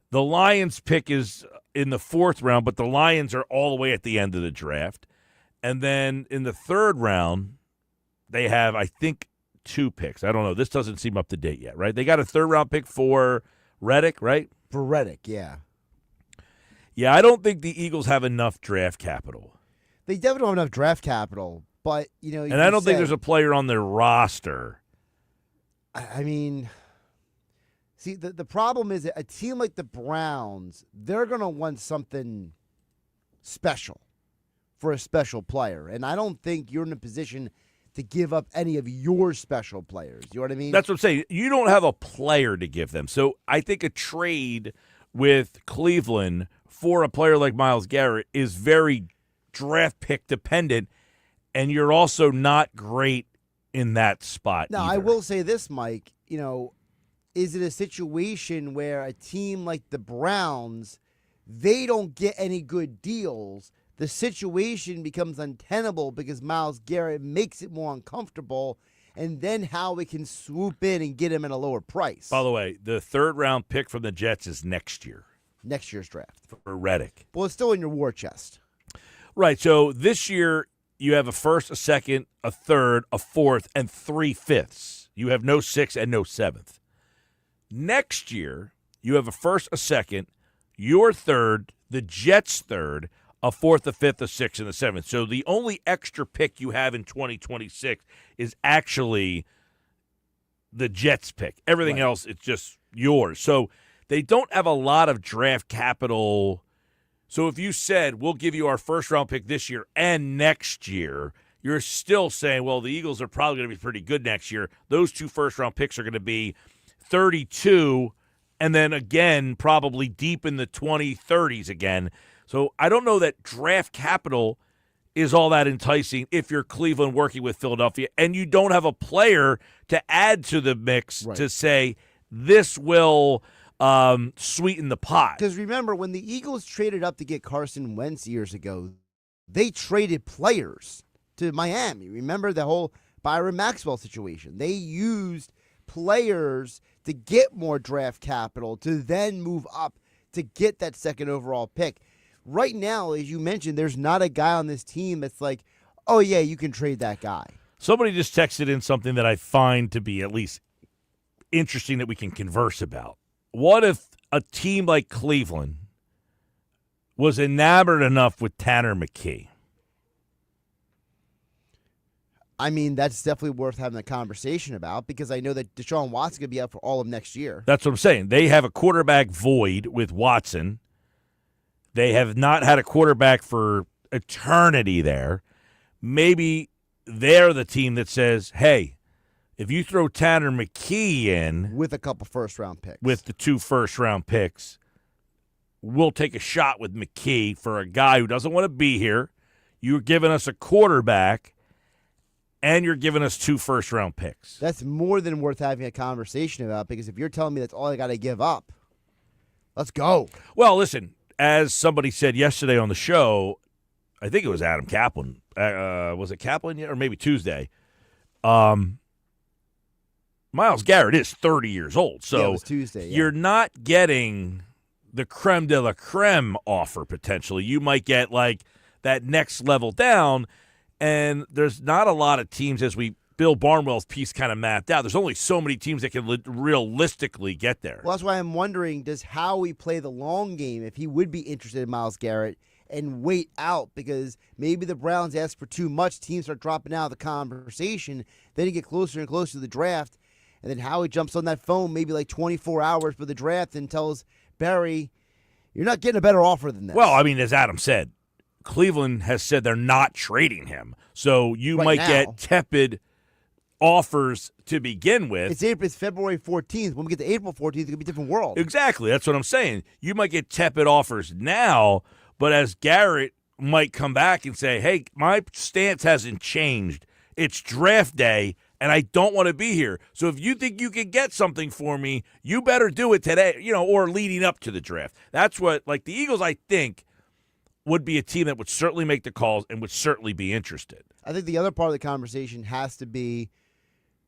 S3: The Lions pick is in the 4th round, but the Lions are all the way at the end of the draft. And then in the 3rd round, they have, I think, 2 picks. I don't know. This doesn't seem up to date yet, right? They got a 3rd-round pick for Reddick, right?
S4: For Reddick, yeah.
S3: Yeah, I don't think the Eagles have enough draft capital.
S4: They definitely don't have enough draft capital, but, you know.
S3: And I don't think there's a player on their roster.
S4: I mean, see, the problem is that a team like the Browns, they're going to want something special for a special player. And I don't think you're in a position to give up any of your special players. You know what I mean?
S3: That's what I'm saying. You don't have a player to give them. So I think a trade with Cleveland for a player like Myles Garrett is very draft pick dependent, and you're also not great in that spot.
S4: Now, I will say this, Mike, you know, is it a situation where a team like the Browns, they don't get any good deals? The situation becomes untenable because Myles Garrett makes it more uncomfortable, and then how we can swoop in and get him at a lower price.
S3: By the way, the 3rd-round pick from the Jets is next year.
S4: Next year's draft.
S3: For Reddick.
S4: Well, it's still in your war chest.
S3: Right, so this year you have a 1st, a 2nd, a 3rd, a 4th, and 3 fifths. You have no 6th and no 7th. Next year, you have a 1st, a 2nd, your 3rd, the Jets' 3rd, a 4th, a 5th, a 6th, and a 7th. So the only extra pick you have in 2026 is actually the Jets' pick. Everything else, it's just yours. So they don't have a lot of draft capital. So if you said, we'll give you our 1st-round pick this year and next year, you're still saying, well, the Eagles are probably going to be pretty good next year. Those 2 first-round picks are going to be 32 and then again probably deep in the 2030s again. So I don't know that draft capital is all that enticing if you're Cleveland working with Philadelphia and you don't have a player to add to the mix to say this will sweeten the pot.
S4: Because remember, when the Eagles traded up to get Carson Wentz years ago, they traded players to Miami. Remember the whole Byron Maxwell situation? They used players to get more draft capital to then move up to get that 2nd overall pick. Right now, as you mentioned, there's not a guy on this team that's like, oh, yeah, you can trade that guy.
S3: Somebody just texted in something that I find to be at least interesting that we can converse about. What if a team like Cleveland was enamored enough with Tanner McKee?
S4: I mean, that's definitely worth having a conversation about because I know that Deshaun Watson could be out for all of next year.
S3: That's what I'm saying. They have a quarterback void with Watson. They have not had a quarterback for eternity there. Maybe they're the team that says, hey, if you throw Tanner McKee in
S4: with a couple 1st-round picks,
S3: with the 2 first-round picks, we'll take a shot with McKee for a guy who doesn't want to be here. You're giving us a quarterback, and you're giving us 2 first-round picks.
S4: That's more than worth having a conversation about because if you're telling me that's all I got to give up, let's go.
S3: Well, listen, as somebody said yesterday on the show, I think it was Adam Kaplan. Was it Kaplan yet? Or maybe Tuesday. Myles Garrett is 30 years old. So
S4: yeah, it was Tuesday,
S3: you're not getting the creme de la creme offer potentially. You might get like that next level down, and there's not a lot of teams, as Bill Barnwell's piece kind of mapped out. There's only so many teams that can realistically get there.
S4: Well, that's why I'm wondering, does Howie play the long game if he would be interested in Myles Garrett and wait out? Because maybe the Browns ask for too much, teams start dropping out of the conversation, then you get closer and closer to the draft, and then Howie jumps on that phone maybe like 24 hours for the draft and tells Barry, you're not getting a better offer than this.
S3: Well, I mean, as Adam said, Cleveland has said they're not trading him. So you might get tepid offers to begin with.
S4: It's February 14th. When we get to April 14th, it's going to be a different world.
S3: Exactly. That's what I'm saying. You might get tepid offers now, but as Garrett might come back and say, hey, my stance hasn't changed. It's draft day, and I don't want to be here. So if you think you can get something for me, you better do it today, or leading up to the draft. That's what, like the Eagles, I think, would be a team that would certainly make the calls and would certainly be interested.
S4: I think the other part of the conversation has to be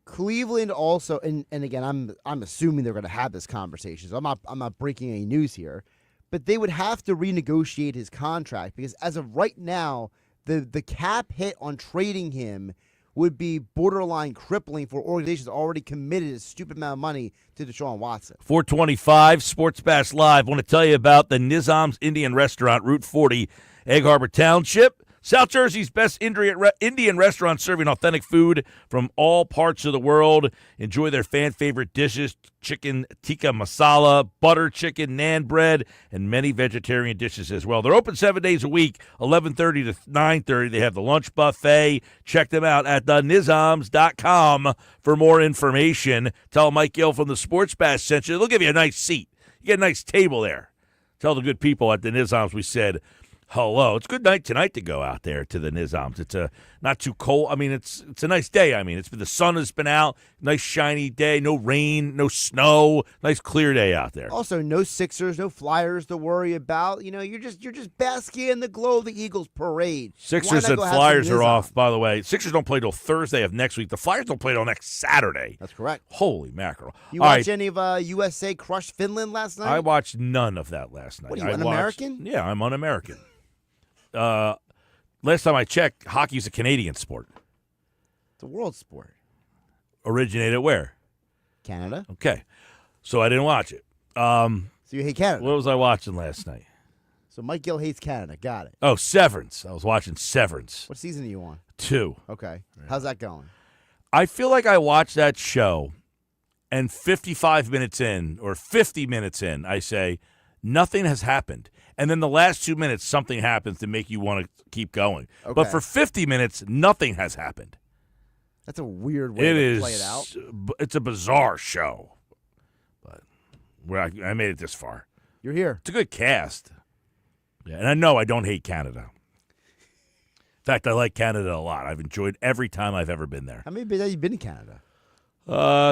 S4: Cleveland also, and again, I'm assuming they're going to have this conversation, so I'm not breaking any news here, but they would have to renegotiate his contract because as of right now, the cap hit on trading him would be borderline crippling for organizations already committed a stupid amount of money to Deshaun Watson.
S3: 425 Sports Bash Live. I want to tell you about the Nizam's Indian Restaurant, Route 40, Egg Harbor Township. South Jersey's best Indian restaurant serving authentic food from all parts of the world. Enjoy their fan-favorite dishes, chicken tikka masala, butter chicken, naan bread, and many vegetarian dishes as well. They're open 7 days a week, 11:30 to 9:30. They have the lunch buffet. Check them out at thenizams.com for more information. Tell Mike Gill from the Sports Bash sent you. They'll give you a nice seat. You get a nice table there. Tell the good people at the Nizams we said hello. It's a good night tonight to go out there to the Nizams. It's not too cold. I mean, it's a nice day. I mean, the sun has been out. Nice shiny day. No rain. No snow. Nice clear day out there.
S4: Also, no Sixers, no Flyers to worry about. You're just basking in the glow of the Eagles parade.
S3: Sixers and Flyers are off, by the way. Sixers don't play till Thursday of next week. The Flyers don't play till next Saturday.
S4: That's correct.
S3: Holy mackerel.
S4: You watch any of USA crush Finland last night?
S3: I watched none of that last night.
S4: What are you, un-American?
S3: Yeah, I'm un-American. Last time I checked, hockey's a Canadian sport.
S4: It's a world sport.
S3: Originated where?
S4: Canada.
S3: Okay. So I didn't watch it.
S4: So you hate Canada.
S3: What was I watching last night?
S4: So Mike Gill hates Canada. Got it.
S3: Oh, Severance. I was watching Severance.
S4: What season are you on?
S3: 2.
S4: Okay. How's that going?
S3: I feel like I watched that show, and 55 minutes in, or 50 minutes in, I say, nothing has happened. And then the last 2 minutes, something happens to make you want to keep going. Okay. But for 50 minutes, nothing has happened.
S4: That's a weird way to play it out.
S3: It's a bizarre show. But I made it this far.
S4: You're here.
S3: It's a good cast. Yeah, and I know I don't hate Canada. In fact, I like Canada a lot. I've enjoyed every time I've ever been there.
S4: How many times have you been to Canada?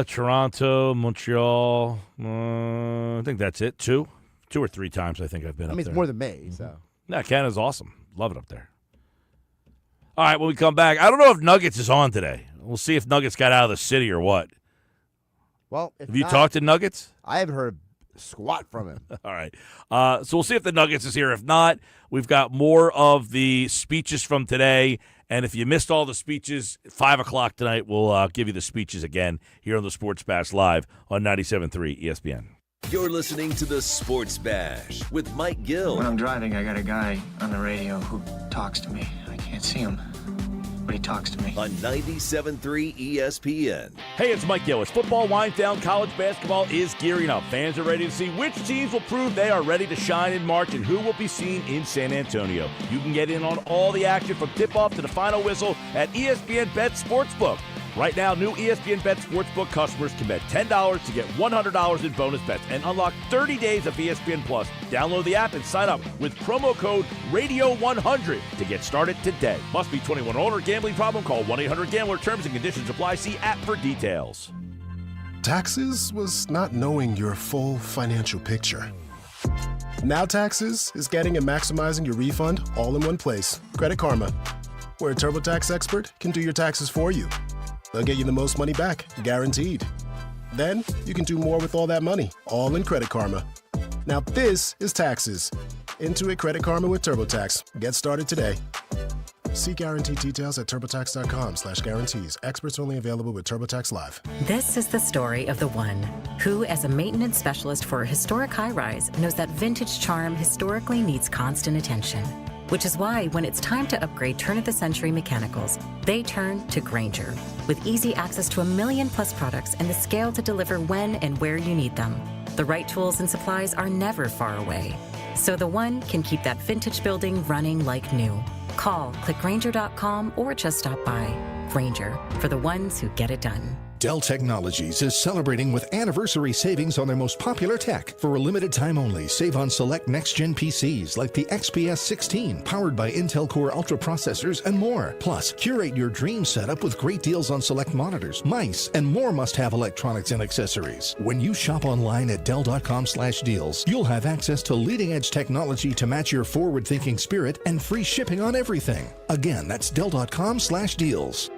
S3: Toronto, Montreal. I think that's it. 2 or 3 times I think I've been up there.
S4: I mean, it's more than me, so.
S3: No, Canada's awesome. Love it up there. All right, when we come back, I don't know if Nuggets is on today. We'll see if Nuggets got out of the city or what.
S4: Well,
S3: have you talked to Nuggets?
S4: I haven't heard squat from him.
S3: All right. So we'll see if the Nuggets is here. If not, we've got more of the speeches from today. And if you missed all the speeches, 5 o'clock tonight, we'll give you the speeches again here on the Sports Bash Live on 97.3 ESPN.
S1: You're listening to the Sports Bash with Mike Gill.
S2: When I'm driving, I got a guy on the radio who talks to me. I can't see him, but he talks to me.
S1: On 97.3 ESPN.
S3: Hey, it's Mike Gill. As football winds down, college basketball is gearing up. Fans are ready to see which teams will prove they are ready to shine in March and who will be seen in San Antonio. You can get in on all the action from tip-off to the final whistle at ESPN Bet Sportsbook. Right now, new ESPN Bet Sportsbook customers can bet $10 to get $100 in bonus bets and unlock 30 days of ESPN Plus. Download the app and sign up with promo code RADIO100 to get started today. Must be 21 or older. Gambling problem? Call 1-800-GAMBLER. Terms and conditions apply. See app for details.
S16: Taxes was not knowing your full financial picture. Now Taxes is getting and maximizing your refund all in one place. Credit Karma, where a TurboTax expert can do your taxes for you. They'll get you the most money back, guaranteed. Then you can do more with all that money, all in Credit Karma. Now this is taxes. Intuit Credit Karma with TurboTax. Get started today. See guarantee details at TurboTax.com/guarantees. Experts only available with TurboTax Live.
S18: This is the story of the one who, as a maintenance specialist for a historic high-rise, knows that vintage charm historically needs constant attention. Which is why when it's time to upgrade turn-of-the-century mechanicals, they turn to Grainger. With easy access to 1 million-plus products and the scale to deliver when and where you need them. The right tools and supplies are never far away. So the one can keep that vintage building running like new. Call, click Grainger.com, or just stop by. Grainger, for the ones who get it done.
S14: Dell Technologies is celebrating with anniversary savings on their most popular tech. For a limited time only, save on select next-gen PCs like the XPS 16, powered by Intel Core Ultra processors and more. Plus, curate your dream setup with great deals on select monitors, mice, and more must-have electronics and accessories. When you shop online at Dell.com/deals, you'll have access to leading-edge technology to match your forward-thinking spirit and free shipping on everything. Again, that's Dell.com/deals.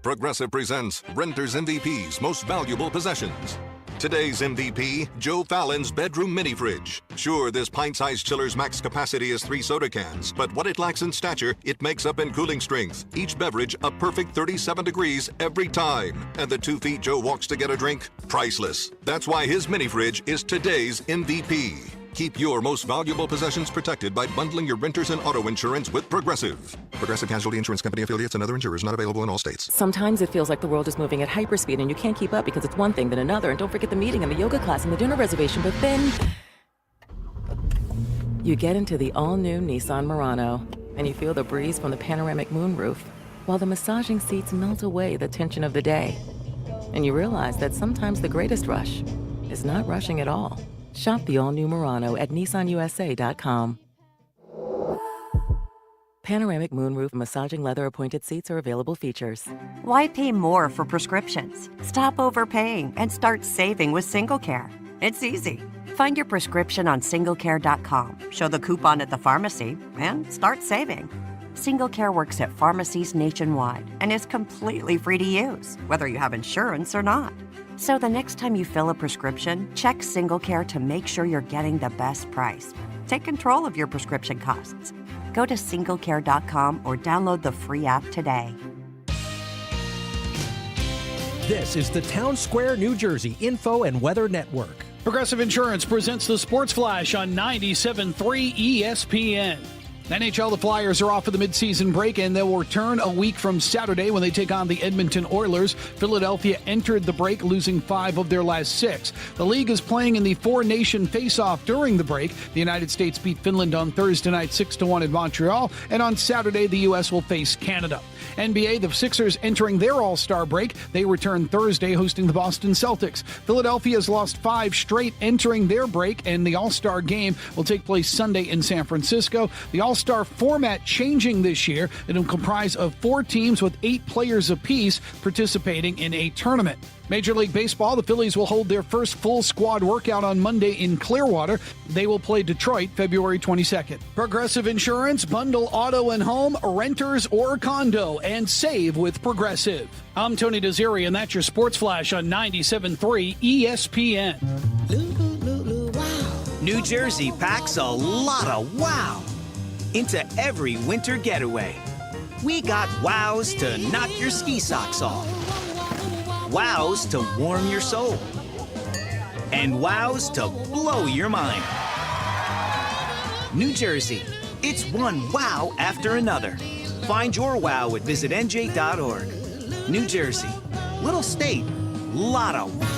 S12: Progressive presents Renter's MVP's Most Valuable Possessions. Today's MVP, Joe Fallon's bedroom mini fridge. Sure, this pint-sized chiller's max capacity is 3 soda cans, but what it lacks in stature, it makes up in cooling strength. Each beverage a perfect 37 degrees every time. And the 2 feet Joe walks to get a drink? Priceless. That's why his mini fridge is today's MVP. Keep your most valuable possessions protected by bundling your renters and auto insurance with Progressive. Progressive Casualty Insurance Company affiliates and other insurers not available in all states.
S19: Sometimes it feels like the world is moving at hyperspeed and you can't keep up because it's one thing then another. And don't forget the meeting and the yoga class and the dinner reservation. But then you get into the all-new Nissan Murano and you feel the breeze from the panoramic moonroof while the massaging seats melt away the tension of the day. And you realize that sometimes the greatest rush is not rushing at all. Shop the all-new Murano at nissanusa.com. Panoramic moonroof massaging leather appointed seats are available features.
S20: Why pay more for prescriptions? Stop overpaying and start saving with SingleCare. It's easy. Find your prescription on singlecare.com, show the coupon at the pharmacy, and start saving. SingleCare works at pharmacies nationwide and is completely free to use, whether you have insurance or not. So the next time you fill a prescription, check SingleCare to make sure you're getting the best price. Take control of your prescription costs. Go to singlecare.com or download the free app today.
S21: This is the Town Square, New Jersey Info and Weather Network.
S22: Progressive Insurance presents the Sports Flash on 97.3 ESPN. NHL, the Flyers are off for the midseason break, and they'll return a week from Saturday when they take on the Edmonton Oilers. Philadelphia entered the break, losing 5 of their last 6. The league is playing in the 4-nation face-off during the break. The United States beat Finland on Thursday night 6-1 in Montreal, and on Saturday the U.S. will face Canada. NBA, the Sixers entering their All-Star break. They return Thursday, hosting the Boston Celtics. Philadelphia has lost 5 straight entering their break, and the All-Star game will take place Sunday in San Francisco. The All-Star format changing this year. It'll comprise of 4 teams with 8 players apiece participating in a tournament. Major League Baseball, the Phillies will hold their first full squad workout on Monday in Clearwater. They will play Detroit February 22nd. Progressive Insurance, bundle auto and home, renters or condo, and save with Progressive. I'm Tony Desiri, and that's your Sports Flash on 97.3 ESPN.
S25: New Jersey packs a lot of wow into every winter getaway. We got wows to knock your ski socks off, wows to warm your soul, and wows to blow your mind. New Jersey, it's one wow after another. Find your wow at visitnj.org. New Jersey, little state, lot of wow.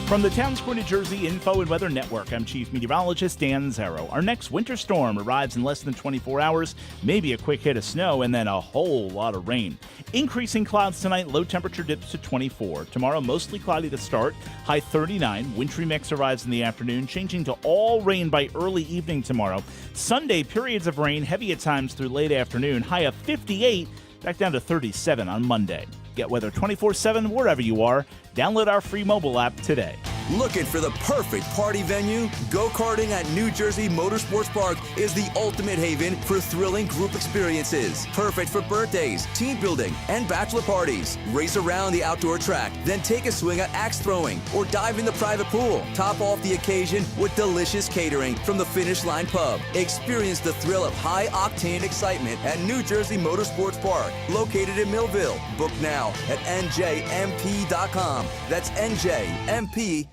S27: From the Town Square, New Jersey Info and Weather Network, I'm Chief Meteorologist Dan Zarrow. Our next winter storm arrives in less than 24 hours, maybe a quick hit of snow, and then a whole lot of rain. Increasing clouds tonight, low temperature dips to 24. Tomorrow, mostly cloudy to start, high 39. Wintry mix arrives in the afternoon, changing to all rain by early evening tomorrow. Sunday, periods of rain, heavy at times through late afternoon, high of 58, back down to 37 on Monday. Get weather 24/7 wherever you are. Download our free mobile app today.
S10: Looking for the perfect party venue? Go-karting at New Jersey Motorsports Park is the ultimate haven for thrilling group experiences. Perfect for birthdays, team building, and bachelor parties. Race around the outdoor track, then take a swing at axe throwing or dive in the private pool. Top off the occasion with delicious catering from the Finish Line Pub. Experience the thrill of high-octane excitement at New Jersey Motorsports Park, located in Millville. Book now at njmp.com. That's njmp.com.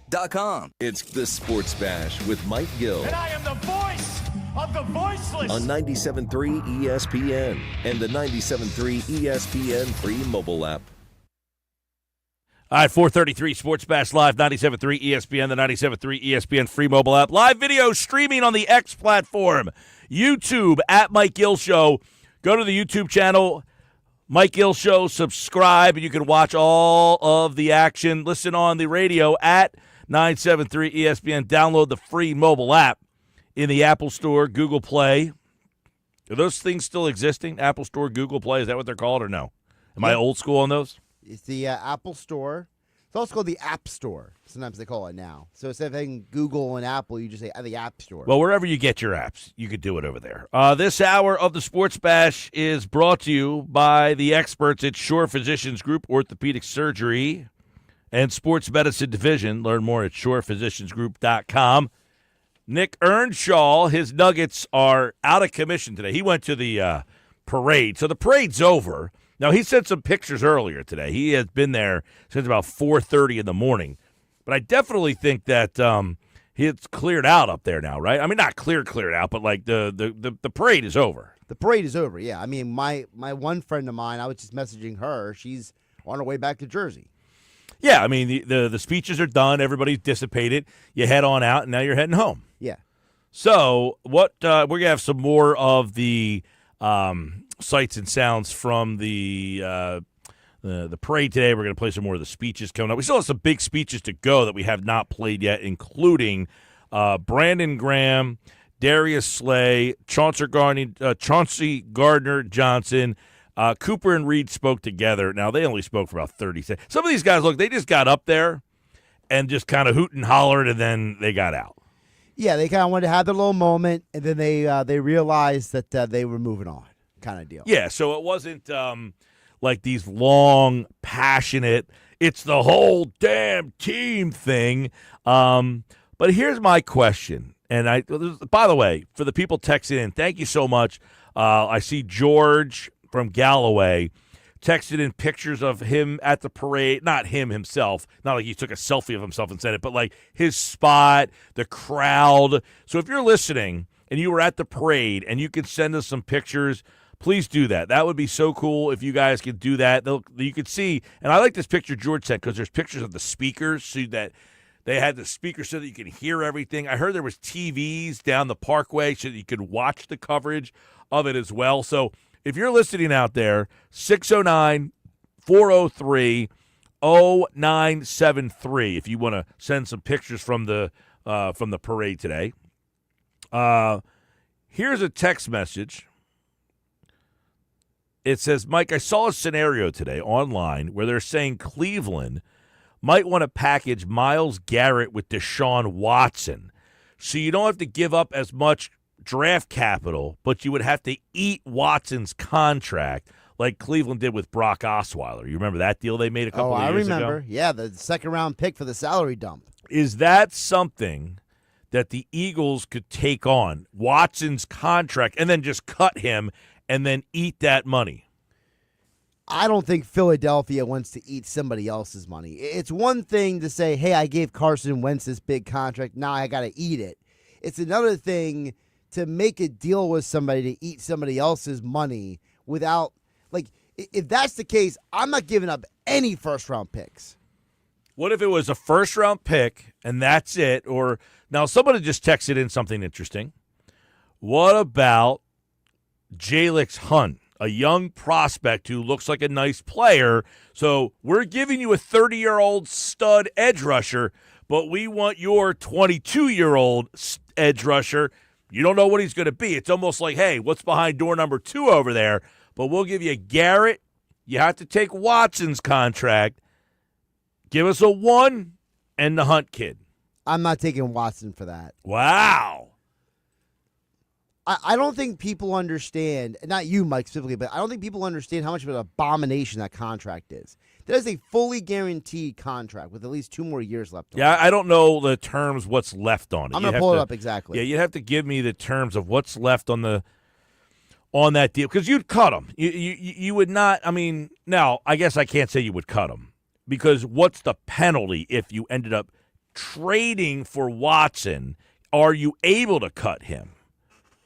S1: It's the Sports Bash with Mike Gill.
S28: And I am the voice of the voiceless.
S1: On 97.3 ESPN and the 97.3 ESPN free mobile app.
S3: All right, 433 Sports Bash Live, 97.3 ESPN, the 97.3 ESPN free mobile app. Live video streaming on the X platform. YouTube at Mike Gill Show. Go to the YouTube channel, Mike Gill Show, subscribe, and you can watch all of the action. Listen on the radio at 973 ESPN. Download the free mobile app in the Apple Store, Google Play. Are those things still existing? Apple Store, Google Play, is that what they're called or no? Am I old school on those?
S4: It's the Apple Store. It's also called the App Store. Sometimes they call it now. So instead of having Google and Apple, you just say the App Store.
S3: Well, wherever you get your apps, you could do it over there. This hour of the Sports Bash is brought to you by the experts at Shore Physicians Group, Orthopedic Surgery and Sports Medicine Division. Learn more at shorephysiciansgroup.com. Nick Earnshaw, his Nuggets are out of commission today. He went to the parade. So the parade's over. Now, he sent some pictures earlier today. He has been there since about 4:30 in the morning. But I definitely think that it's cleared out up there now, right? I mean, not cleared out, but like the parade is over.
S4: The parade is over, yeah. I mean, my one friend of mine, I was just messaging her. She's on her way back to Jersey.
S3: Yeah, I mean, the speeches are done. Everybody's dissipated. You head on out, and now you're heading home.
S4: Yeah.
S3: So we're going to have some more of the sights and sounds from the parade today. We're going to play some more of the speeches coming up. We still have some big speeches to go that we have not played yet, including Brandon Graham, Darius Slay, Chauncey Gardner Johnson. Cooper and Reed spoke together. Now, they only spoke for about 30 seconds. Some of these guys, look, they just got up there and just kind of hoot and hollered, and then they got out.
S4: Yeah, they kind of wanted to have their little moment, and then they realized that they were moving on, kind of deal.
S3: Yeah, so it wasn't like these long, passionate, it's the whole damn team thing. But here's my question. And by the way, for the people texting in, thank you so much. I see George from Galloway texted in pictures of him at the parade. Not him himself. Not like he took a selfie of himself and sent it, but like his spot, the crowd. So if you're listening and you were at the parade and you could send us some pictures, please do that. That would be so cool if you guys could do that. You could see, and I like this picture George sent because there's pictures of the speakers so that they had the speakers so that you could hear everything. I heard there was TVs down the parkway so that you could watch the coverage of it as well. So if you're listening out there, 609-403-0973 if you want to send some pictures from the parade today. Here's a text message. It says, Mike, I saw a scenario today online where they're saying Cleveland might want to package Myles Garrett with Deshaun Watson so you don't have to give up as much draft capital, but you would have to eat Watson's contract like Cleveland did with Brock Osweiler. You remember that deal they made a couple of years ago?
S4: I remember. Yeah, the second-round pick for the salary dump.
S3: Is that something that the Eagles could take on, Watson's contract, and then just cut him and then eat that money?
S4: I don't think Philadelphia wants to eat somebody else's money. It's one thing to say, hey, I gave Carson Wentz this big contract, now I got to eat it. It's another thing to make a deal with somebody to eat somebody else's money without, like, if that's the case, I'm not giving up any first-round picks.
S3: What if it was a first-round pick and that's it? Or now somebody just texted in something interesting. What about Jalix Hunt, a young prospect who looks like a nice player? So we're giving you a 30-year-old stud edge rusher, but we want your 22-year-old edge rusher. You don't know what he's going to be. It's almost like, hey, what's behind door number 2 over there? But we'll give you Garrett. You have to take Watson's contract. Give us a 1 and the Hunt kid.
S4: I'm not taking Watson for that.
S3: Wow.
S4: I don't think people understand, not you, Mike, specifically, but I don't think people understand how much of an abomination that contract is. That is a fully guaranteed contract with at least 2 more years left on it.
S3: Yeah, I don't know the terms, what's left on it.
S4: I'm going to pull it up exactly.
S3: Yeah, you'd have to give me the terms of what's left on that deal, because you'd cut him. You would not, I mean, now, I guess I can't say you would cut him, because what's the penalty if you ended up trading for Watson? Are you able to cut him?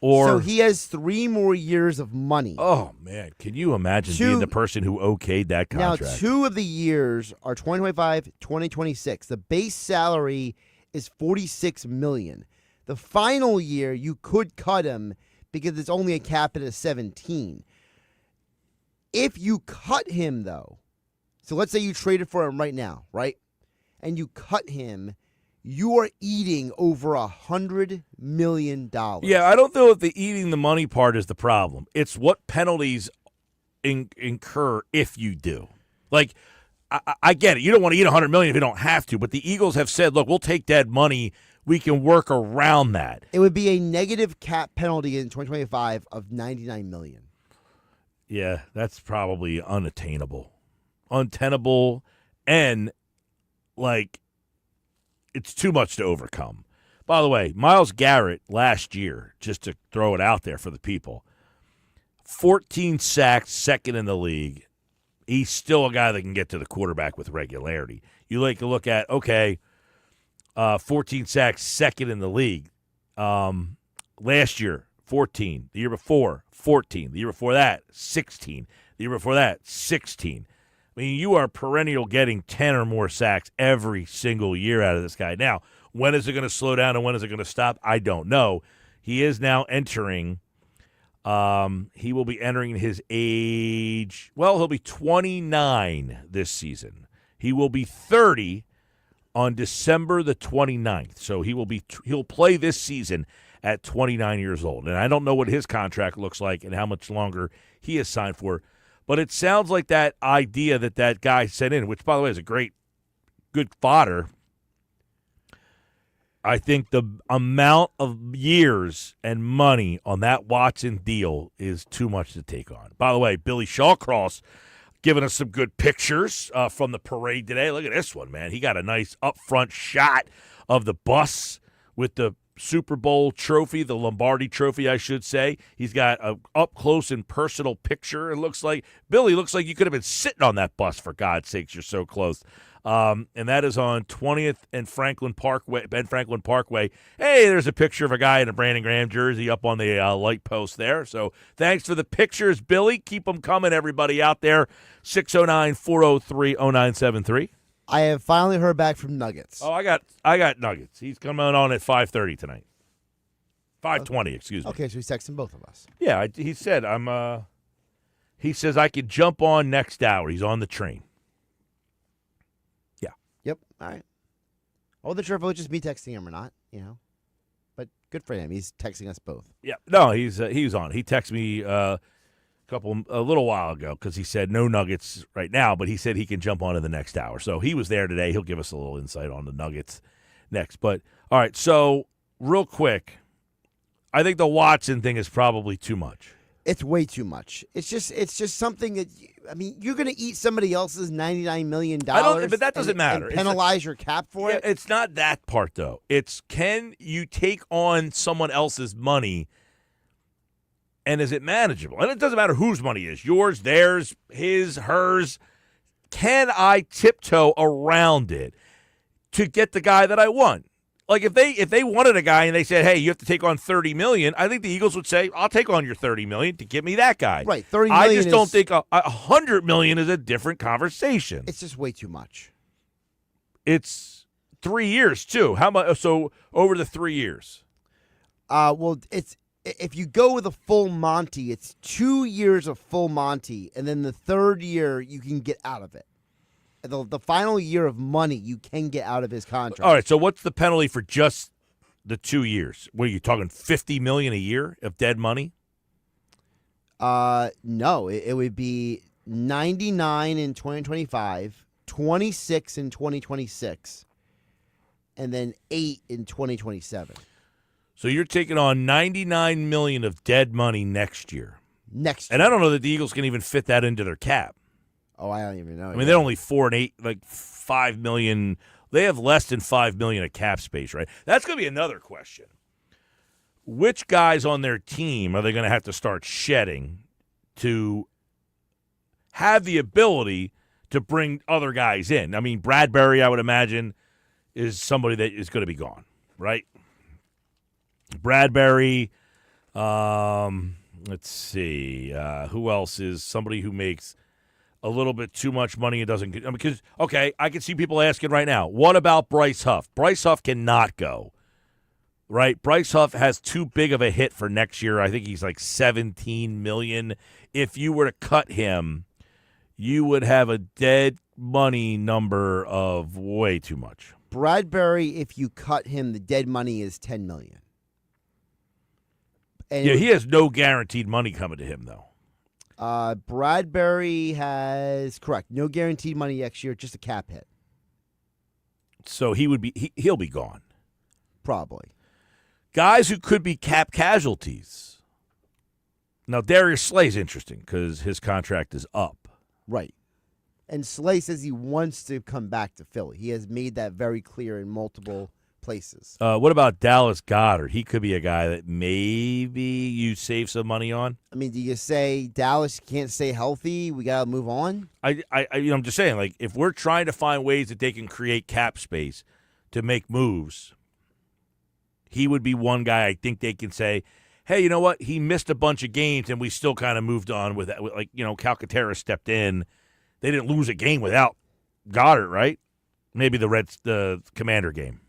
S4: So he has 3 more years of money.
S3: Oh, man. Can you imagine being the person who okayed that contract?
S4: Now, 2 of the years are 2025, 2026. The base salary is $46 million. The final year, you could cut him because it's only a cap at a 17. If you cut him, though, so let's say you traded for him right now, right? And you cut him, you are eating over $100 million.
S3: Yeah, I don't know if the eating the money part is the problem. It's what penalties incur if you do. Like, I get it. You don't want to eat $100 million if you don't have to, but the Eagles have said, look, we'll take dead money. We can work around that.
S4: It would be a negative cap penalty in 2025 of $99 million.
S3: Yeah, that's probably unattainable. Untenable, and, like, it's too much to overcome. By the way, Myles Garrett last year, just to throw it out there for the people, 14 sacks, second in the league. He's still a guy that can get to the quarterback with regularity. You like to look at, 14 sacks, second in the league. Last year, 14. The year before, 14. The year before that, 16. The year before that, 16. I mean, you are perennial getting 10 or more sacks every single year out of this guy. Now, when is it going to slow down and when is it going to stop? I don't know. He is now entering. He will be entering his age. Well, he'll be 29 this season. He will be 30 on December the 29th. So he'll play this season at 29 years old. And I don't know what his contract looks like and how much longer he is signed for. But it sounds like that idea that guy sent in, which, by the way, is a good fodder. I think the amount of years and money on that Watson deal is too much to take on. By the way, Billy Shawcross giving us some good pictures from the parade today. Look at this one, man. He got a nice up-front shot of the bus with the Super Bowl trophy, the Lombardi trophy, I should say. He's got a up-close and personal picture. It looks like, Billy, looks like you could have been sitting on that bus, for God's sakes. You're so close. And that is on 20th and Ben Franklin Parkway. Hey, there's a picture of a guy in a Brandon Graham jersey up on the light post there. So thanks for the pictures, Billy. Keep them coming, everybody out there. 609-403-0973.
S4: I have finally heard back from Nuggets.
S3: Oh, I got Nuggets. He's coming on at 5:30 tonight. 5:20, excuse me.
S4: Okay, so he's texting both of us.
S3: Yeah, he said he says I could jump on next hour. He's on the train.
S4: Yep. All right. I wasn't sure if it was just me texting him or not, But good for him. He's texting us both.
S3: Yeah. No, he was on. He texted me a little while ago because he said no Nuggets right now, but he said he can jump on in the next hour. So he was there today. He'll give us a little insight on the Nuggets next. But all right, so real quick, I think the Watson thing is probably too much.
S4: It's way too much. It's just something that you're going to eat somebody else's $99 million.
S3: But that doesn't matter.
S4: And penalize your cap for it.
S3: It's not that part though. It's can you take on someone else's money, and is it manageable? And it doesn't matter whose money is yours, theirs, his, hers. Can I tiptoe around it to get the guy that I want? Like if they wanted a guy and they said, "Hey, you have to take on $30 million," I think the Eagles would say, "I'll take on your $30 million to get me that guy."
S4: Right, $30 million.
S3: I just don't think $100 million is a different conversation.
S4: It's just way too much.
S3: It's 3 years too. How much? So over the 3 years.
S4: Well, it's if you go with a full Monty, it's 2 years of full Monty, and then the third year you can get out of it. The final year of money you can get out of his contract.
S3: All right, so what's the penalty for just the 2 years? What are you talking, $50 million a year of dead money?
S4: No, it would be 99 in 2025, 26 in 2026, and then 8 in 2027.
S3: So you're taking on $99 million of dead money next year.
S4: Next year.
S3: And I don't know that the Eagles can even fit that into their cap.
S4: Oh, I don't even know.
S3: I mean, they're only 4 and 8, like $5 million. They have less than $5 million of cap space, right? That's going to be another question. Which guys on their team are they going to have to start shedding to have the ability to bring other guys in? I mean, Bradbury, I would imagine, is somebody that is going to be gone, right? Bradbury, let's see. Who else is somebody who makes a little bit too much money and doesn't get, because, okay, I can see people asking right now, what about Bryce Huff? Bryce Huff cannot go. right? Bryce Huff has too big of a hit for next year. I think he's like $17 million. If you were to cut him, you would have a dead money number of way too much.
S4: Bradbury, if you cut him, the dead money is $10 million. And
S3: he has no guaranteed money coming to him, though.
S4: Bradbury has, correct, no guaranteed money next year, just a cap hit.
S3: So he'll be gone.
S4: Probably.
S3: Guys who could be cap casualties. Now, Darius Slay's interesting because his contract is up.
S4: Right. And Slay says he wants to come back to Philly. He has made that very clear in multiple places.
S3: What about Dallas Goedert? He could be a guy that maybe you save some money on.
S4: I mean, do you say Dallas can't stay healthy? We got to move on?
S3: I'm just saying, like, if we're trying to find ways that they can create cap space to make moves, he would be one guy I think they can say, hey, you know what? He missed a bunch of games, and we still kind of moved on with that. Like, Calcaterra stepped in. They didn't lose a game without Goddard, right? Maybe the Commander game.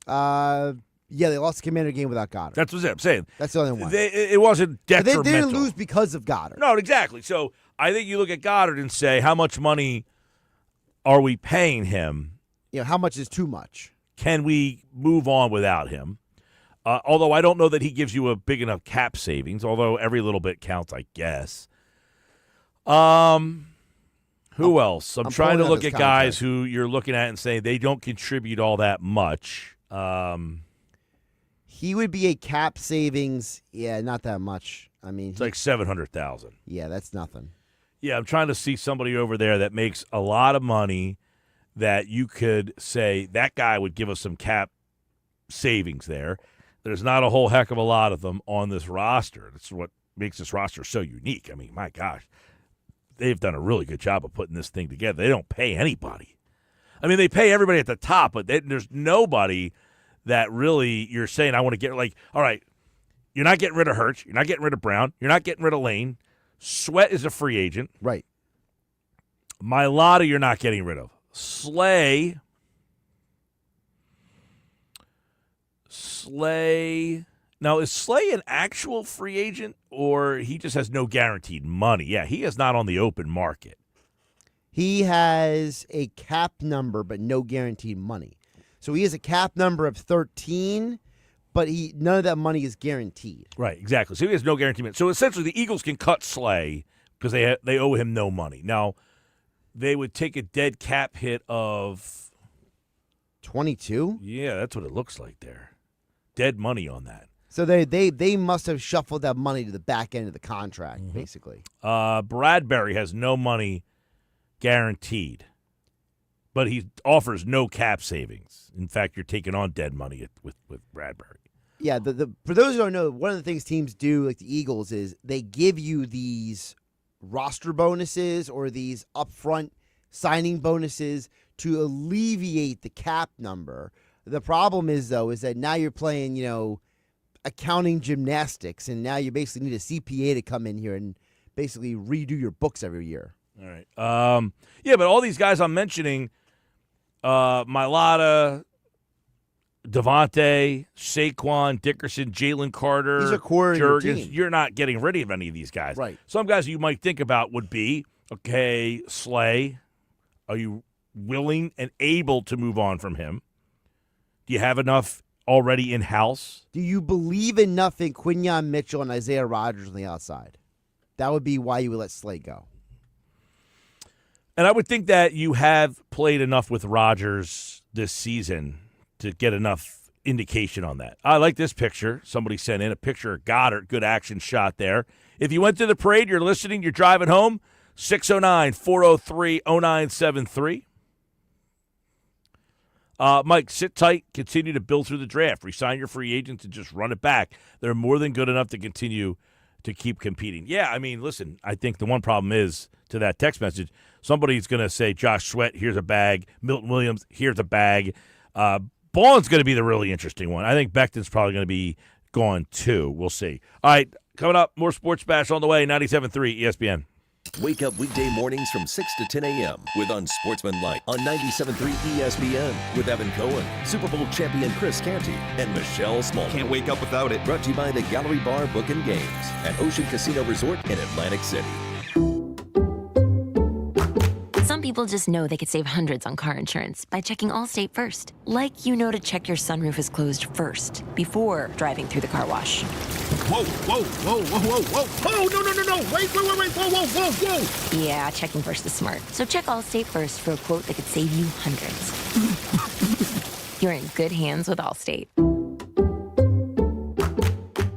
S4: Yeah, they lost the Commander game without Goddard.
S3: That's what I'm saying.
S4: That's the only one.
S3: It wasn't detrimental.
S4: They didn't lose because of Goddard.
S3: No, exactly. So I think you look at Goddard and say, how much money are we paying him?
S4: How much is too much?
S3: Can we move on without him? Although I don't know that he gives you a big enough cap savings, although every little bit counts, I guess. Who else? I'm trying to look at guys who you're looking at and say they don't contribute all that much.
S4: He would be a cap savings. Yeah, not that much. I mean,
S3: it's like $700,000.
S4: Yeah, that's nothing.
S3: Yeah, I'm trying to see somebody over there that makes a lot of money that you could say that guy would give us some cap savings there. There's not a whole heck of a lot of them on this roster. That's what makes this roster so unique. I mean, my gosh, they've done a really good job of putting this thing together. They don't pay anybody. I mean, they pay everybody at the top, but there's nobody that really you're saying, I want to get, like, all right, you're not getting rid of Hurts. You're not getting rid of Brown. You're not getting rid of Lane. Sweat is a free agent.
S4: Right.
S3: Mailata, you're not getting rid of. Slay. Now, is Slay an actual free agent or he just has no guaranteed money? Yeah, he is not on the open market.
S4: He has a cap number but no guaranteed money. So he has a cap number of 13, but none of that money is guaranteed.
S3: Right, exactly. So he has no guaranteed money. So essentially the Eagles can cut Slay because they owe him no money. Now, they would take a dead cap hit of
S4: 22?
S3: Yeah, that's what it looks like there. Dead money on that.
S4: So they must have shuffled that money to the back end of the contract, basically.
S3: Bradbury has no money guaranteed, but he offers no cap savings. In fact, you're taking on dead money with Bradbury.
S4: Yeah, for those who don't know, one of the things teams do, like the Eagles, is they give you these roster bonuses or these upfront signing bonuses to alleviate the cap number. The problem is, though, is that now you're playing, accounting gymnastics, and now you basically need a CPA to come in here and basically redo your books every year.
S3: All right. Yeah, but all these guys I'm mentioning, Mailata, Devontae, Saquon, Dickerson, Jalen Carter,
S4: these are core
S3: Jurgens, you're not getting rid of any of these guys.
S4: Right.
S3: Some guys you might think about would be, okay, Slay, are you willing and able to move on from him? Do you have enough already in-house?
S4: Do you believe enough in Quinyon Mitchell and Isaiah Rodgers on the outside? That would be why you would let Slay go.
S3: And I would think that you have played enough with Rodgers this season to get enough indication on that. I like this picture. Somebody sent in a picture of Goddard. Good action shot there. If you went to the parade, you're listening, you're driving home, 609-403-0973. Mike, sit tight, continue to build through the draft. Resign your free agents and just run it back. They're more than good enough to continue to keep competing. Yeah, I mean, listen, I think the one problem is to that text message, somebody's going to say, Josh Sweat, here's a bag. Milton Williams, here's a bag. Bond's going to be the really interesting one. I think Becton's probably going to be gone too. We'll see. All right, coming up, more Sports Bash on the way, 97.3 ESPN.
S1: Wake up weekday mornings from 6 to 10 a.m. with Unsportsmanlike on 97.3 ESPN with Evan Cohen, Super Bowl champion Chris Canty, and Michelle Small.
S5: Can't wake up without it.
S1: Brought to you by the Gallery Bar Book and Games at Ocean Casino Resort in Atlantic City.
S6: Some people just know they could save hundreds on car insurance by checking Allstate first. Like you know to check your sunroof is closed first before driving through the car wash.
S5: Whoa, whoa, whoa, whoa, whoa, whoa. Oh, no. Wait. Whoa.
S6: Yeah, checking first is smart. So check Allstate first for a quote that could save you hundreds. You're in good hands with Allstate.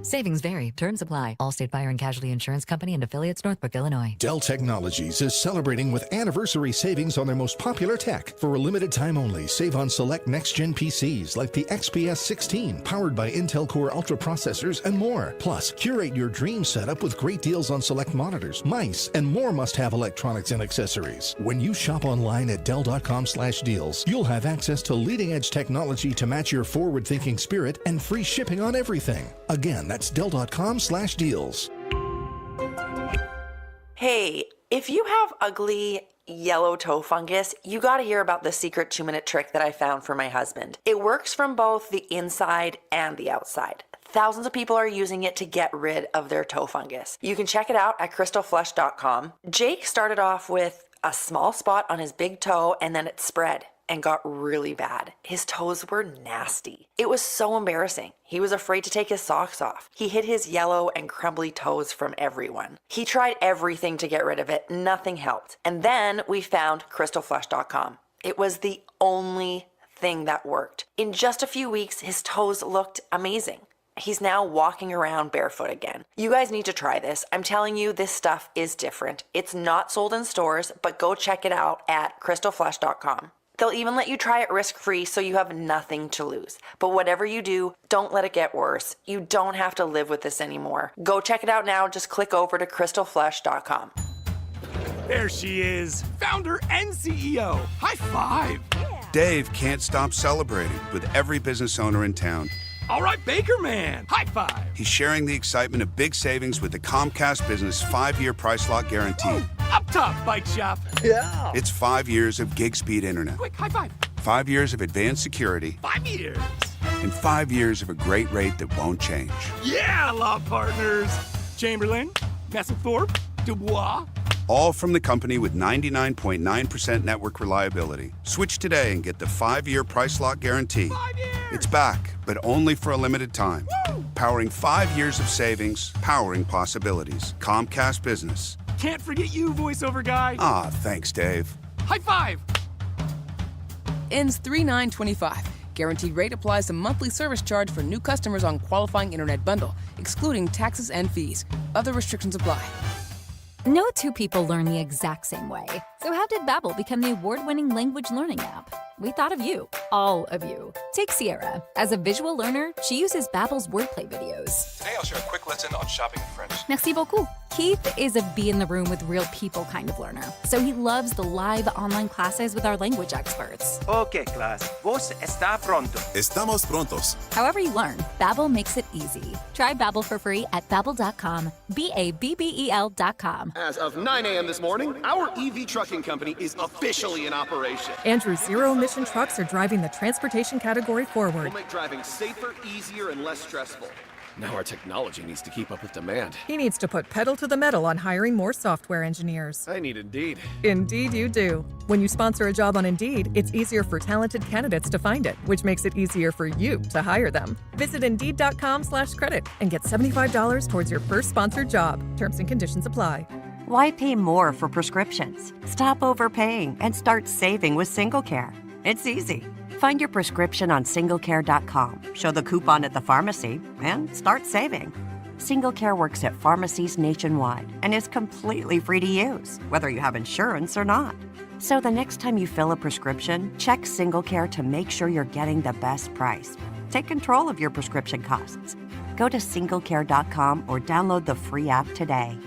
S7: Savings vary. Terms apply. Allstate Fire and Casualty Insurance Company and affiliates, Northbrook, Illinois.
S14: Dell Technologies is celebrating with anniversary savings on their most popular tech. For a limited time only, save on select next-gen PCs like the XPS 16, powered by Intel Core Ultra processors and more. Plus, curate your dream setup with great deals on select monitors, mice, and more must-have electronics and accessories. When you shop online at Dell.com/deals, you'll have access to leading-edge technology to match your forward-thinking spirit and free shipping on everything. Again, that's Dell.com/deals.
S8: Hey, if you have ugly yellow toe fungus, you gotta hear about the secret 2-minute trick that I found for my husband. It works from both the inside and the outside. Thousands of people are using it to get rid of their toe fungus. You can check it out at crystalflush.com. Jake started off with a small spot on his big toe and then it spread and got really bad. His toes were nasty. It was so embarrassing. He was afraid to take his socks off. He hid his yellow and crumbly toes from everyone. He tried everything to get rid of it. Nothing helped. And then we found crystalflush.com. It was the only thing that worked. In just a few weeks, his toes looked amazing. He's now walking around barefoot again. You guys need to try this. I'm telling you, this stuff is different. It's not sold in stores, but go check it out at crystalflush.com. They'll even let you try it risk-free so you have nothing to lose. But whatever you do, don't let it get worse. You don't have to live with this anymore. Go check it out now. Just click over to crystalflush.com.
S5: There she is, founder and CEO. High five.
S11: Dave can't stop celebrating with every business owner in town.
S5: All right, Baker Man, high five.
S11: He's sharing the excitement of big savings with the Comcast Business 5-year price lock guarantee.
S5: Up top, bike shop.
S11: Yeah. It's 5 years of gig speed internet.
S5: Quick, high five.
S11: 5 years of advanced security.
S5: 5 years.
S11: And 5 years of a great rate that won't change.
S5: Yeah, law partners. Chamberlain, Messelthorpe, Dubois.
S11: All from the company with 99.9% network reliability. Switch today and get the 5-year price lock guarantee.
S5: 5 years.
S11: It's back, but only for a limited time.
S5: Woo!
S11: Powering 5 years of savings, powering possibilities. Comcast Business.
S5: Can't forget you, voiceover guy.
S11: Ah, thanks, Dave.
S5: High five.
S23: Ends 3/9/25. Guaranteed rate applies to monthly service charge for new customers on qualifying internet bundle, excluding taxes and fees. Other restrictions apply.
S24: No two people learn the exact same way. So how did Babbel become the award-winning language learning app? We thought of you, all of you. Take Sierra. As a visual learner, she uses Babbel's wordplay videos.
S26: Today I'll share a quick lesson on shopping in French.
S24: Merci beaucoup. Keith is a be in the room with real people kind of learner. So he loves the live online classes with our language experts.
S29: Okay, class. Vos está pronto.
S26: Estamos prontos.
S24: However you learn, Babbel makes it easy. Try Babbel for free at Babbel.com. Babbel.com.
S30: As of 9 a.m. this morning, our EV trucking company is officially in operation.
S31: Andrew's zero-emission trucks are driving the transportation category forward.
S30: We'll make driving safer, easier, and less stressful.
S32: Now our technology needs to keep up with demand.
S31: He needs to put pedal to the metal on hiring more software engineers.
S32: I need Indeed.
S31: Indeed you do. When you sponsor a job on Indeed, it's easier for talented candidates to find it, which makes it easier for you to hire them. Visit Indeed.com/credit and get $75 towards your first sponsored job. Terms and conditions apply.
S20: Why pay more for prescriptions? Stop overpaying and start saving with SingleCare. It's easy. Find your prescription on singlecare.com, show the coupon at the pharmacy, and start saving. SingleCare works at pharmacies nationwide and is completely free to use, whether you have insurance or not. So the next time you fill a prescription, check SingleCare to make sure you're getting the best price. Take control of your prescription costs. Go to singlecare.com or download the free app today.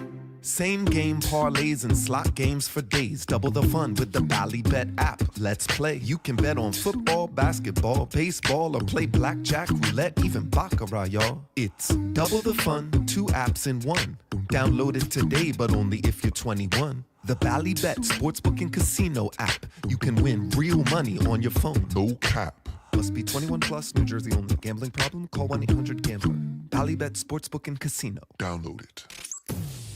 S2: Same game parlays and slot games for days. Double the fun with the Bally Bet app. Let's play. You can bet on football, basketball, baseball, or play blackjack, roulette, even baccarat, y'all. It's double the fun, 2 apps in one. Download it today, but only if you're 21. The Bally Bet Sportsbook and Casino app. You can win real money on your phone. No cap. Must be 21 plus, New Jersey only. Gambling problem? Call 1-800-GAMBLER. Bally Bet Sportsbook and Casino. Download it.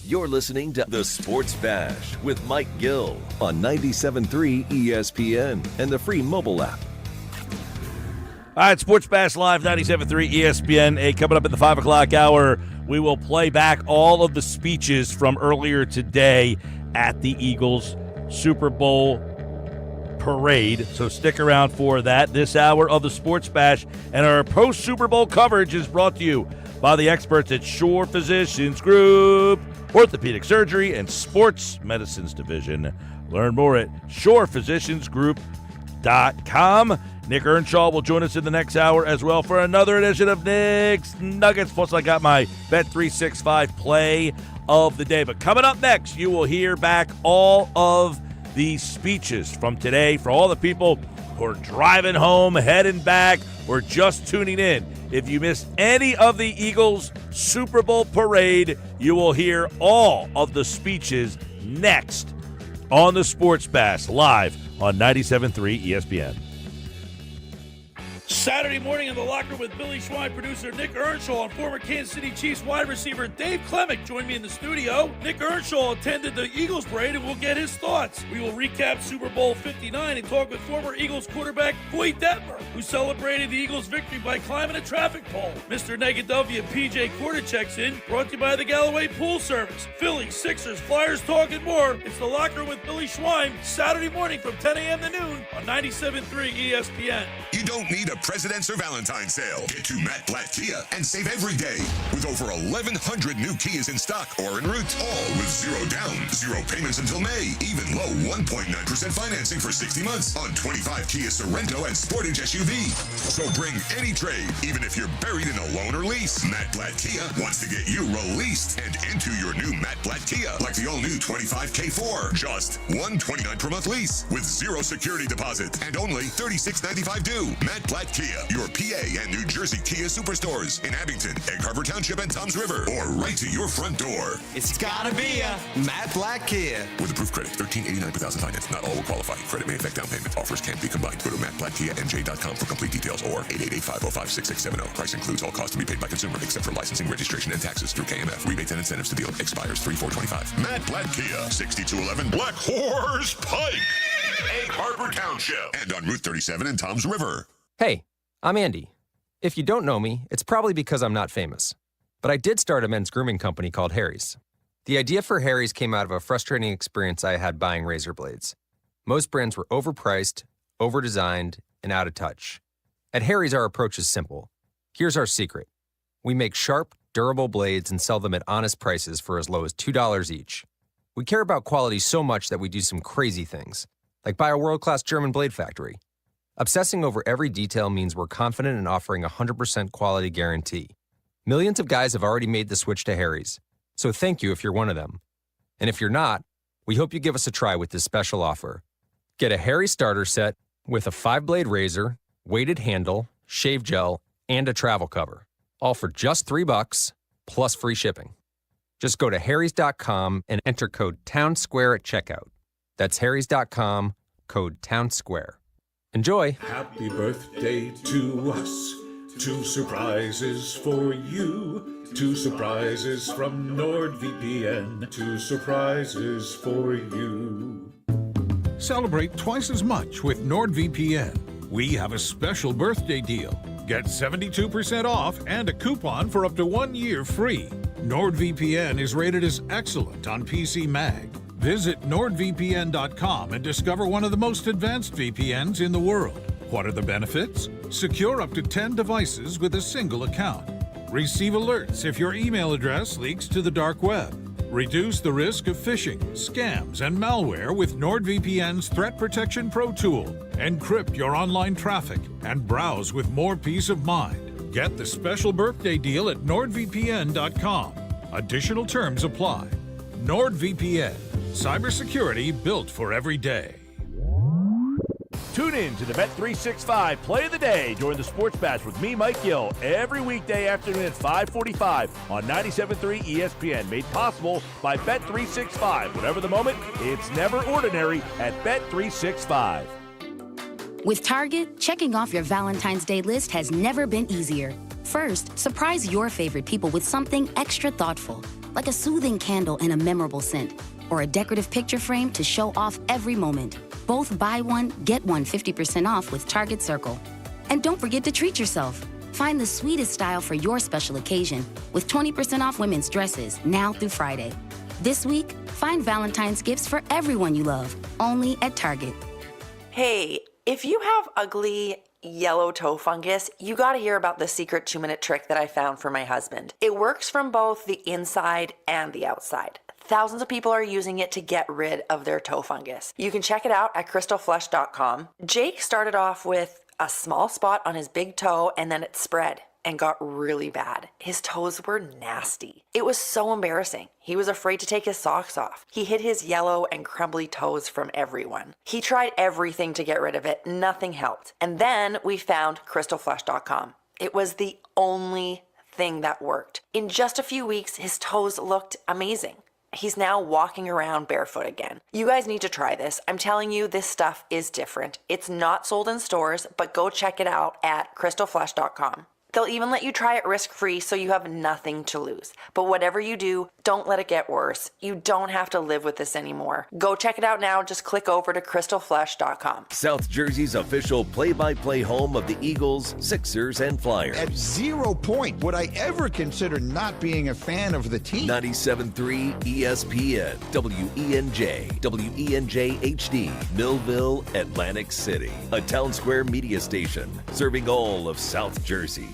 S1: You're listening to The Sports Bash with Mike Gill on 97.3 ESPN and the free mobile app.
S3: All right, Sports Bash Live, 97.3 ESPN. Hey, coming up at the 5 o'clock hour, we will play back all of the speeches from earlier today at the Eagles Super Bowl parade. So stick around for that. This hour of the Sports Bash and our post-Super Bowl coverage is brought to you by the experts at Shore Physicians Group, Orthopedic Surgery and Sports Medicines Division. Learn more at shorephysiciansgroup.com. Nick Earnshaw will join us in the next hour as well for another edition of Nick's Nuggets. Plus, I got my Bet365 play of the day. But coming up next, you will hear back all of the speeches from today for all the people who are driving home, heading back, or just tuning in. If you missed any of the Eagles Super Bowl parade, you will hear all of the speeches next on the Sports Bash live on 97.3 ESPN.
S9: Saturday morning in the locker room with Billy Schwein, producer Nick Earnshaw, and former Kansas City Chiefs wide receiver Dave Klemick joined me in the studio. Nick Earnshaw attended the Eagles parade and we'll get his thoughts. We will recap Super Bowl 59 and talk with former Eagles quarterback Hoy Detmer, who celebrated the Eagles' victory by climbing a traffic pole. Mr. Negadelphia PJ Quarter checks in, brought to you by the Galloway Pool Service. Phillies, Sixers, Flyers, talk and more. It's the locker room with Billy Schwein, Saturday morning from 10 a.m. to noon on 97.3 ESPN.
S12: You don't need a President's or Valentine's sale. Get to Matt Blatt Kia and save every day with over 1,100 new Kias in stock or en route, all with 0 down, 0 payments until May, even low 1.9% financing for 60 months on 25 Kia Sorento and Sportage SUV. So bring any trade, even if you're buried in a loan or lease. Matt Blatt Kia wants to get you released and into your new Matt Blatt Kia, like the all-new 25K4. Just $129 per month lease with 0 security deposit and only $36.95 due. Matt Blatt Kia, your PA and New Jersey Kia superstores in Abington, Egg Harbor Township, and Toms River, or right to your front door.
S13: It's gotta be a Matt Blatt Kia.
S12: With approved credit, $13.89 per thousand finance. Not all will qualify. Credit may affect down payment. Offers can't be combined. Go to mattblattkianj.com for complete details or 888-505-6670. Price includes all costs to be paid by consumer except for licensing, registration, and taxes through KMF. Rebates and incentives to deal. Expires 3/4/25. Matt Blatt Kia, 6211 Black Horse Pike, Egg Harbor Township, and on Route 37 in Toms River.
S15: Hey, I'm Andy. If you don't know me, it's probably because I'm not famous. But I did start a men's grooming company called Harry's. The idea for Harry's came out of a frustrating experience I had buying razor blades. Most brands were overpriced, overdesigned, and out of touch. At Harry's, our approach is simple. Here's our secret. We make sharp, durable blades and sell them at honest prices for as low as $2 each. We care about quality so much that we do some crazy things, like buy a world-class German blade factory. Obsessing over every detail means we're confident in offering a 100% quality guarantee. Millions of guys have already made the switch to Harry's, so thank you if you're one of them. And if you're not, we hope you give us a try with this special offer. Get a Harry's starter set with a 5-blade razor, weighted handle, shave gel, and a travel cover, all for just $3 plus free shipping. Just go to harrys.com and enter code TOWNSQUARE at checkout. That's harrys.com, code TOWNSQUARE. Enjoy!
S16: Happy birthday to us. 2 surprises for you. 2 surprises from NordVPN. 2 surprises for you.
S17: Celebrate twice as much with NordVPN. We have a special birthday deal. Get 72% off and a coupon for up to 1 year free. NordVPN is rated as excellent on PC Mag. Visit NordVPN.com and discover one of the most advanced VPNs in the world. What are the benefits? Secure up to 10 devices with a single account. Receive alerts if your email address leaks to the dark web. Reduce the risk of phishing, scams, and malware with NordVPN's Threat Protection Pro tool. Encrypt your online traffic and browse with more peace of mind. Get the special birthday deal at NordVPN.com. Additional terms apply. NordVPN, cybersecurity built for every day.
S3: Tune in to the Bet365 Play of the Day during the Sports Bash with me, Mike Gill, every weekday afternoon at 5:45 on 97.3 ESPN. Made possible by Bet365. Whatever the moment, it's never ordinary at Bet365.
S4: With Target, checking off your Valentine's Day list has never been easier. First, surprise your favorite people with something extra thoughtful, like a soothing candle and a memorable scent, or a decorative picture frame to show off every moment. Both buy one, get one 50% off with Target Circle. And don't forget to treat yourself. Find the sweetest style for your special occasion with 20% off women's dresses now through Friday. This week, find Valentine's gifts for everyone you love, only at Target.
S8: Hey, if you have ugly yellow toe fungus, you gotta hear about the secret 2-minute trick that I found for my husband. It works from both the inside and the outside. Thousands of people are using it to get rid of their toe fungus. You can check it out at crystalflesh.com. Jake started off with a small spot on his big toe and then it spread and got really bad. His toes were nasty. It was so embarrassing. He was afraid to take his socks off. He hid his yellow and crumbly toes from everyone. He tried everything to get rid of it. Nothing helped. And then we found crystalflesh.com. It was the only thing that worked. In just a few weeks, his toes looked amazing. He's now walking around barefoot again. You guys need to try this. I'm telling you, this stuff is different. It's not sold in stores, but go check it out at crystalflesh.com. They'll even let you try it risk-free so you have nothing to lose. But whatever you do, don't let it get worse. You don't have to live with this anymore. Go check it out now. Just click over to crystalflesh.com.
S1: South Jersey's official play-by-play home of the Eagles, Sixers, and Flyers.
S6: At 0 point would I ever consider not being a fan of the team.
S1: 97.3 ESPN, WENJ, WENJ HD, Millville, Atlantic City. A Town Square media station serving all of South Jersey.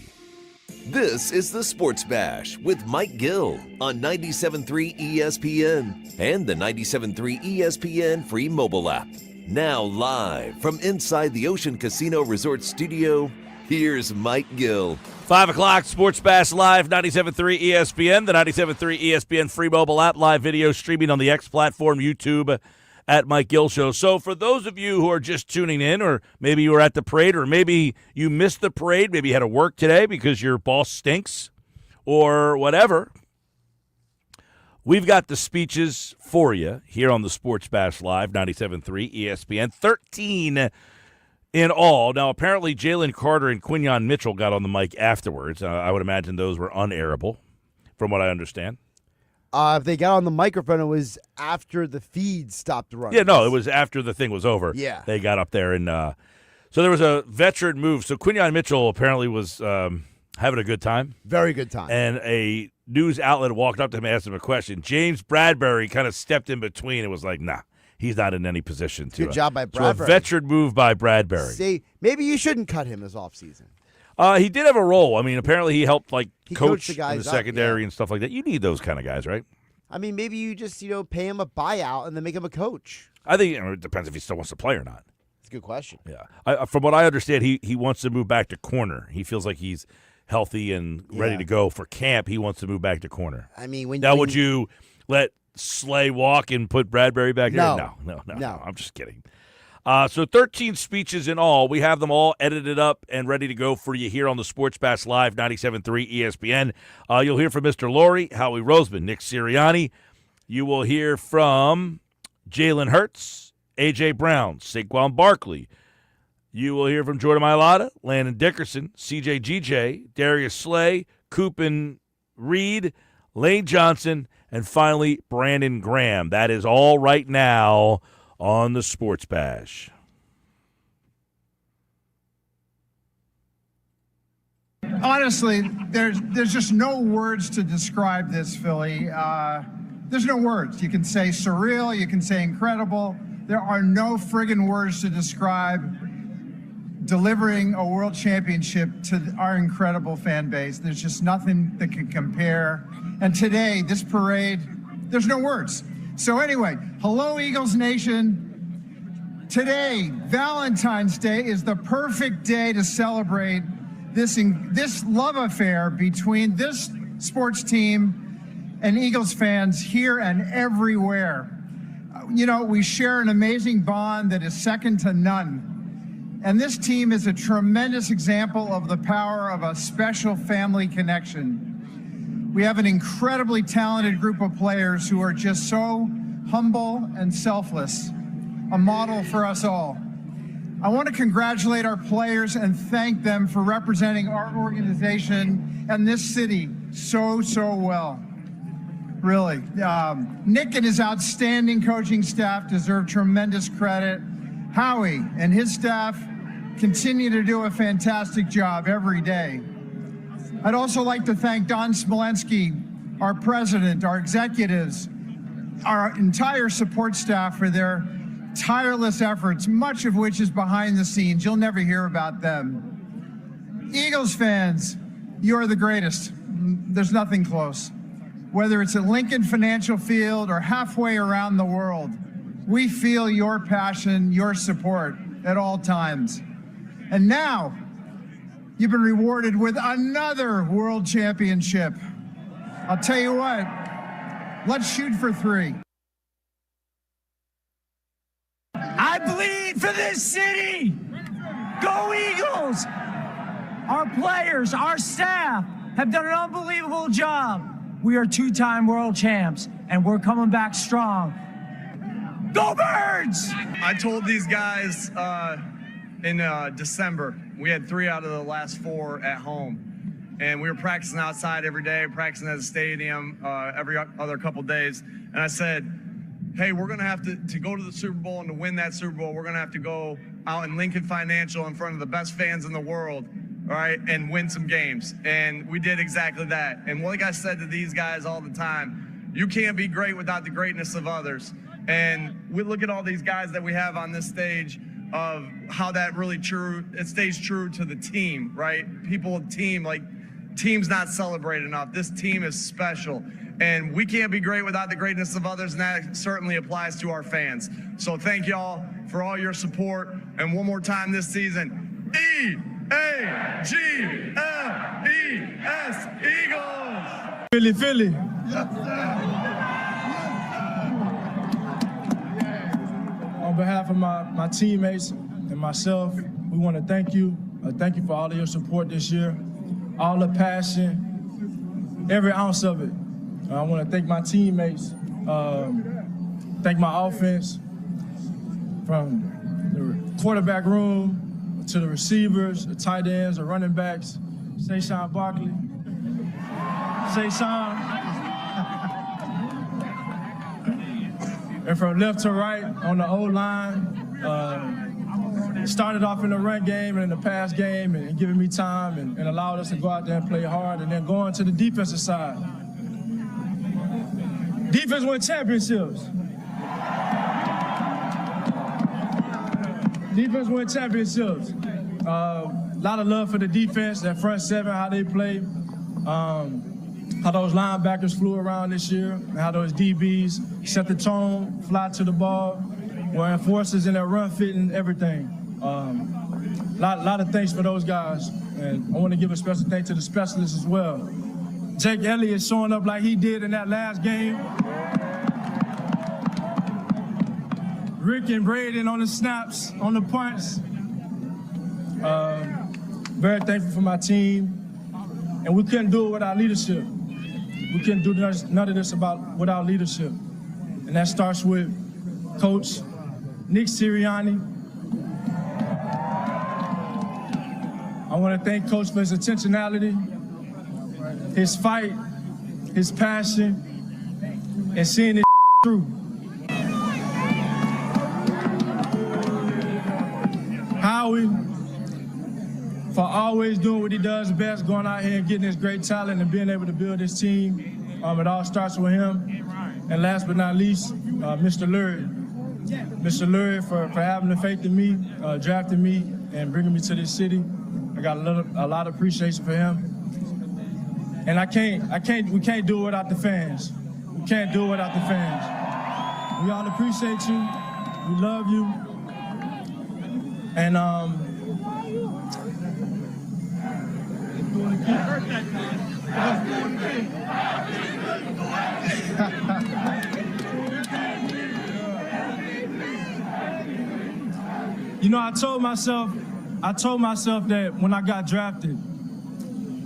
S1: This is the Sports Bash with Mike Gill on 97.3 ESPN and the 97.3 ESPN free mobile app. Now live from inside the Ocean Casino Resort Studio, here's Mike Gill.
S3: 5 o'clock, Sports Bash Live, 97.3 ESPN, the 97.3 ESPN free mobile app, live video streaming on the X platform, YouTube, at Mike Gill Show. So for those of you who are just tuning in, or maybe you were at the parade, or maybe you missed the parade, maybe you had to work today because your boss stinks, or whatever, we've got the speeches for you here on the Sports Bash Live, 97.3 ESPN, 13 in all. Now, apparently Jalen Carter and Quinyon Mitchell got on the mic afterwards. I would imagine those were unairable, from what I understand.
S7: If they got on the microphone, it was after the feed stopped running.
S3: Yeah, no, it was after the thing was over.
S7: Yeah.
S3: They got up there, and so there was a veteran move. So Quinyon Mitchell apparently was having a good time.
S7: Very good time.
S3: And a news outlet walked up to him and asked him a question. James Bradbury kind of stepped in between and was like, nah, he's not in any position to.
S7: Good job by
S3: So
S7: Bradbury.
S3: a veteran move by Bradbury.
S7: See, maybe you shouldn't cut him this offseason.
S3: He did have a role. I mean, apparently he helped
S7: He
S3: coach
S7: coached the
S3: in
S7: guys
S3: the
S7: up,
S3: secondary
S7: yeah.
S3: and stuff like that. You need those kind of guys, right?
S7: I mean, maybe you just, pay him a buyout and then make him a coach.
S3: I think it depends if he still wants to play or not.
S7: It's a good question.
S3: Yeah. From what I understand, he wants to move back to corner. He feels like he's healthy and ready to go for camp. He wants to move back to corner.
S7: I mean,
S3: would you let Slay walk and put Bradbury back there?
S7: No.
S3: No. I'm just kidding. So 13 speeches in all. We have them all edited up and ready to go for you here on the Sports Bash Live, 97.3 ESPN. You'll hear from Mr. Laurie, Howie Roseman, Nick Sirianni. You will hear from Jalen Hurts, A.J. Brown, Saquon Barkley. You will hear from Jordan Mailata, Landon Dickerson, C.J. G.J., Darius Slay, Coopin Reed, Lane Johnson, and finally Brandon Graham. That is all right now on the Sports Bash.
S10: Honestly, there's just no words to describe this, Philly. There's no words. You can say surreal, you can say incredible. There are no friggin' words to describe delivering a world championship to our incredible fan base. There's just nothing that can compare. And today, this parade, there's no words. So anyway, hello, Eagles Nation. Today, Valentine's Day, is the perfect day to celebrate this love affair between this sports team and Eagles fans here and everywhere. You know, we share an amazing bond that is second to none. And this team is a tremendous example of the power of a special family connection. We have an incredibly talented group of players who are just so humble and selfless, a model for us all. I want to congratulate our players and thank them for representing our organization and this city so well. Really. Nick and his outstanding coaching staff deserve tremendous credit. Howie and his staff continue to do a fantastic job every day. I'd also like to thank Don Smolensky, our president, our executives, our entire support staff for their tireless efforts, much of which is behind the scenes. You'll never hear about them. Eagles fans, you are the greatest. There's nothing close. Whether it's at Lincoln Financial Field or halfway around the world, we feel your passion, your support at all times. And now, you've been rewarded with another world championship. I'll tell you what, let's shoot for 3.
S5: I bleed for this city. Go Eagles! Our players, our staff have done an unbelievable job. We are 2-time world champs, and we're coming back strong. Go Birds!
S11: I told these guys in December, we had 3 out of the last 4 at home. And we were practicing outside every day, practicing at the stadium every other couple days. And I said, hey, we're going to have to go to the Super Bowl, and to win that Super Bowl, we're going to have to go out in Lincoln Financial in front of the best fans in the world, all right, and win some games. And we did exactly that. And like I said to these guys all the time, you can't be great without the greatness of others. And we look at all these guys that we have on this stage of how that really it stays true to the team, right? People, team, like team's not celebrated enough. This team is special. And we can't be great without the greatness of others, and that certainly applies to our fans. So thank y'all for all your support. And one more time this season, EAGLES, Eagles!
S5: Philly. On behalf of my teammates and myself, we want to thank you. Thank you for all of your support this year, all the passion, every ounce of it. I want to thank my teammates, thank my offense, from the quarterback room to the receivers, the tight ends, the running backs, Saquon Barkley, and from left to right on the O-line, started off in the run game and in the pass game and giving me time and allowed us to go out there and play hard, and then going to the defensive side. Defense win championships. Defense win championships. A lot of love for the defense, that front seven, how they play, how those linebackers flew around this year, and how those DBs set the tone, fly to the ball, were enforcers in their run fitting, everything. Lot of thanks for those guys, and I want to give a special thanks to the specialists as well. Jake Elliott showing up like he did in that last game. Rick and Braden on the snaps, on the punts. Very thankful for my team. And we couldn't do it without leadership. We couldn't do none of this without leadership. And that starts with Coach Nick Sirianni. I want to thank Coach for his intentionality, his fight, his passion, and seeing it through. Howie, for always doing what he does best, going out here and getting his great talent and being able to build this team. It all starts with him. And last but not least, Mr. Lurie. Mr. Lurie for having the faith in me, drafting me, and bringing me to this city. I got a lot of appreciation for him. And we can't do it without the fans. We can't do it without the fans. We all appreciate you. We love you. And You know, I told myself that when I got drafted,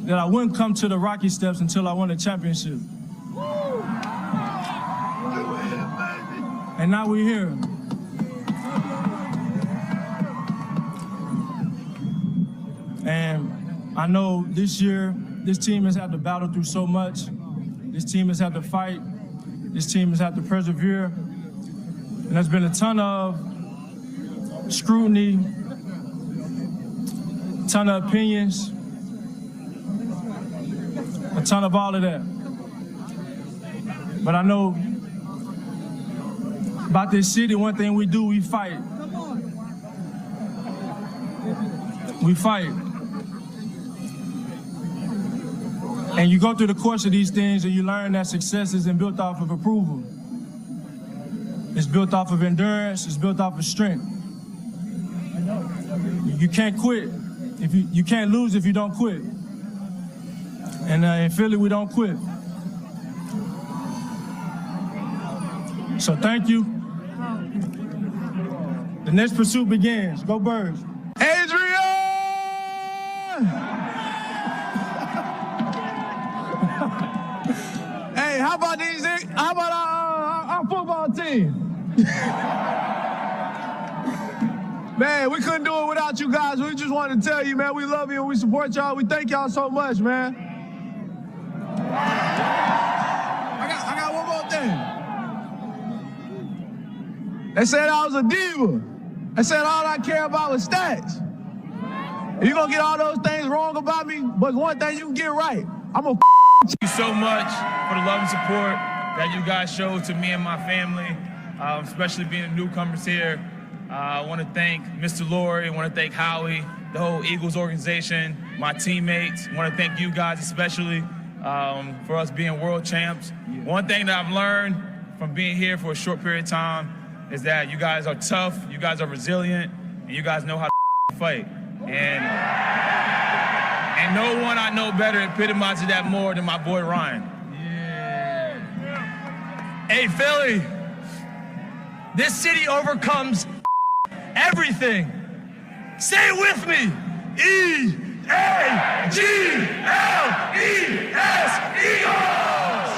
S5: that I wouldn't come to the Rocky Steps until I won a championship. And now we're here. And I know this year, this team has had to battle through so much. This team has had to fight. This team has had to persevere. And there's been a ton of scrutiny, a ton of opinions, a ton of all of that. But I know about this city, one thing we do, we fight. We fight. And you go through the course of these things and you learn that success isn't built off of approval. It's built off of endurance, it's built off of strength. You can't quit. You can't lose if you don't quit. And in Philly, we don't quit. So thank you. The next pursuit begins. Go Birds.
S14: Adrian! Hey, how about our football team? Man, we couldn't do it without you guys. We just wanted to tell you, man, we love you and we support y'all. We thank y'all so much, man. I got one more thing. They said I was a diva. They said all I care about was stats. You're going to get all those things wrong about me, but one thing you can get right. I'm going to
S18: Thank you so much for the love and support that you guys showed to me and my family, especially being newcomers here. I want to thank Mr. Lurie. I want to thank Howie, the whole Eagles organization, my teammates. I want to thank you guys especially for us being world champs. One thing that I've learned from being here for a short period of time is that you guys are tough, you guys are resilient, and you guys know how to fight. And no one I know better epitomizes that more than my boy Ryan. Yeah.
S14: Hey, Philly, this city overcomes everything. Say it with me. E-A-G-L-E-S, Eagles!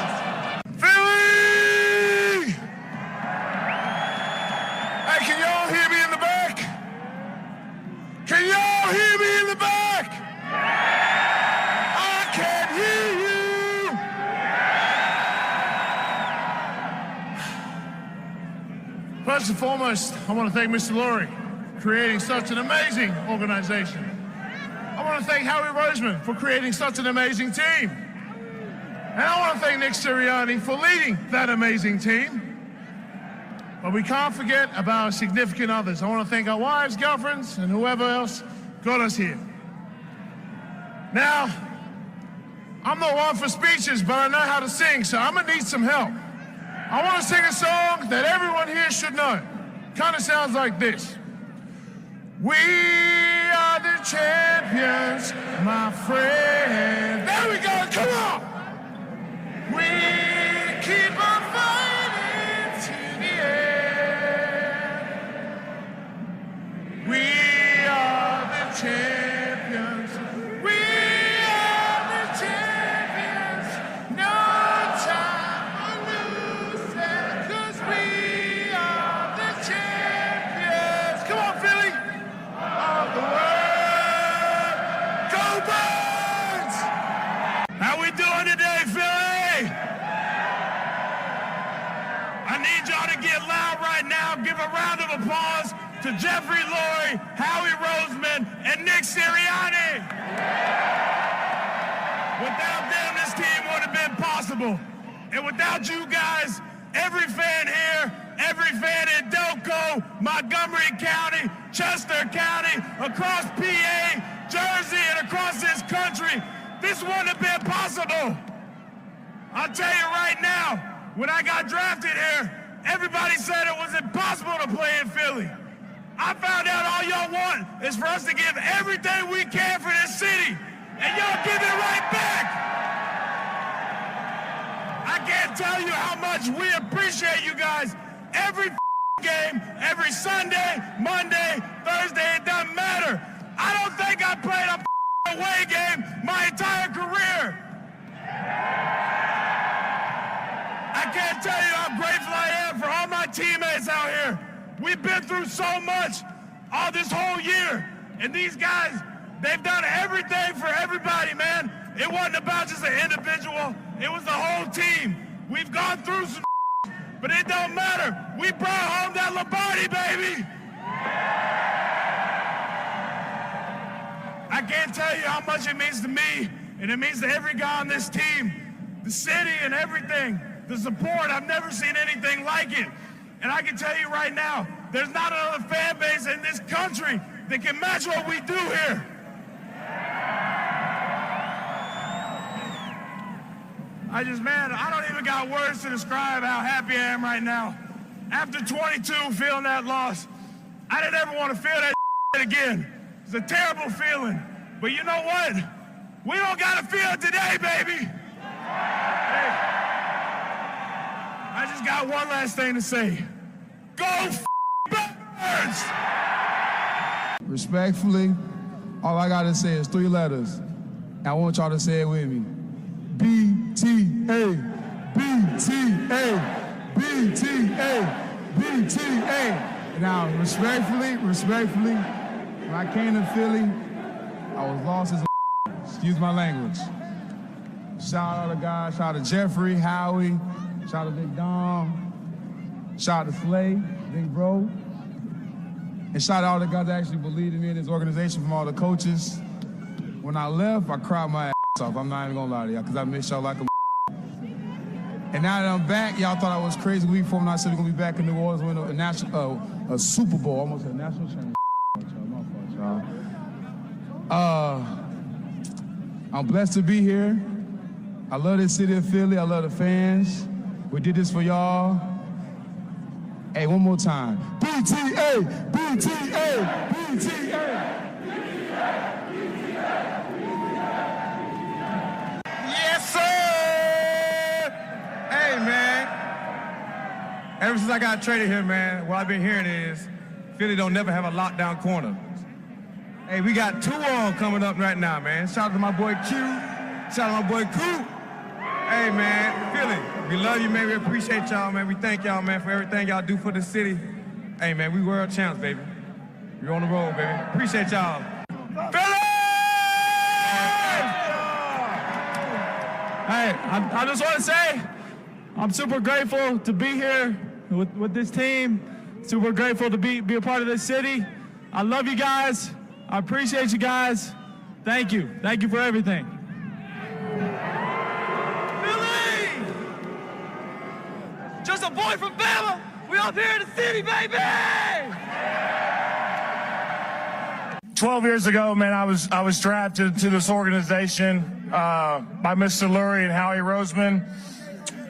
S14: Philly! Hey, can y'all hear me in the back? Can y'all hear me in the back? I can't hear you. First and foremost, I want to thank Mr. Lurie for creating such an amazing organization. I want to thank Howie Roseman for creating such an amazing team. And I want to thank Nick Sirianni for leading that amazing team. But we can't forget about our significant others. I want to thank our wives, girlfriends, and whoever else got us here. Now, I'm not one for speeches, but I know how to sing, so I'm gonna need some help. I want to sing a song that everyone here should know. Kind of sounds like this. We are the champions, my friend. There we go, come on! We keep on fighting to the end. We are the champions. We are the champions. No time for losing, 'cause we are the champions. Come on, Philly. Of the world. Go Birds! How we doing today, Philly? I need y'all to get loud right now. Give a round of applause to Jeffrey Lurie, Howie Roseman, and Nick Sirianni. Without them, this team would have been possible. And without you guys, every fan here, every fan in Delco, Montgomery County, Chester County, across PA, Jersey, and across this country, this wouldn't have been possible. I'll tell you right now, when I got drafted here, everybody said it was impossible to play in Philly. I found out all y'all want is for us to give everything we can for this city, and y'all give it right back. I can't tell you how much we appreciate you guys every game, every Sunday, Monday, Thursday, away game my entire career. I can't tell you how grateful I am for all my teammates out here. We've been through so much all this whole year. And these guys, they've done everything for everybody, man. It wasn't about just an individual. It was the whole team. We've gone through some but it don't matter. We brought home that Lombardi, baby. I can't tell you how much it means to me, and it means to every guy on this team, the city and everything, the support. I've never seen anything like it. And I can tell you right now, there's not another fan base in this country that can match what we do here. I don't even got words to describe how happy I am right now. After 22, feeling that loss, I didn't ever want to feel that again. It's a terrible feeling. But you know what? We don't got to feel it today, baby. Hey, I just got one last thing to say. Go Birds!
S5: Respectfully, all I gotta say is 3 letters. I want y'all to say it with me. BTA, BTA, BTA, BTA. Now, respectfully, when I came to Philly, I was lost as a excuse my language. Shout out to guys, shout out to Jeffrey, Howie, shout out to Big Dom, shout out to Slay, Big Bro, and shout out to the guys that actually believed in me and this organization, from all the coaches. When I left, I cried my ass off. I'm not even gonna lie to y'all, because I miss y'all like a And now that I'm back, y'all thought I was crazy. Week 4 when I said we're gonna be back in New Orleans, win a Super Bowl, almost a national championship. I'm blessed to be here. I love this city of Philly. I love the fans. We did this for y'all. Hey, one more time. BTA, BTA, BTA. Yes, sir! Hey, man. Ever since I got traded here, man, what I've been hearing is Philly don't never have a lockdown corner. Hey, we got 2 on coming up right now, man. Shout out to my boy Q. Shout out to my boy Coop. Hey, man, Philly, we love you, man. We appreciate y'all, man. We thank y'all, man, for everything y'all do for the city. Hey, man, we world champs, baby. We're on the road, baby. Appreciate y'all. Philly! Hey, I just want to say I'm super grateful to be here with this team. Super grateful to be a part of this city. I love you guys. I appreciate you guys. Thank you. Thank you for everything.
S14: Philly! Just a boy from Bama. We up here in the city, baby!
S5: 12 years ago, man, I was drafted to this organization by Mr. Lurie and Howie Roseman.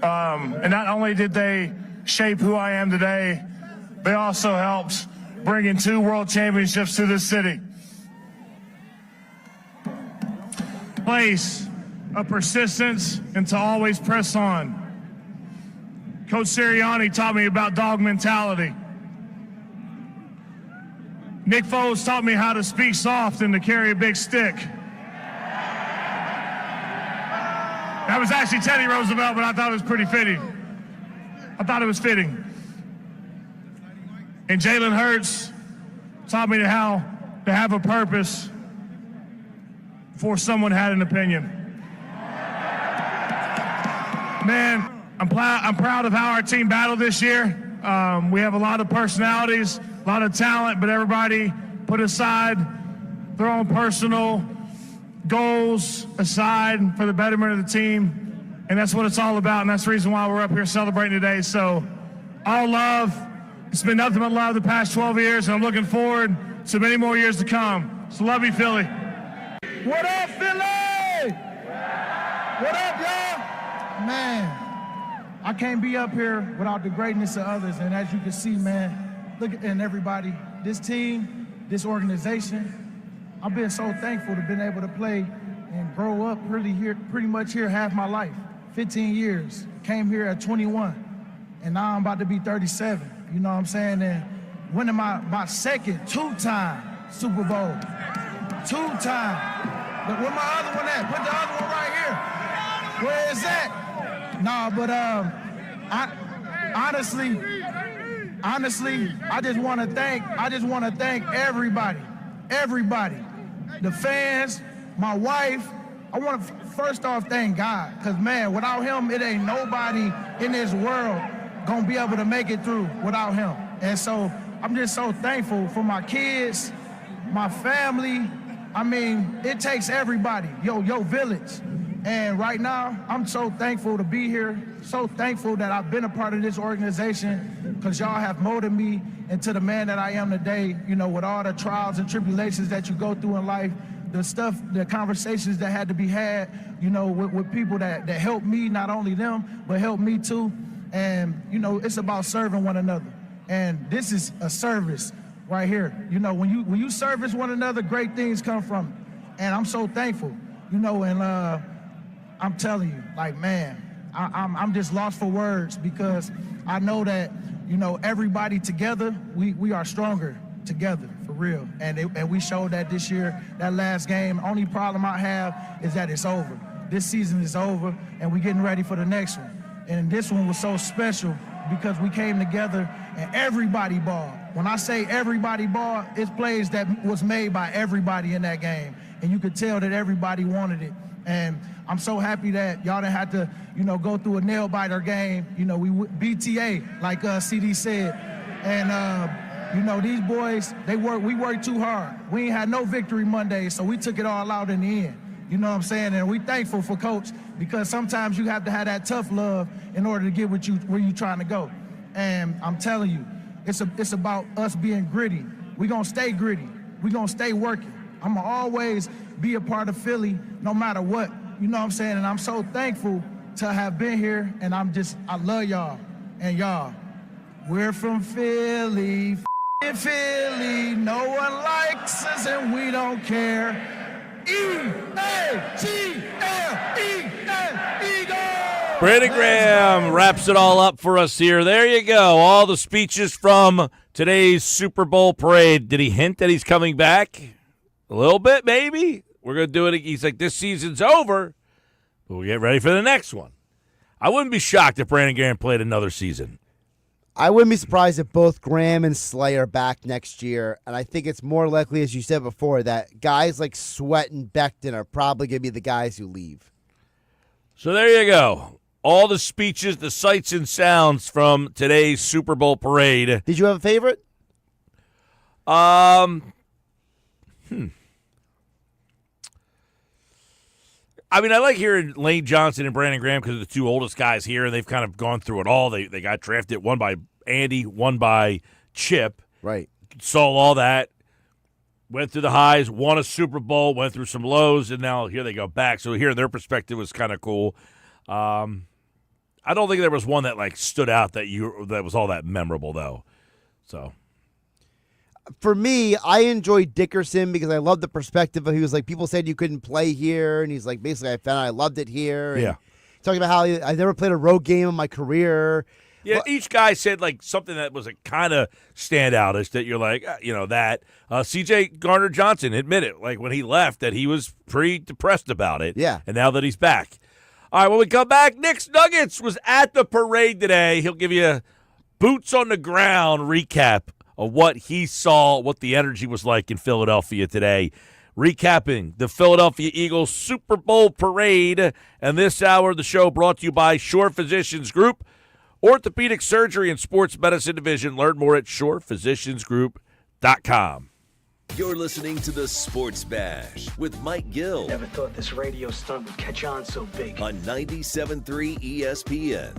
S5: And not only did they shape who I am today, they also helped bring in 2 world championships to this city. Place of persistence and to always press on. Coach Sirianni taught me about dog mentality. Nick Foles taught me how to speak soft and to carry a big stick. That was actually Teddy Roosevelt, but I thought it was pretty fitting. And Jalen Hurts taught me how to have a purpose before someone had an opinion. Man, I'm proud of how our team battled this year. We have a lot of personalities, a lot of talent, but everybody put aside their own personal goals aside for the betterment of the team. And that's what it's all about, and that's the reason why we're up here celebrating today. So, all love. It's been nothing but love the past 12 years, and I'm looking forward to many more years to come. So love you, Philly.
S14: What up, Philly? What up, y'all? Man, I can't be up here without the greatness of others. And as you can see, man, look at everybody, this team, this organization. I've been so thankful to been able to play and grow up pretty much here half my life. 15 years, came here at 21, and now I'm about to be 37. You know what I'm saying? And winning my second 2-time Super Bowl. 2-time.
S5: Where my other one at? Put the other one right here. Where is that? Nah, but honestly, I just want to thank everybody, the fans, my wife. I want to first off thank God, because, man, without him, it ain't nobody in this world going to be able to make it through without him. And so I'm just so thankful for my kids, my family. I mean, it takes everybody, your village. And right now, I'm so thankful to be here, so thankful that I've been a part of this organization, because y'all have molded me into the man that I am today, you know, with all the trials and tribulations that you go through in life, the stuff, the conversations that had to be had, you know, with people that helped me, not only them, but helped me too. And, you know, it's about serving one another. And this is a service right here. You know, when you service one another, great things come from it. And I'm so thankful, you know, and I'm telling you, like, man, I'm just lost for words, because I know that, you know, everybody together, we are stronger together, for real. And we showed that this year, that last game. Only problem I have is that it's over. This season is over, and we're getting ready for the next one. And this one was so special because we came together and everybody balled. When I say everybody balled, it's plays that was made by everybody in that game. And you could tell that everybody wanted it. And I'm so happy that y'all didn't have to, you know, go through a nail-biter game. You know, we BTA, like CD said. And, you know, these boys, we worked too hard. We ain't had no victory Monday, so we took it all out in the end. You know what I'm saying? And we thankful for Coach, because sometimes you have to have that tough love in order to get where you trying to go. And I'm telling you, it's about us being gritty. We're going to stay gritty. We're going to stay working. I'm going to always be a part of Philly no matter what. You know what I'm saying? And I'm so thankful to have been here, and I love y'all. And y'all, we're from Philly, Philly. No one likes us and we don't care. E-A-G-L-E-N,
S3: Brandon Graham wraps it all up for us here. There you go. All the speeches from today's Super Bowl parade. Did he hint that he's coming back? A little bit, maybe. We're going to do it. He's like, this season's over, but we'll get ready for the next one. I wouldn't be shocked if Brandon Graham played another season.
S7: I wouldn't be surprised if both Graham and Slay are back next year, and I think it's more likely, as you said before, that guys like Sweat and Becton are probably going to be the guys who leave.
S3: So there you go. All the speeches, the sights and sounds from today's Super Bowl parade.
S7: Did you have a favorite?
S3: I mean, I like hearing Lane Johnson and Brandon Graham because they're the two oldest guys here, and they've kind of gone through it all. They got drafted, one by Andy, one by Chip.
S7: Right.
S3: Saw all that, went through the highs, won a Super Bowl, went through some lows, and now here they go back. So hearing their perspective was kind of cool. I don't think there was one that like stood out that was all that memorable though. So.
S7: For me, I enjoyed Dickerson because I love the perspective. He was like, people said you couldn't play here, and he's like, basically, I found I loved it here. And
S3: yeah.
S7: Talking about how I never played a road game in my career.
S3: Yeah, each guy said like something that was a kind of standoutish that you're like, that. C.J. Gardner-Johnson admitted, like when he left, that he was pretty depressed about it.
S7: Yeah.
S3: And now that he's back. All right, when we come back, Nick's Nuggets was at the parade today. He'll give you a boots on the ground recap of what he saw, what the energy was like in Philadelphia today. Recapping the Philadelphia Eagles Super Bowl parade. And this hour of the show brought to you by Shore Physicians Group, Orthopedic Surgery and Sports Medicine Division. Learn more at shorephysiciansgroup.com.
S1: You're listening to the Sports Bash with Mike Gill.
S19: Never thought this radio stunt would catch on so big.
S1: On 97.3 ESPN.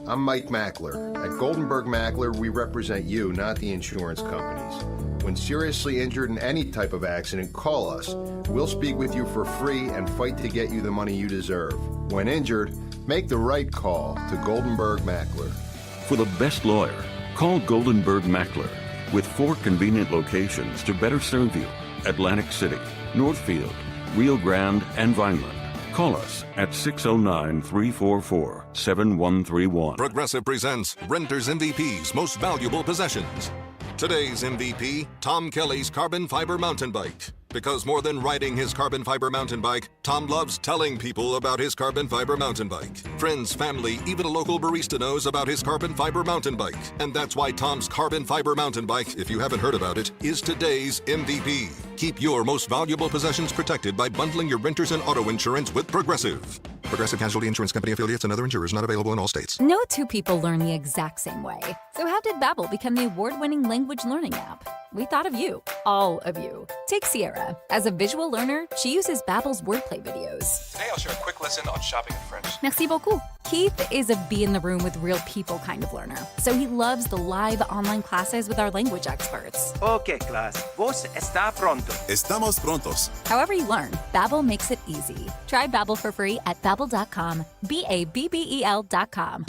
S21: I'm Mike Mackler. At Goldenberg Mackler, we represent you, not the insurance companies. When seriously injured in any type of accident, call us. We'll speak with you for free and fight to get you the money you deserve. When injured, make the right call to Goldenberg Mackler.
S22: For the best lawyer, call Goldenberg Mackler. With 4 convenient locations to better serve you: Atlantic City, Northfield, Rio Grande, and Vineland. Call us at 609-344-7131.
S12: Progressive presents Renter's MVP's Most Valuable Possessions. Today's MVP, Tom Kelly's carbon fiber mountain bike.
S2: Because more than riding his carbon fiber mountain bike, Tom loves telling people about his carbon fiber mountain bike. Friends, family, even a local barista knows about his carbon fiber mountain bike. And that's why Tom's carbon fiber mountain bike, if you haven't heard about it, is today's MVP. Keep your most valuable possessions protected by bundling your renters and auto insurance with Progressive. Progressive Casualty Insurance Company affiliates and other insurers not available in all states.
S20: No two people learn the exact same way. So how did Babbel become the award-winning language learning app? We thought of you, all of you. Take Sierra. As a visual learner, she uses Babbel's wordplay videos.
S23: Today I'll share a quick lesson on shopping in French.
S20: Merci beaucoup. Keith is a be-in-the-room-with-real people kind of learner, so he loves the live online classes with our language experts.
S24: Okay, class. Vos está pronto.
S25: Estamos prontos.
S20: However you learn, Babbel makes it easy. Try Babbel for free at babbel.com, BABBEL.com.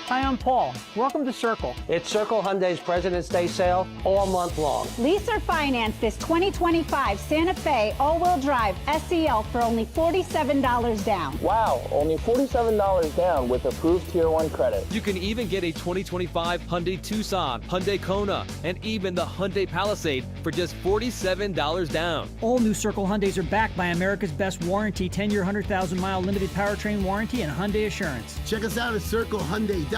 S26: Hi, I'm Paul. Welcome to Circle.
S27: It's Circle Hyundai's President's Day sale all month long.
S28: Lease or finance this 2025 Santa Fe all-wheel drive SEL for only $47 down.
S27: Wow, only $47 down with approved Tier 1 credit.
S29: You can even get a 2025 Hyundai Tucson, Hyundai Kona, and even the Hyundai Palisade for just $47 down.
S26: All new Circle Hyundais are backed by America's best warranty, 10-year, 100,000-mile limited powertrain warranty, and Hyundai Assurance.
S30: Check us out at CircleHyundai.com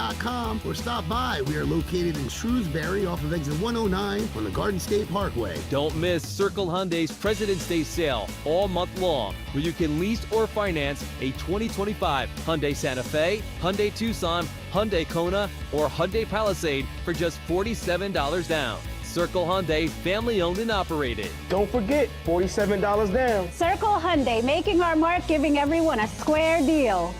S30: or stop by. We are located in Shrewsbury off of exit 109 on the Garden State Parkway.
S29: Don't miss Circle Hyundai's President's Day sale all month long, where you can lease or finance a 2025 Hyundai Santa Fe, Hyundai Tucson, Hyundai Kona, or Hyundai Palisade for just $47 down. Circle Hyundai, family owned and operated.
S27: Don't forget, $47 down.
S28: Circle Hyundai, making our mark, giving everyone a square deal.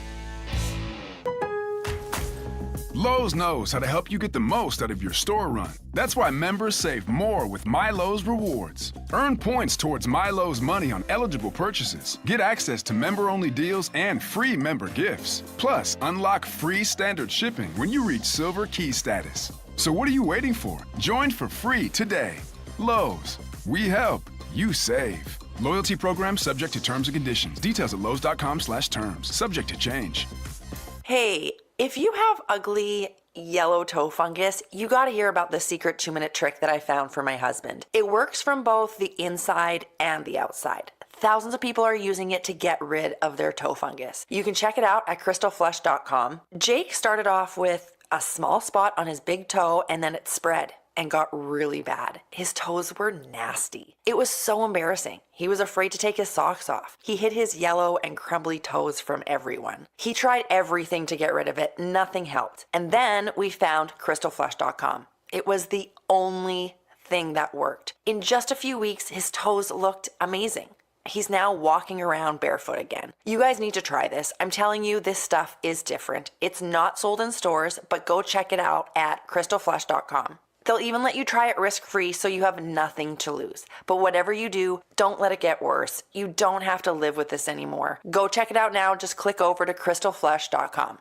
S31: Lowe's knows how to help you get the most out of your store run. That's why members save more with MyLowe's Rewards. Earn points towards MyLowe's money on eligible purchases. Get access to member-only deals and free member gifts. Plus, unlock free standard shipping when you reach Silver Key status. So what are you waiting for? Join for free today. Lowe's. We help. You save. Loyalty program subject to terms and conditions. Details at lowes.com/terms. Subject to change.
S8: Hey, if you have ugly yellow toe fungus, you gotta hear about the secret 2-minute trick that I found for my husband. It works from both the inside and the outside. Thousands of people are using it to get rid of their toe fungus. You can check it out at crystalflush.com. Jake started off with a small spot on his big toe and then it spread and got really bad. His toes were nasty. It was so embarrassing. He was afraid to take his socks off. He hid his yellow and crumbly toes from everyone. He tried everything to get rid of it. Nothing helped. And then we found crystalflush.com. It was the only thing that worked. In just a few weeks, his toes looked amazing. He's now walking around barefoot again. You guys need to try this. I'm telling you, this stuff is different. It's not sold in stores, but go check it out at crystalflush.com. They'll even let you try it risk-free so you have nothing to lose. But whatever you do, don't let it get worse. You don't have to live with this anymore. Go check it out now. Just click over to crystalflush.com.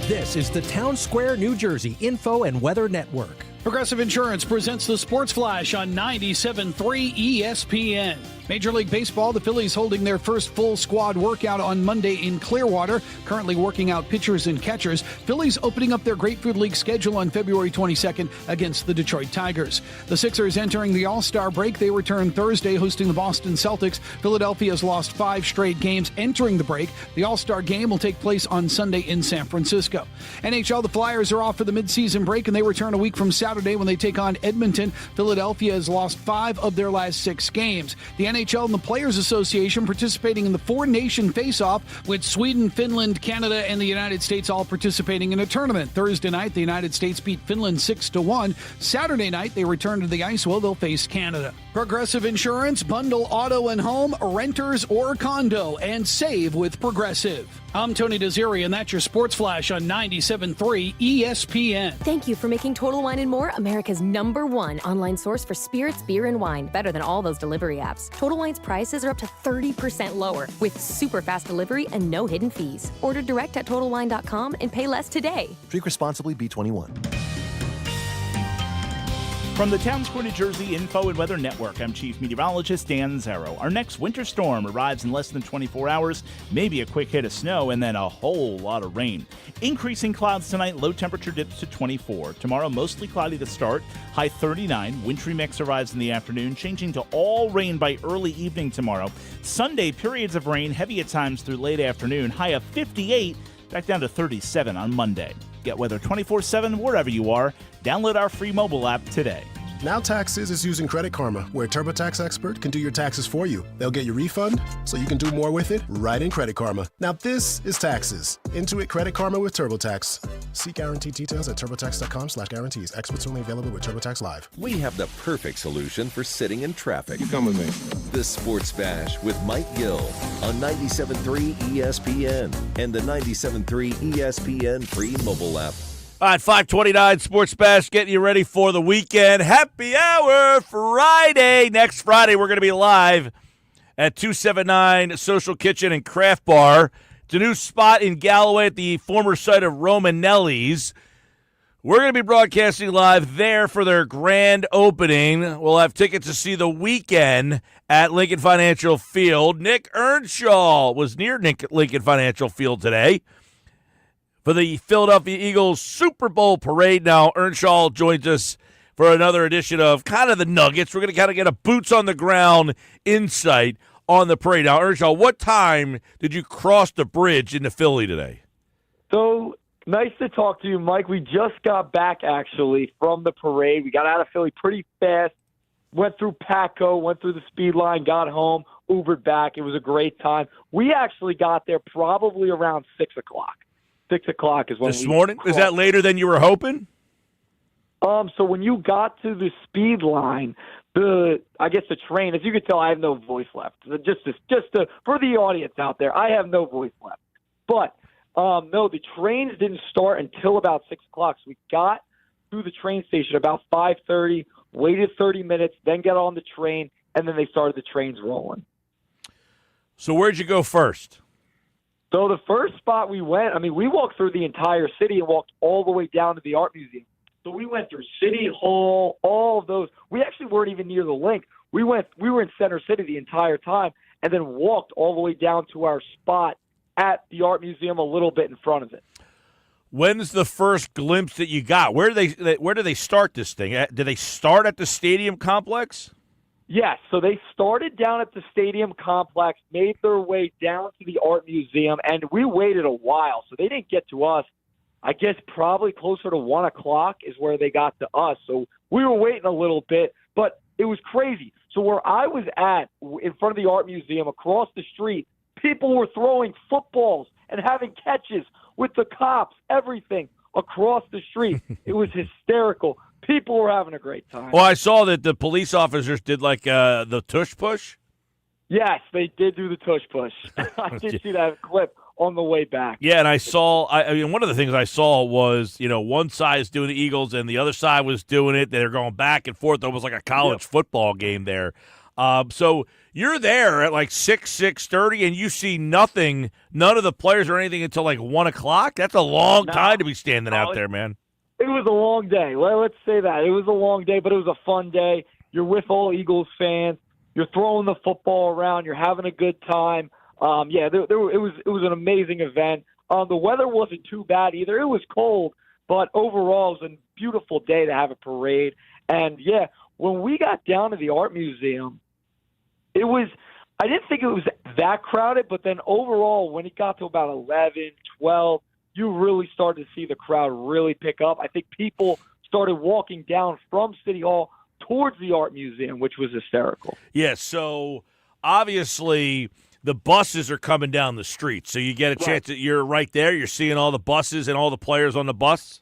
S32: This is the Town Square, New Jersey Info and Weather Network.
S33: Progressive Insurance presents the Sports Flash on 97.3 ESPN. Major League Baseball, the Phillies holding their first full squad workout on Monday in Clearwater, currently working out pitchers and catchers. Phillies opening up their Grapefruit League schedule on February 22nd against the Detroit Tigers. The Sixers entering the All-Star break. They return Thursday hosting the Boston Celtics. Philadelphia has lost 5 straight games entering the break. The All-Star game will take place on Sunday in San Francisco. NHL, the Flyers are off for the midseason break, and they return a week from Saturday when they take on Edmonton. Philadelphia has lost 5 of their last 6 games. The NHL and the Players Association participating in the 4-nation face-off, with Sweden, Finland, Canada, and the United States all participating in a tournament. Thursday night, the United States beat Finland 6-1. Saturday night, they return to the ice. Well, they'll face Canada. Progressive Insurance, bundle auto and home, renters or condo, and save with Progressive. I'm Tony Desiri, and that's your Sports Flash on 97.3 ESPN.
S34: Thank you for making Total Wine & More America's #1 online source for spirits, beer, and wine. Better than all those delivery apps. Total Wine's prices are up to 30% lower with super fast delivery and no hidden fees. Order direct at TotalWine.com and pay less today.
S35: Drink responsibly, B21.
S4: From the Town Square, New Jersey Info and Weather Network, I'm Chief Meteorologist Dan Zarrow. Our next winter storm arrives in less than 24 hours, maybe a quick hit of snow, and then a whole lot of rain. Increasing clouds tonight, low temperature dips to 24. Tomorrow, mostly cloudy to start, high 39. Wintry mix arrives in the afternoon, changing to all rain by early evening tomorrow. Sunday, periods of rain, heavy at times through late afternoon, high of 58, back down to 37 on Monday. Get weather 24/7 wherever you are. Download our free mobile app today.
S5: Now Taxes is using Credit Karma, where a TurboTax expert can do your taxes for you. They'll get your refund so you can do more with it right in Credit Karma. Now this is taxes. Intuit Credit Karma with TurboTax. See guaranteed details at turbotax.com/guarantees. Experts only available with TurboTax Live.
S1: We have the perfect solution for sitting in traffic.
S5: You come with me.
S1: The Sports Bash with Mike Gill on 97.3 ESPN and the 97.3 ESPN free mobile app.
S3: All right, 529 Sports Bash getting you ready for the weekend. Happy Hour Friday. Next Friday, we're going to be live at 279 Social Kitchen and Craft Bar. It's a new spot in Galloway at the former site of Romanelli's. We're going to be broadcasting live there for their grand opening. We'll have tickets to see the weekend at Lincoln Financial Field. Nick Earnshaw was near Lincoln Financial Field today for the Philadelphia Eagles Super Bowl parade. Now, Earnshaw joins us for another edition of kind of the Nuggets. We're going to kind of get a boots-on-the-ground insight on the parade. Now, Earnshaw, what time did you cross the bridge into Philly today?
S6: So, nice to talk to you, Mike. We just got back, actually, from the parade. We got out of Philly pretty fast, went through Patco, went through the speed line, got home, Ubered back. It was a great time. We actually got there probably around 6 o'clock. 6 o'clock is when
S3: this morning? Is that later than you were hoping?
S6: So when you got to the speed line, the train, as you can tell, I have no voice left. For the audience out there, I have no voice left. But no, the trains didn't start until about 6 o'clock. So we got to the train station about 5:30, waited 30 minutes, then got on the train, and then they started the trains rolling.
S3: So where'd you go first?
S6: So the first spot we went, we walked through the entire city and walked all the way down to the art museum. So we went through City Hall, all of those. We actually weren't even near the link. We were in Center City the entire time and then walked all the way down to our spot at the art museum a little bit in front of it.
S3: When's the first glimpse that you got? Where do they start this thing? Did they start at the stadium complex?
S6: Yes, so they started down at the stadium complex, made their way down to the art museum, and we waited a while. So they didn't get to us. I guess probably closer to 1 o'clock is where they got to us. So we were waiting a little bit, but it was crazy. So where I was at, in front of the art museum, across the street, people were throwing footballs and having catches with the cops, everything across the street. It was hysterical. People were having a great time.
S3: Well, I saw that the police officers did the tush push.
S6: Yes, they did do the tush push. I did see that clip on the way back.
S3: Yeah, and I saw. One of the things I saw was one side is doing the Eagles and the other side was doing it. They're going back and forth, almost like a college football game there. So you're there at like 6:30, and you see nothing, none of the players or anything until like 1 o'clock. That's a long time to be standing out there, man.
S6: It was a long day. Let's say that. It was a long day, but it was a fun day. You're with all Eagles fans. You're throwing the football around. You're having a good time. It was an amazing event. The weather wasn't too bad either. It was cold, but overall it was a beautiful day to have a parade. And, when we got down to the art museum, I didn't think it was that crowded, but then overall when it got to about 11, 12, you really started to see the crowd really pick up. I think people started walking down from City Hall towards the art museum, which was hysterical.
S3: Yeah, so obviously the buses are coming down the street. So you get a chance that you're right there. You're seeing all the buses and all the players on the bus?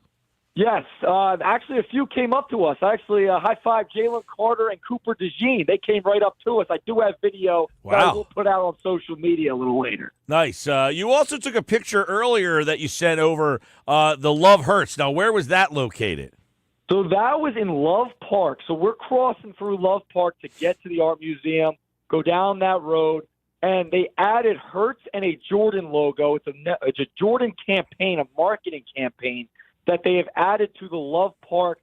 S6: Yes. Actually, a few came up to us. Actually, high-five Jalen Carter and Cooper DeJean. They came right up to us. I do have video that I will put out on social media a little later.
S3: Nice. You also took a picture earlier that you sent over the Love Hurts. Now, where was that located?
S6: So that was in Love Park. So we're crossing through Love Park to get to the art museum, go down that road, and they added Hurts and a Jordan logo. It's a Jordan campaign, a marketing campaign that they have added to the Love Park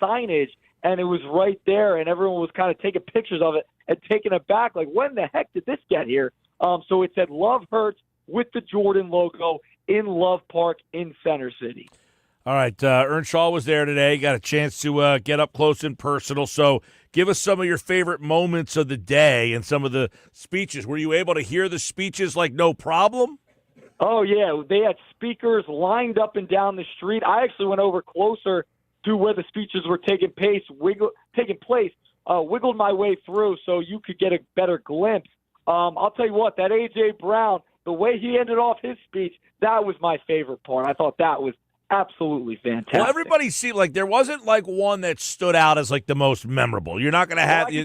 S6: signage, and it was right there, and everyone was kind of taking pictures of it and taking it back, like, when the heck did this get here? So it said Love Hurts with the Jordan logo in Love Park in Center City.
S3: All right, Earnshaw was there today. Got a chance to get up close and personal. So give us some of your favorite moments of the day and some of the speeches. Were you able to hear the speeches like no problem?
S6: Oh, yeah. They had speakers lined up and down the street. I actually went over closer to where the speeches were taking place, wiggled my way through so you could get a better glimpse. I'll tell you what, that A.J. Brown, the way he ended off his speech, that was my favorite part. I thought that was absolutely fantastic.
S3: Well, everybody seemed like there wasn't like one that stood out as like the most memorable. You're not going to have.
S6: Well, I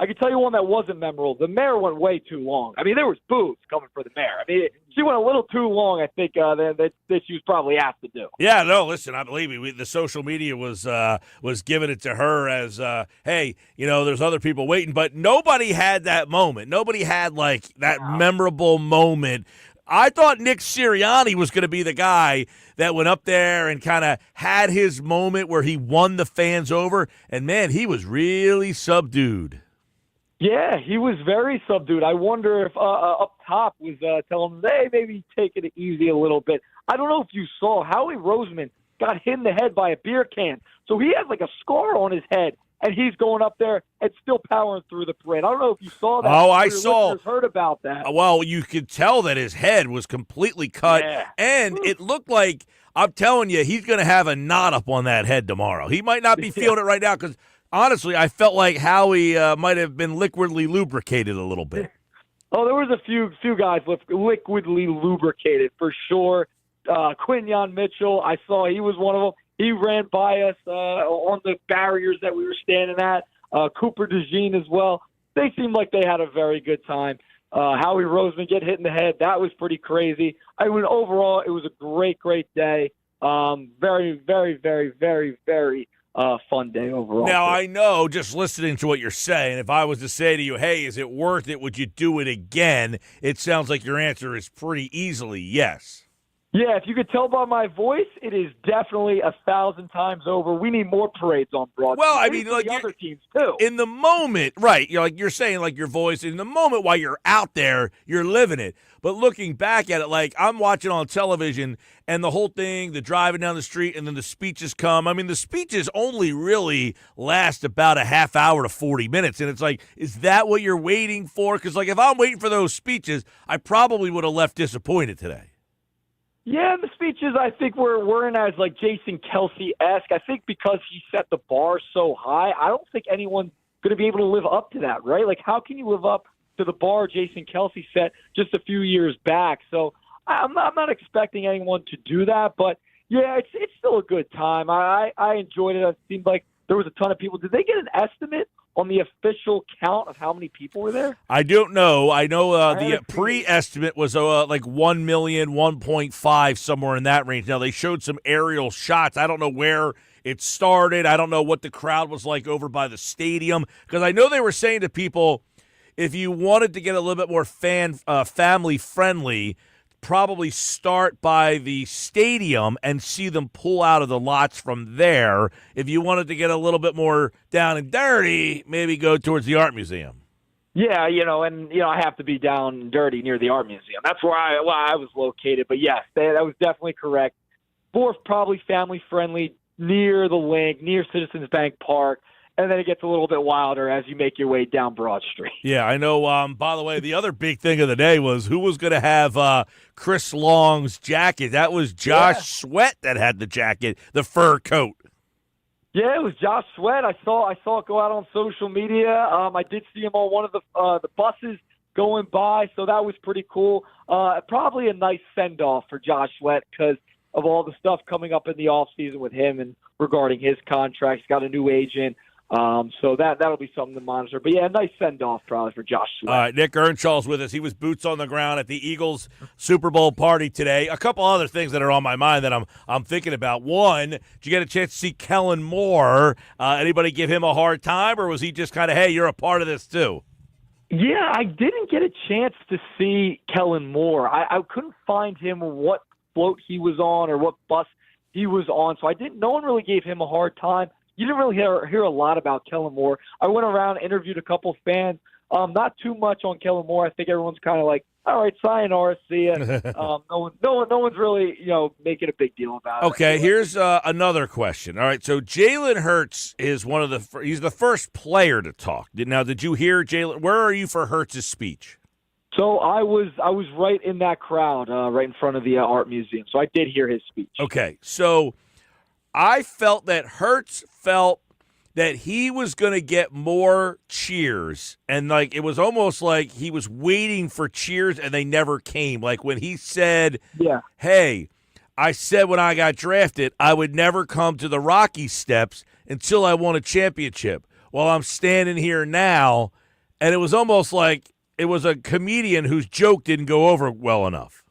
S6: can tell you one. That wasn't memorable. The mayor went way too long. I mean, there was boos coming for the mayor. I mean, she went a little too long. I think that she was probably asked to do.
S3: Yeah, no. Listen, I believe me. The social media was giving it to her as, hey, there's other people waiting, but nobody had that moment. Nobody had like that memorable moment. I thought Nick Sirianni was going to be the guy that went up there and kind of had his moment where he won the fans over. And, man, he was really subdued.
S6: Yeah, he was very subdued. I wonder if up top was telling him, hey, maybe take it easy a little bit. I don't know if you saw Howie Roseman got hit in the head by a beer can. So he has like a scar on his head. And he's going up there and still powering through the parade. I don't know if you saw that.
S3: Oh, I saw.
S6: Heard about that.
S3: Well, you could tell that his head was completely cut.
S6: Yeah.
S3: And it looked like, I'm telling you, he's going to have a knot up on that head tomorrow. He might not be feeling it right now because, honestly, I felt like Howie might have been liquidly lubricated a little bit.
S6: Oh, there was a few guys liquidly lubricated for sure. Quinyon Mitchell, I saw he was one of them. He ran by us on the barriers that we were standing at. Cooper DeJean as well. They seemed like they had a very good time. Howie Roseman get hit in the head. That was pretty crazy. I mean, overall, it was a great, great day. Very, very, very, very, very fun day overall.
S3: Now, I know, just listening to what you're saying, if I was to say to you, hey, is it worth it? Would you do it again? It sounds like your answer is pretty easily yes.
S6: Yeah, if you could tell by my voice, it is definitely 1,000 times over. We need more parades on Broadway.
S3: Well, I mean, like
S6: the other teams too.
S3: In the moment, right? You're saying like your voice in the moment while you're out there, you're living it. But looking back at it, like I'm watching on television, and the whole thing, the driving down the street, and then the speeches come. I mean, the speeches only really last about a half hour to 40 minutes, and it's like, is that what you're waiting for? Because like if I'm waiting for those speeches, I probably would have left disappointed today.
S6: Yeah, the speeches I think weren't as like Jason Kelsey-esque. I think because he set the bar so high, I don't think anyone's going to be able to live up to that, right? Like, how can you live up to the bar Jason Kelsey set just a few years back? So I'm not expecting anyone to do that, but yeah, it's still a good time. I enjoyed it. It seemed like there was a ton of people. Did they get an estimate on the official count of how many people were there?
S3: I don't know. I know the pre-estimate was like 1 million, 1.5, somewhere in that range. Now, they showed some aerial shots. I don't know where it started. I don't know what the crowd was like over by the stadium. Because I know they were saying to people, if you wanted to get a little bit more family-friendly, probably start by the stadium and see them pull out of the lots from there. If you wanted to get a little bit more down and dirty, maybe go towards the art museum.
S6: Yeah, I have to be down and dirty near the art museum. That's where I was located. But yes, that was definitely correct. Fourth, probably family friendly, near the link, near Citizens Bank Park. And then it gets a little bit wilder as you make your way down Broad Street.
S3: Yeah, I know. By the way, the other big thing of the day was who was going to have Chris Long's jacket. That was Josh Sweat that had the jacket, the fur coat.
S6: Yeah, it was Josh Sweat. I saw it go out on social media. I did see him on one of the buses going by, so that was pretty cool. Probably a nice send-off for Josh Sweat because of all the stuff coming up in the offseason with him and regarding his contract. He's got a new agent. So that'll be something to monitor. But, yeah, a nice send-off probably for Josh Sweat.
S3: All right, Nick Earnshaw's with us. He was boots on the ground at the Eagles Super Bowl party today. A couple other things that are on my mind that I'm thinking about. One, did you get a chance to see Kellen Moore? Anybody give him a hard time, or was he just kind of, hey, you're a part of this too?
S6: Yeah, I didn't get a chance to see Kellen Moore. I couldn't find him what float he was on or what bus he was on, so no one really gave him a hard time. you didn't really hear a lot about Kellen Moore. I went around, interviewed a couple fans. Not too much on Kellen Moore. I think everyone's kind of like, all right, sayonara, see ya. No one's really, making a big deal about it.
S3: Okay, here's another question. All right, so Jalen Hurts is he's the first player to talk. Now, did you hear Jalen? Where are you for Hurts' speech?
S6: So I was right in that crowd, right in front of the art museum. So I did hear his speech.
S3: Okay, so I felt that Hurts felt that he was going to get more cheers, and like it was almost like he was waiting for cheers and they never came. Like when he said, hey, I said when I got drafted I would never come to the Rocky steps until I won a championship. Well, I'm standing here now, and it was almost like it was a comedian whose joke didn't go over well enough.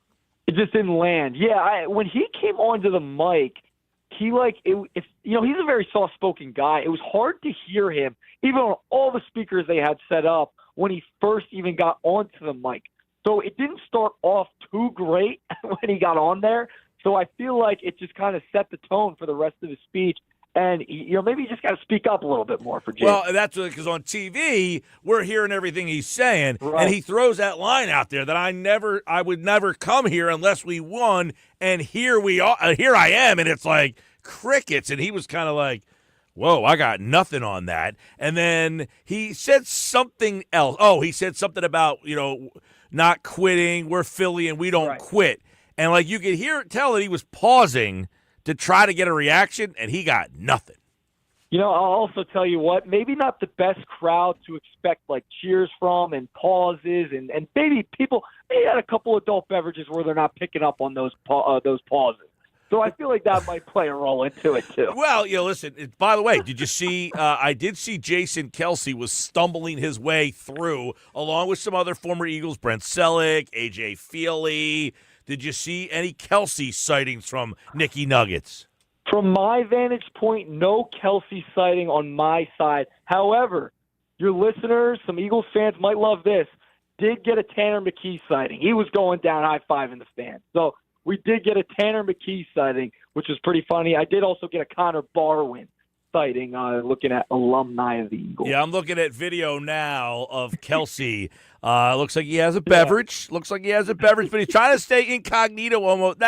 S6: It just didn't land. Yeah, when he came onto the mic, he's a very soft-spoken guy. It was hard to hear him, even on all the speakers they had set up, when he first even got onto the mic. So it didn't start off too great when he got on there. So I feel like it just kind of set the tone for the rest of his speech. And, maybe you just got to speak up a little bit more for Jay.
S3: Well, that's because on TV, we're hearing everything he's saying, and he throws that line out there that I would never come here unless we won, and here I am, and it's like crickets, and he was kind of like, whoa, I got nothing on that. And then he said something else. Oh, he said something about, not quitting. We're Philly, and we don't quit. And, like, you could tell that he was pausing to try to get a reaction, and he got nothing.
S6: I'll also tell you what, maybe not the best crowd to expect like cheers from and pauses, and maybe people had a couple adult beverages where they're not picking up on those pauses. So I feel like that might play a role into it too.
S3: Well, listen, by the way, did you see, I did see Jason Kelce was stumbling his way through along with some other former Eagles, Brent Selleck, A.J. Feely. Did you see any Kelce sightings from Nicky Nuggets?
S6: From my vantage point, no Kelce sighting on my side. However, your listeners, some Eagles fans might love this, did get a Tanner McKee sighting. He was going down high-fiving the fans. So we did get a Tanner McKee sighting, which was pretty funny. I did also get a Connor Barwin sighting, looking at alumni of the Eagles.
S3: Yeah, I'm looking at video now of Kelce. Looks like he has a beverage. Looks like he has a beverage, but he's trying to stay incognito almost.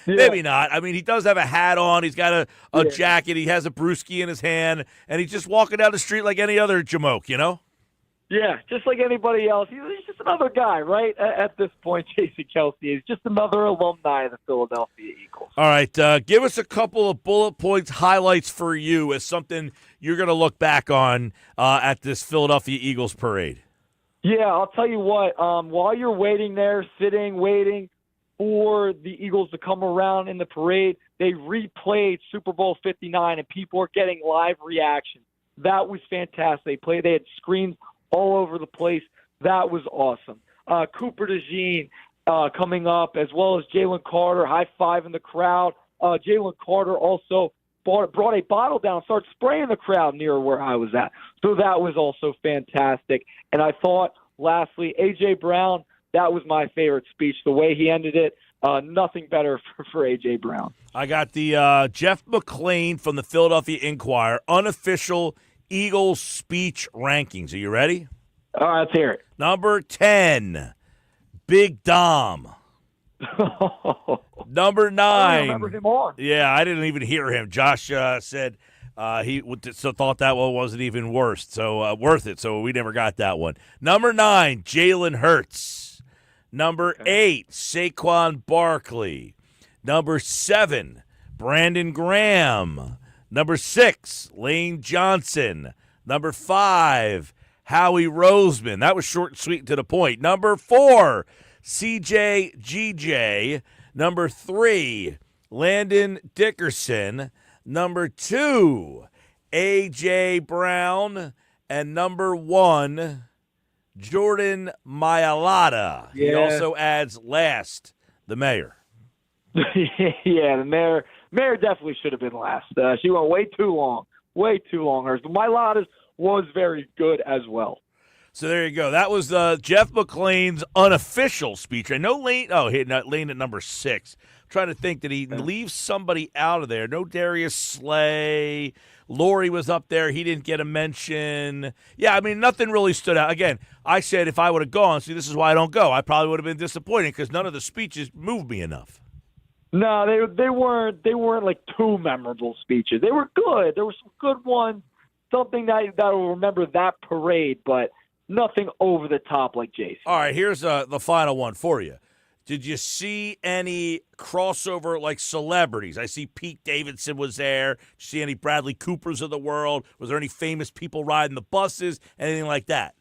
S3: Maybe not. I mean, he does have a hat on. He's got a jacket. He has a brewski in his hand, and he's just walking down the street like any other jamoke,
S6: Yeah, just like anybody else. He's just another guy, right? At this point, Jason Kelce is just another alumni of the Philadelphia Eagles.
S3: All right, give us a couple of bullet points, highlights for you as something you're going to look back on at this Philadelphia Eagles parade.
S6: Yeah, I'll tell you what. While you're waiting there, waiting for the Eagles to come around in the parade, they replayed Super Bowl 59, and people are getting live reactions. That was fantastic. They had screens all over the place. That was awesome. Cooper DeJean coming up, as well as Jalen Carter, high-fiving the crowd. Jalen Carter also brought a bottle down and started spraying the crowd near where I was at. So that was also fantastic. And I thought, lastly, A.J. Brown, that was my favorite speech. The way he ended it, nothing better for A.J. Brown.
S3: I got the Jeff McClain from the Philadelphia Inquirer, unofficial Eagles speech rankings. Are you ready?
S6: All right, let's hear it.
S3: Number 10, Big Dom. Number 9.
S6: I remember him on.
S3: Yeah, I didn't even hear him. Josh said he thought that one wasn't even worth it, so we never got that one. Number 9, Jalen Hurts. Number 8, Saquon Barkley. Number 7, Brandon Graham. Number 6, Lane Johnson. Number 5, Howie Roseman. That was short and sweet and to the point. Number 4, CJ GJ. Number 3, Landon Dickerson. Number 2, A.J. Brown. And number 1, Jordan Mailata.
S6: Yeah.
S3: He also adds last, the mayor.
S6: Yeah, the mayor definitely should have been last. She went way too long. Hers. But Mailata's was very good as well.
S3: So there you go. That was Jeff McClain's unofficial speech. I know Lane. Oh, Lane at number 6. trying to think, did he leave somebody out of there? No Darius Slay. Laurie was up there. He didn't get a mention. Yeah, I mean, nothing really stood out. Again, I said if I would have gone, see, this is why I don't go. I probably would have been disappointed because none of the speeches moved me enough.
S6: No, they weren't like too memorable speeches. They were good. There were some good ones. Something that will remember that parade, but nothing over the top like Jason.
S3: All right, here's the final one for you. Did you see any crossover like celebrities? I see Pete Davidson was there. Did you see any Bradley Coopers of the world? Was there any famous people riding the buses? Anything like that?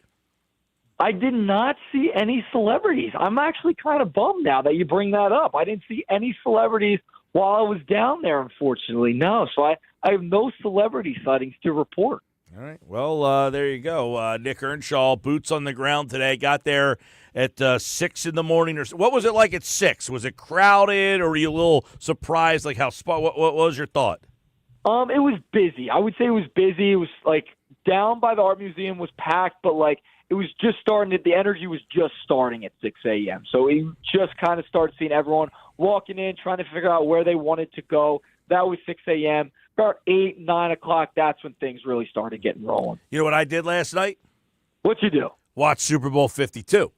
S6: I did not see any celebrities. I'm actually kind of bummed now that you bring that up. I didn't see any celebrities while I was down there, unfortunately. No, so I have no celebrity sightings to report.
S3: All right. Well, there you go. Nick Earnshaw, boots on the ground today. Got there at 6 in the morning. Or what was it like at 6? Was it crowded, or were you a little surprised? Like what was your thought?
S6: It was busy. I would say it was busy. It was like down by the art museum was packed, but like it was just starting. The energy was just starting at 6 a.m. So it just kind of started seeing everyone walking in, trying to figure out where they wanted to go. That was 6 a.m. About 8, 9 o'clock, that's when things really started getting rolling.
S3: You know what I did last night?
S6: What'd you do?
S3: Watch Super Bowl 52.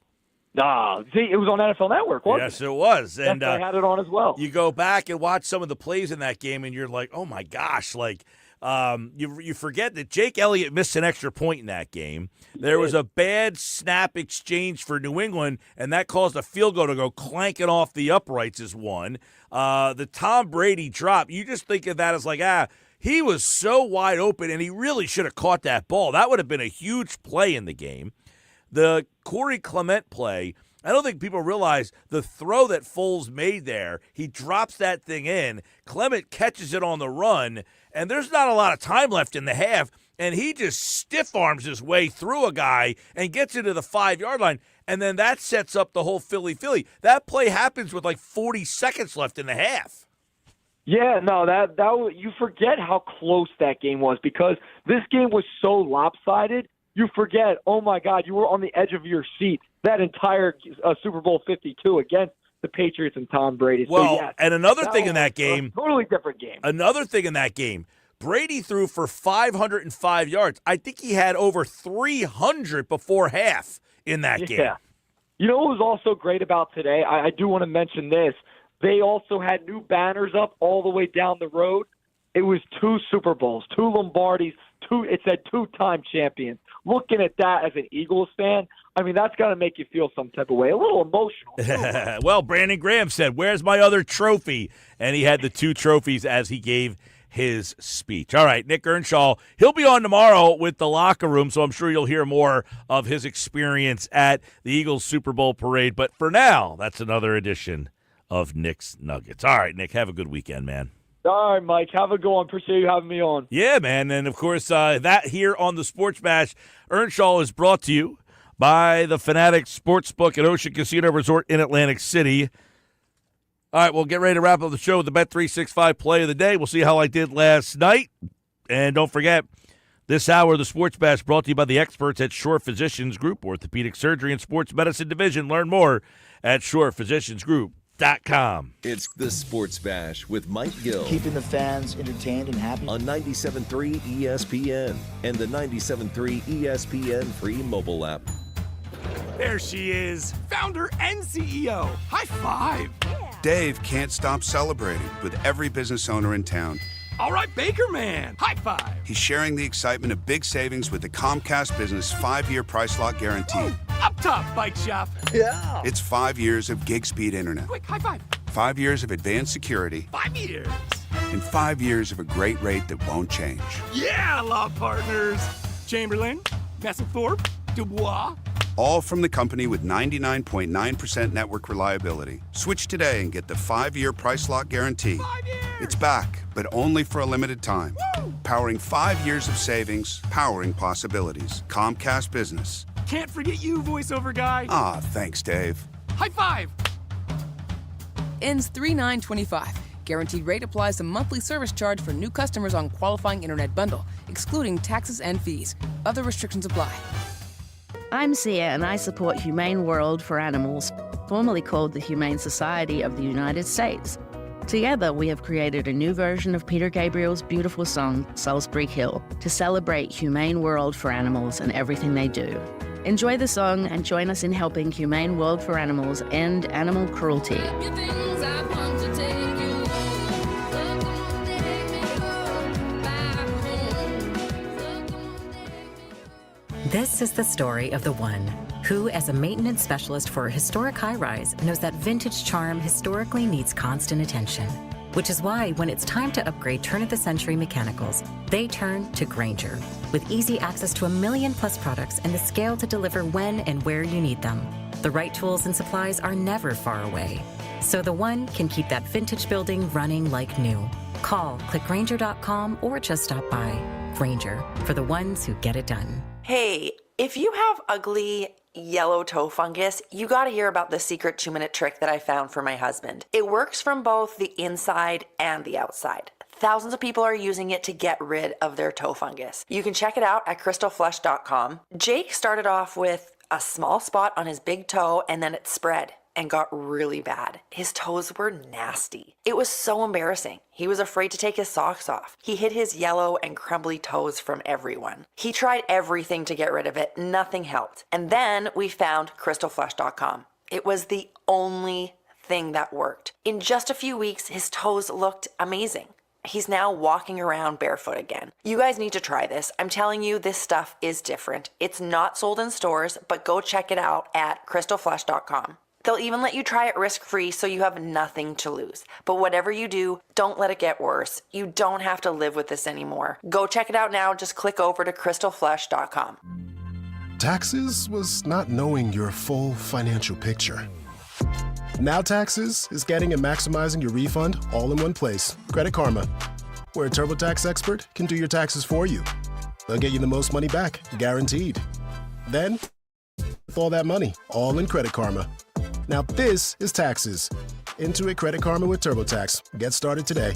S6: See, it was on NFL Network, wasn't it?
S3: Yes, it was. And
S6: I had it on as well.
S3: You go back and watch some of the plays in that game, and you're like, oh, my gosh. Like, you forget that Jake Elliott missed an extra point in that game. There was a bad snap exchange for New England, and that caused a field goal to go clanking off the uprights as one. The Tom Brady drop, you just think of that as like, he was so wide open, and he really should have caught that ball. That would have been a huge play in the game. The Corey Clement play, I don't think people realize the throw that Foles made there. He drops that thing in. Clement catches it on the run, and there's not a lot of time left in the half, and he just stiff arms his way through a guy and gets into the 5-yard line, and then that sets up the whole Philly. That play happens with like 40 seconds left in the half.
S6: Yeah, no, that you forget how close that game was because this game was so lopsided. You forget, oh, my God, you were on the edge of your seat that entire Super Bowl 52 against the Patriots and Tom Brady.
S3: Well,
S6: so, yes,
S3: and another thing in that game.
S6: Totally different game.
S3: Another thing in that game, Brady threw for 505 yards. I think he had over 300 before half in that game.
S6: Yeah. You know what was also great about today? I do want to mention this. They also had new banners up all the way down the road. It was 2 Super Bowls, 2 Lombardis, it said 2-time champions. Looking at that as an Eagles fan, I mean, that's got to make you feel some type of way, a little emotional.
S3: Well, Brandon Graham said, where's my other trophy? And he had the 2 trophies as he gave his speech. All right, Nick Earnshaw, he'll be on tomorrow with the Locker Room, so I'm sure you'll hear more of his experience at the Eagles Super Bowl parade. But for now, that's another edition of Nick's Nuggets. All right, Nick, have a good weekend, man.
S6: All right, Mike, have a good one. Appreciate you having me on.
S3: Yeah, man, and of course, that here on the Sports Bash, Earnshaw is brought to you by the Fanatics Sportsbook at Ocean Casino Resort in Atlantic City. All right, we'll get ready to wrap up the show with the Bet365 play of the day. We'll see how I did last night. And don't forget, this hour of the Sports Bash brought to you by the experts at Shore Physicians Group, Orthopedic Surgery and Sports Medicine Division. Learn more at shorephysiciansgroup.com.
S1: It's the Sports Bash with Mike Gill.
S7: Keeping the fans entertained and happy.
S1: On 97.3 ESPN and the 97.3 ESPN free mobile app.
S9: There she is, founder and CEO. High five.
S10: Yeah. Dave can't stop celebrating with every business owner in town.
S9: All right, Baker Man, high five.
S10: He's sharing the excitement of big savings with the Comcast Business 5-year price lock guarantee.
S9: Woo! Up top, bike shop.
S7: Yeah.
S10: It's 5 years of gig speed internet.
S9: Quick, high five.
S10: 5 years of advanced security.
S9: 5 years.
S10: And 5 years of a great rate that won't change.
S9: Yeah, law partners. Chamberlain, Messelthorpe, Dubois.
S10: All from the company with 99.9% network reliability. Switch today and get the 5-year price lock guarantee.
S9: 5 years.
S10: It's back, but only for a limited time.
S9: Woo!
S10: Powering 5 years of savings, powering possibilities. Comcast Business.
S9: Can't forget you, voiceover guy.
S10: Ah, thanks, Dave.
S9: High five.
S11: Ends 3/9/25. Guaranteed rate applies to monthly service charge for new customers on qualifying internet bundle, excluding taxes and fees. Other restrictions apply.
S13: I'm Sia, and I support Humane World for Animals, formerly called the Humane Society of the United States. Together, we have created a new version of Peter Gabriel's beautiful song, Salisbury Hill, to celebrate humane world for animals and everything they do. Enjoy the song and join us in helping Humane World for Animals end animal cruelty.
S2: This is the story of the one who, as a maintenance specialist for a historic high-rise, knows that vintage charm historically needs constant attention. Which is why, when it's time to upgrade turn-of-the-century mechanicals, they turn to Grainger. With easy access to 1 million-plus products and the scale to deliver when and where you need them. The right tools and supplies are never far away. So the one can keep that vintage building running like new. Call, click Grainger.com, or just stop by. Grainger, for the ones who get it done.
S8: Hey, if you have ugly yellow toe fungus, you gotta hear about the secret 2-minute trick that I found for my husband. It works from both the inside and the outside. Thousands of people are using it to get rid of their toe fungus. You can check it out at crystalflesh.com. Jake started off with a small spot on his big toe and then it spread and got really bad. His toes were nasty. It was so embarrassing. He was afraid to take his socks off. He hid his yellow and crumbly toes from everyone. He tried everything to get rid of it. Nothing helped. And then we found crystalflesh.com. It was the only thing that worked. In just a few weeks, his toes looked amazing. He's now walking around barefoot again. You guys need to try this. I'm telling you, this stuff is different. It's not sold in stores, but go check it out at crystalflesh.com. They'll even let you try it risk-free so you have nothing to lose. But whatever you do, don't let it get worse. You don't have to live with this anymore. Go check it out now. Just click over to crystalflesh.com.
S5: Taxes was not knowing your full financial picture. Now Taxes is getting and maximizing your refund all in one place. Credit Karma, where a TurboTax expert can do your taxes for you. They'll get you the most money back, guaranteed. Then, with all that money, all in Credit Karma. Now this is Taxes. Intuit Credit Karma with TurboTax. Get started today.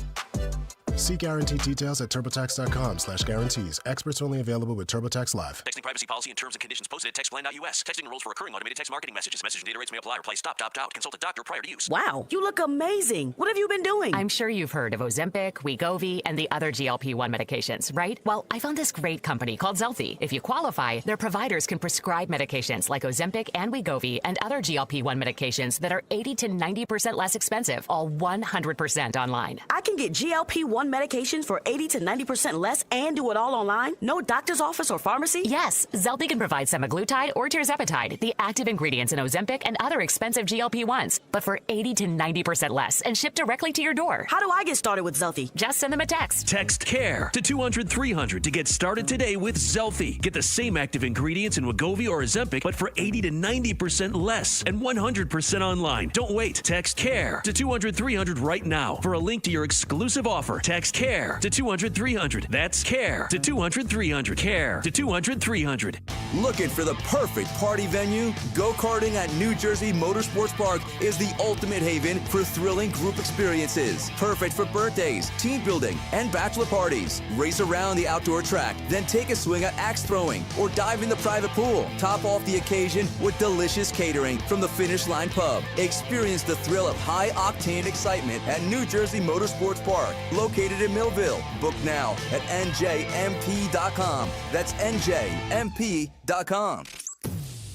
S5: See guaranteed details at TurboTax.com/guarantees. Experts only available with TurboTax Live.
S12: Texting privacy policy and terms and conditions posted at textplan.us. Texting rules for recurring automated text marketing messages. Message and data rates may apply. Reply stop, opt out. Consult a doctor prior to use.
S14: Wow, you look amazing. What have you been doing?
S15: I'm sure you've heard of Ozempic, Wegovy, and the other GLP-1 medications, right? Well, I found this great company called Zelfie. If you qualify, their providers can prescribe medications like Ozempic and Wegovy and other GLP-1 medications that are 80 to 90% less expensive, all 100% online.
S14: I can get GLP-1 medications for 80 to 90% less and do it all online? No doctor's office or pharmacy?
S15: Yes, Zelfie can provide semaglutide or tirzepatide, the active ingredients in Ozempic and other expensive GLP-1s, but for 80 to 90% less and shipped directly to your door.
S14: How do I get started with Zelfie?
S15: Just send them a text.
S16: Text CARE to 200-300 to get started today with Zelfie. Get the same active ingredients in Wegovy or Ozempic, but for 80 to 90% less and 100% online. Don't wait. Text CARE to 200-300 right now for a link to your exclusive offer. Text CARE to 200-300. That's CARE to 200-300. CARE to 200-300.
S17: Looking for the perfect party venue? Go-karting at New Jersey Motorsports Park is the ultimate haven for thrilling group experiences. Perfect for birthdays, team building, and bachelor parties. Race around the outdoor track, then take a swing at axe throwing or dive in the private pool. Top off the occasion with delicious catering from the Finish Line Pub. Experience the thrill of high-octane excitement at New Jersey Motorsports Park, located in Millville. Book now at njmp.com. That's njmp.com.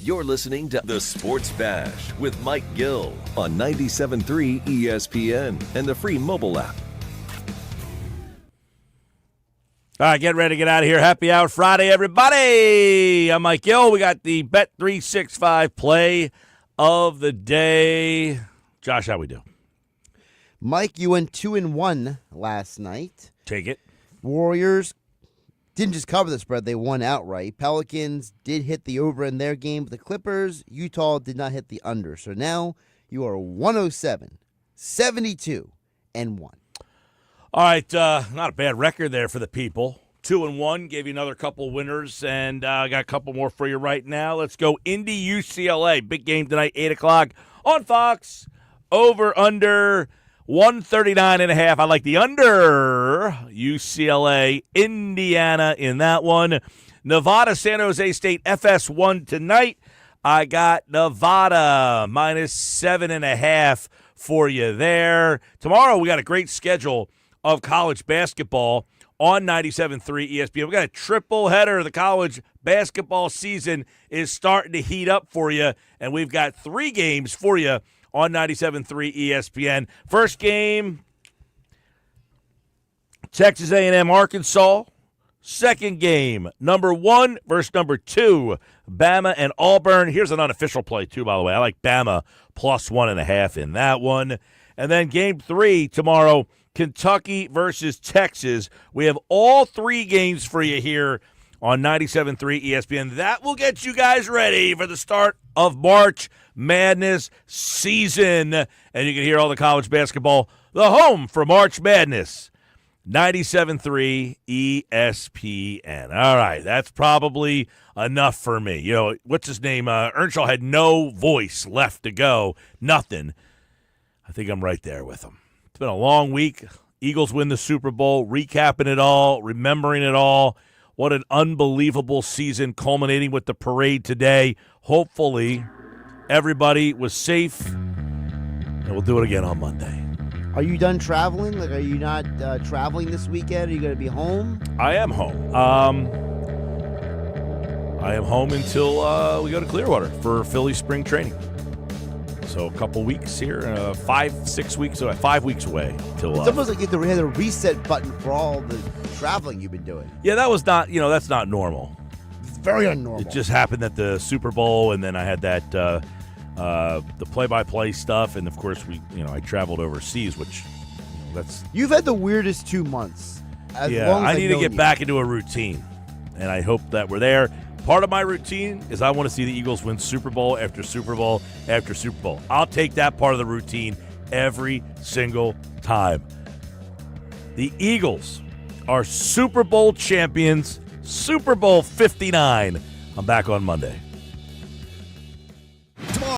S1: You're listening to The Sports Bash with Mike Gill on 97.3 ESPN and the free mobile app.
S3: All right, get ready to get out of here. Happy Hour Friday, everybody. I'm Mike Gill. We got the Bet365 play of the day. Josh, how we do?
S18: Mike, you went 2-1 last night.
S3: Take it.
S18: Warriors didn't just cover the spread, they won outright. Pelicans did hit the over in their game, but the Clippers, Utah did not hit the under. So now you are 107, 72, and 1.
S3: All right, not a bad record there for the people. 2-1, gave you another couple winners, and I got a couple more for you right now. Let's go Indy UCLA. Big game tonight, 8 o'clock on Fox. Over, under 139.5. I like the under. UCLA, Indiana in that one. Nevada, San Jose State, FS1 tonight. I got Nevada -7.5 for you there. Tomorrow we got a great schedule of college basketball on 97.3 ESPN. We got a triple header. The college basketball season is starting to heat up for you, and we've got 3 games for you on 97.3 ESPN. First game, Texas A&M, Arkansas. Second game, number 1 versus number 2, Bama and Auburn. Here's an unofficial play, too, by the way. I like Bama plus 1.5 in that one. And then game 3 tomorrow, Kentucky versus Texas. We have all 3 games for you here on 97.3 ESPN. That will get you guys ready for the start of March Madness season. And you can hear all the college basketball, the home for March Madness. 97.3 ESPN. All right, that's probably enough for me. You know, what's his name? Earnshaw had no voice left to go. Nothing. I think I'm right there with him. It's been a long week. Eagles win the Super Bowl, recapping it all, remembering it all. What an unbelievable season, culminating with the parade today. Hopefully, everybody was safe, and we'll do it again on Monday.
S18: Are you done traveling? Like, are you not traveling this weekend? Are you going to be home?
S3: I am home. I am home until we go to Clearwater for Philly spring training. So a couple weeks here, 5 weeks away, 5 weeks away till.
S18: It's almost like you had a reset button for all the traveling you've been doing.
S3: Yeah, that was not. That's not normal.
S18: It's very unnormal.
S3: It just happened at the Super Bowl, and then I had that the play-by-play stuff, and of course I traveled overseas, which that's.
S18: You've had the weirdest 2 months.
S3: I need to get back into a routine, and I hope that we're there. Part of my routine is I want to see the Eagles win Super Bowl after Super Bowl after Super Bowl. I'll take that part of the routine every single time. The Eagles are Super Bowl champions, Super Bowl 59. I'm back on Monday.